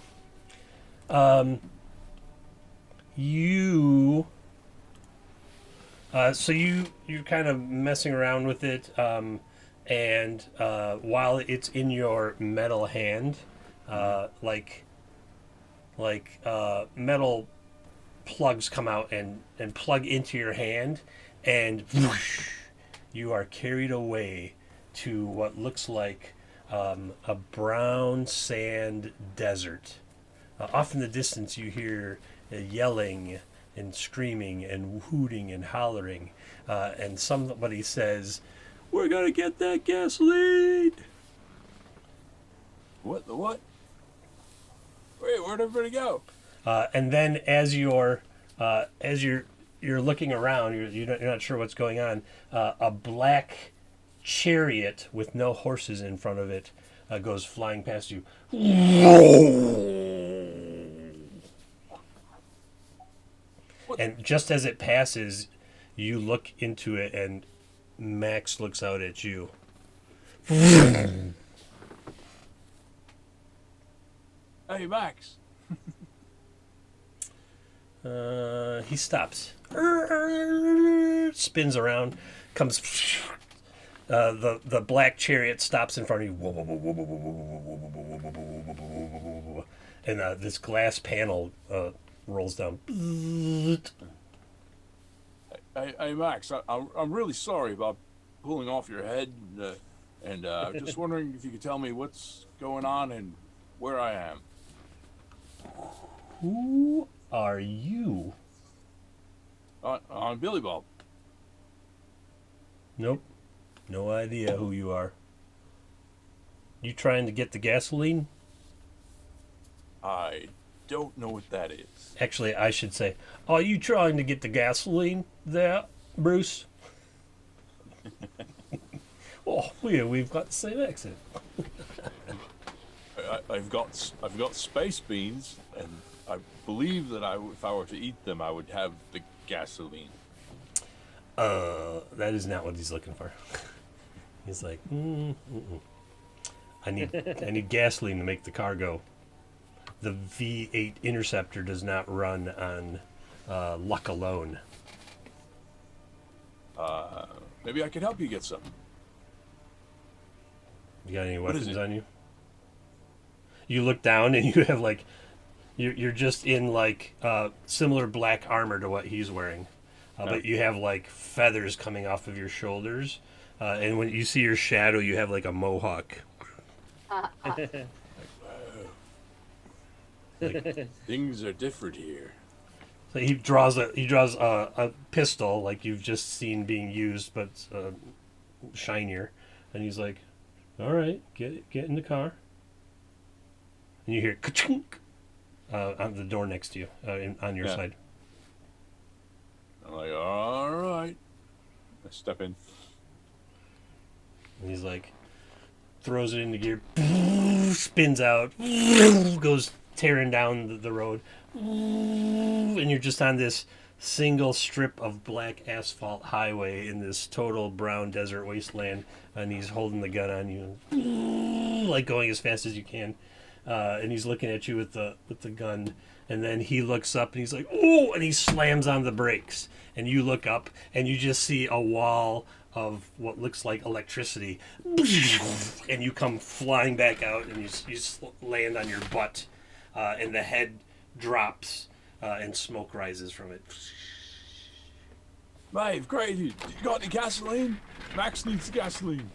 So you're kind of messing around with it, and while it's in your metal hand, metal plugs come out and plug into your hand, and whoosh, you are carried away to what looks like a brown sand desert. Off in the distance, you hear yelling and screaming and hooting and hollering, and somebody says, "We're gonna get that gasoline." What? The what? Wait, where'd everybody go? And then as you're looking around, you're not sure what's going on. A black chariot with no horses in front of it goes flying past you. And just as it passes, you look into it, and Max looks out at you. Hey, Max. He stops. Spins around. Comes. The black chariot stops in front of you. And this glass panel rolls down. Hey, Max. I'm really sorry about pulling off your head, and just wondering if you could tell me what's going on and where I am. Who are you? I'm Billy Bob. Nope. No idea who you are. You trying to get the gasoline? I don't know what that is. Actually, I should say, are you trying to get the gasoline there, Bruce? Oh, we've got the same accent. I've got space beans, and I believe that if I were to eat them, I would have the gasoline. That is not what he's looking for. He's like, I need gasoline to make the car go. The V8 Interceptor does not run on luck alone. Maybe I could help you get some. You got any What is weapons it? on you? You look down and you have like, you're just in like similar black armor to what he's wearing, but you have like feathers coming off of your shoulders, and when you see your shadow, you have like a mohawk. Things are different here. So he draws a pistol like you've just seen being used, but shinier, and he's like, "All right, get in the car." And you hear ka-chunk on the door next to you, on your side. I'm like, all right. I step in. And he's like, throws it into gear, spins out, goes tearing down the road, and you're just on this single strip of black asphalt highway in this total brown desert wasteland, and he's holding the gun on you, like going as fast as you can, and he's looking at you with the gun, and then he looks up and he's like, "Oh!" and he slams on the brakes, and you look up and you just see a wall of what looks like electricity, and you come flying back out, and you land on your butt, and the head drops, and smoke rises from it. Mate, great. You got any gasoline? Max needs gasoline.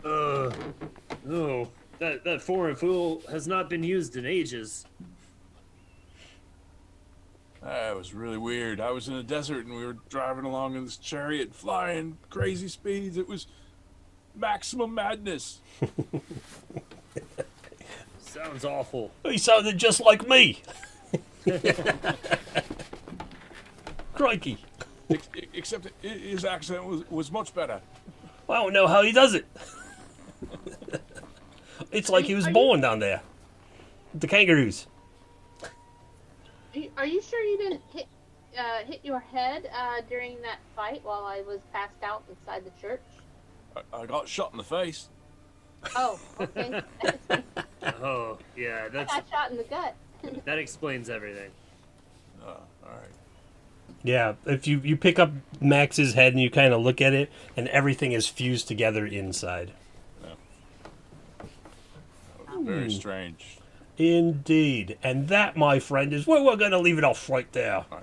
No, that foreign fuel has not been used in ages. That was really weird. I was in the desert and we were driving along in this chariot, flying crazy speeds. It was maximum madness. Sounds awful. He sounded just like me. Crikey. Except his accent was much better. I don't know how he does it. It's like he was born down there. The kangaroos. Are you sure you didn't hit your head during that fight while I was passed out inside the church? I got shot in the face. Oh, okay. Oh, yeah, I that's got shot in the gut. that explains everything. All right. Yeah, if you pick up Max's head and you kind of look at it, and everything is fused together inside. Very strange. Indeed. And that, my friend, is where we're going to leave it off right there. Right.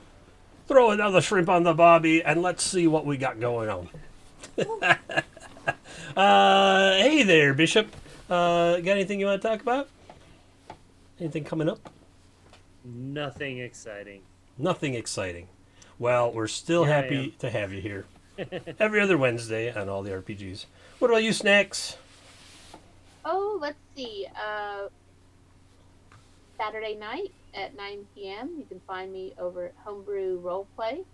Throw another shrimp on the barbie, and let's see what we got going on. Hey there, Bishop. Got anything you want to talk about? Anything coming up? Nothing exciting. Nothing exciting. Well, we're still Here I happy to have you here. Every other Wednesday on all the RPGs. What about you, Snacks? Oh, let's see. Saturday night at 9 p.m. You can find me over at Homebrew Roleplay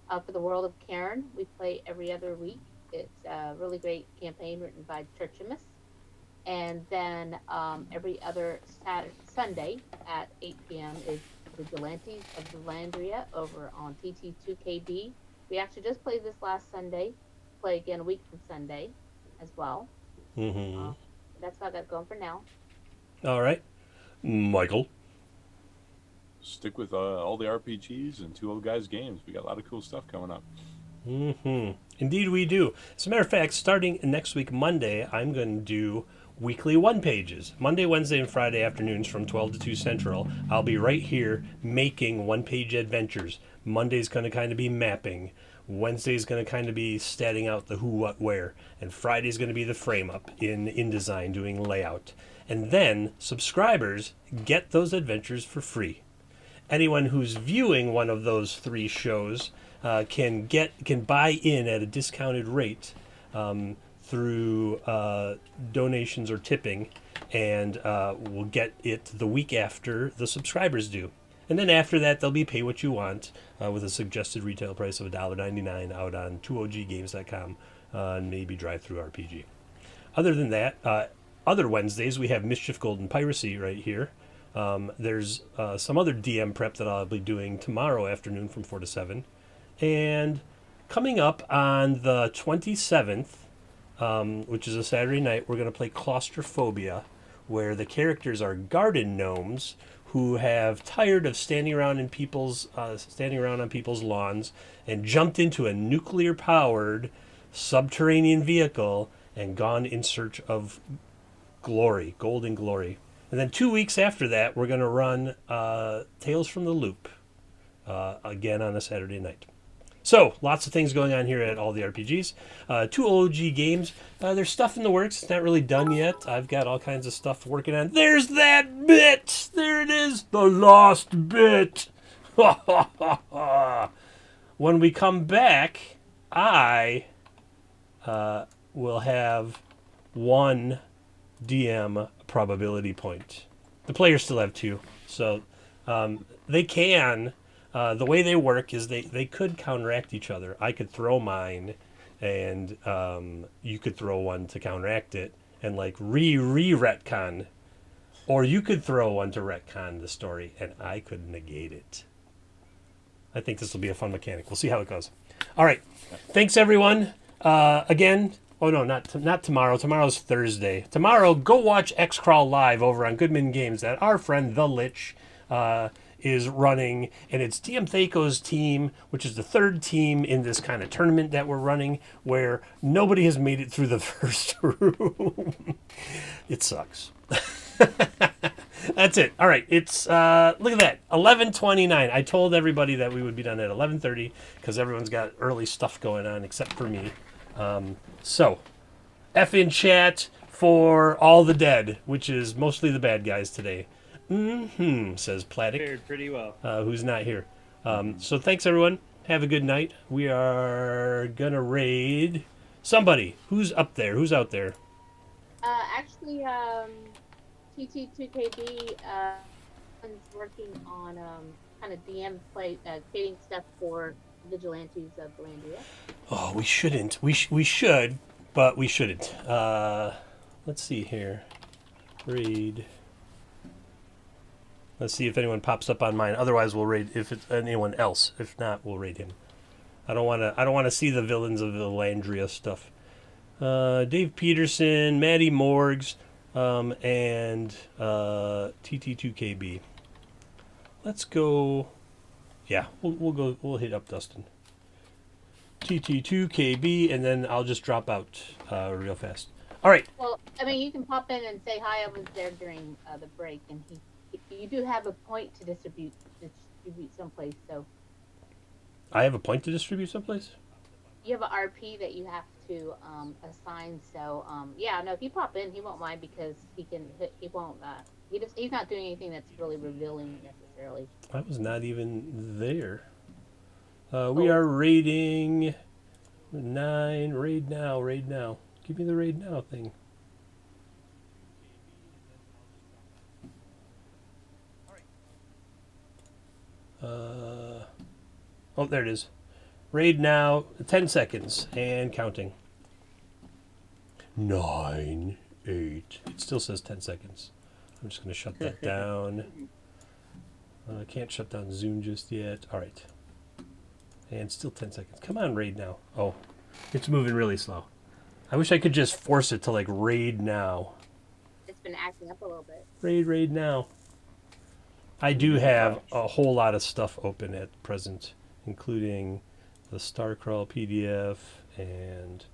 for the World of Karen. We play every other week. It's a really great campaign written by Churchimus. And then every other Sunday at 8 p.m. is Vigilantes of Delandria over on TT2KB. We actually just played this last Sunday. Play again a week from Sunday as well. Mm-hmm. That's what I got going for now. All right. Michael. Stick with all the RPGs and Two Old Guys games. We got a lot of cool stuff coming up. Mm-hmm. Indeed we do. As a matter of fact, starting next week, Monday, I'm going to do weekly one pages. Monday, Wednesday, and Friday afternoons from 12 to 2 Central. I'll be right here making one-page adventures. Monday's going to kind of be mapping. Wednesday's going to kind of be statting out the who, what, where. And Friday's going to be the frame-up in InDesign doing layout. And then subscribers get those adventures for free. Anyone who's viewing one of those 3 shows can buy in at a discounted rate through donations or tipping, and will get it the week after the subscribers do. And then after that, they'll be pay what you want with a suggested retail price of $1.99 out on 2oggames.com and maybe DriveThruRPG. Other than that, other Wednesdays, we have Mischief Golden Piracy right here. There's some other DM prep that I'll be doing tomorrow afternoon from 4 to 7. And coming up on the 27th, which is a Saturday night, we're going to play Claustrophobia, where the characters are garden gnomes who have tired of standing around on people's lawns and jumped into a nuclear-powered subterranean vehicle and gone in search of glory, golden glory. And then 2 weeks after that, we're going to run Tales from the Loop again on a Saturday night. So, lots of things going on here at all the RPGs. 2OG games, there's stuff in the works. It's not really done yet. I've got all kinds of stuff working on. There's that bit! There it is! The lost bit! When we come back, I will have 1 DM probability point. The players still have 2. So, they can... the way they work is they could counteract each other. I could throw mine, and you could throw one to counteract it, and like retcon. Or you could throw one to retcon the story, and I could negate it. I think this will be a fun mechanic. We'll see how it goes. All right. Thanks, everyone. Again, oh no, not tomorrow. Tomorrow's Thursday. Tomorrow, go watch X-Crawl live over on Goodman Games that our friend The Lich is running, and it's DM Thaco's team, which is the 3rd team in this kind of tournament that we're running, where nobody has made it through the first room. It sucks. That's it. All right, it's look at that, 11:29. I told everybody that we would be done at 11:30 because everyone's got early stuff going on except for me. So, F in chat for all the dead, which is mostly the bad guys today. Says Platic. Fared pretty well. Who's not here. So thanks, everyone. Have a good night. We are going to raid somebody. Who's up there? Who's out there? Actually, TT2KB is working on kind of DM play, creating stuff for Vigilantes of Delandria. Oh, we shouldn't. We should, but we shouldn't. Let's see here. Raid. Let's see if anyone pops up on mine. Otherwise, we'll raid if it's anyone else. If not, we'll raid him. I don't want to see the villains of the Landria stuff. Dave Peterson, Maddie Morgs, and TT2KB. Let's go. Yeah, we'll go. We'll hit up Dustin. TT2KB, and then I'll just drop out real fast. All right. Well, I mean, you can pop in and say hi. I was there during the break, and you do have a point to distribute someplace. So I have a point to distribute someplace. you have an RP that you have to assign. So yeah, no, if you pop in, he won't mind because he won't. He's not doing anything that's really revealing necessarily. I was not even there. We are raiding 9. Raid now. Give me the raid now thing. Oh, there it is. Raid now. 10 seconds and counting. 9, 8. It still says 10 seconds. I'm just going to shut that down. I can't shut down Zoom just yet. All right. And still 10 seconds. Come on, raid now. Oh, it's moving really slow. I wish I could just force it to like raid now. It's been acting up a little bit. Raid now. I do have a whole lot of stuff open at present, including the Starcrawl PDF, and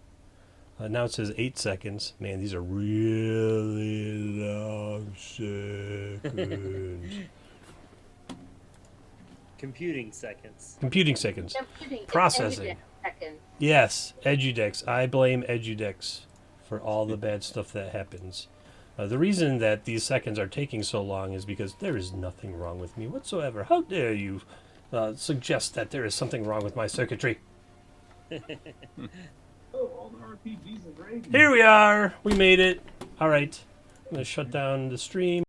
now it says 8 seconds. Man, these are really long seconds. Computing seconds. Computing seconds. Computing, Processing. seconds. Yes, Edudex. I blame Edudex for all the bad stuff that happens. The reason that these seconds are taking so long is because there is nothing wrong with me whatsoever. How dare you suggest that there is something wrong with my circuitry? All the RPGs are great. Here we are. We made it. All right. I'm going to shut down the stream.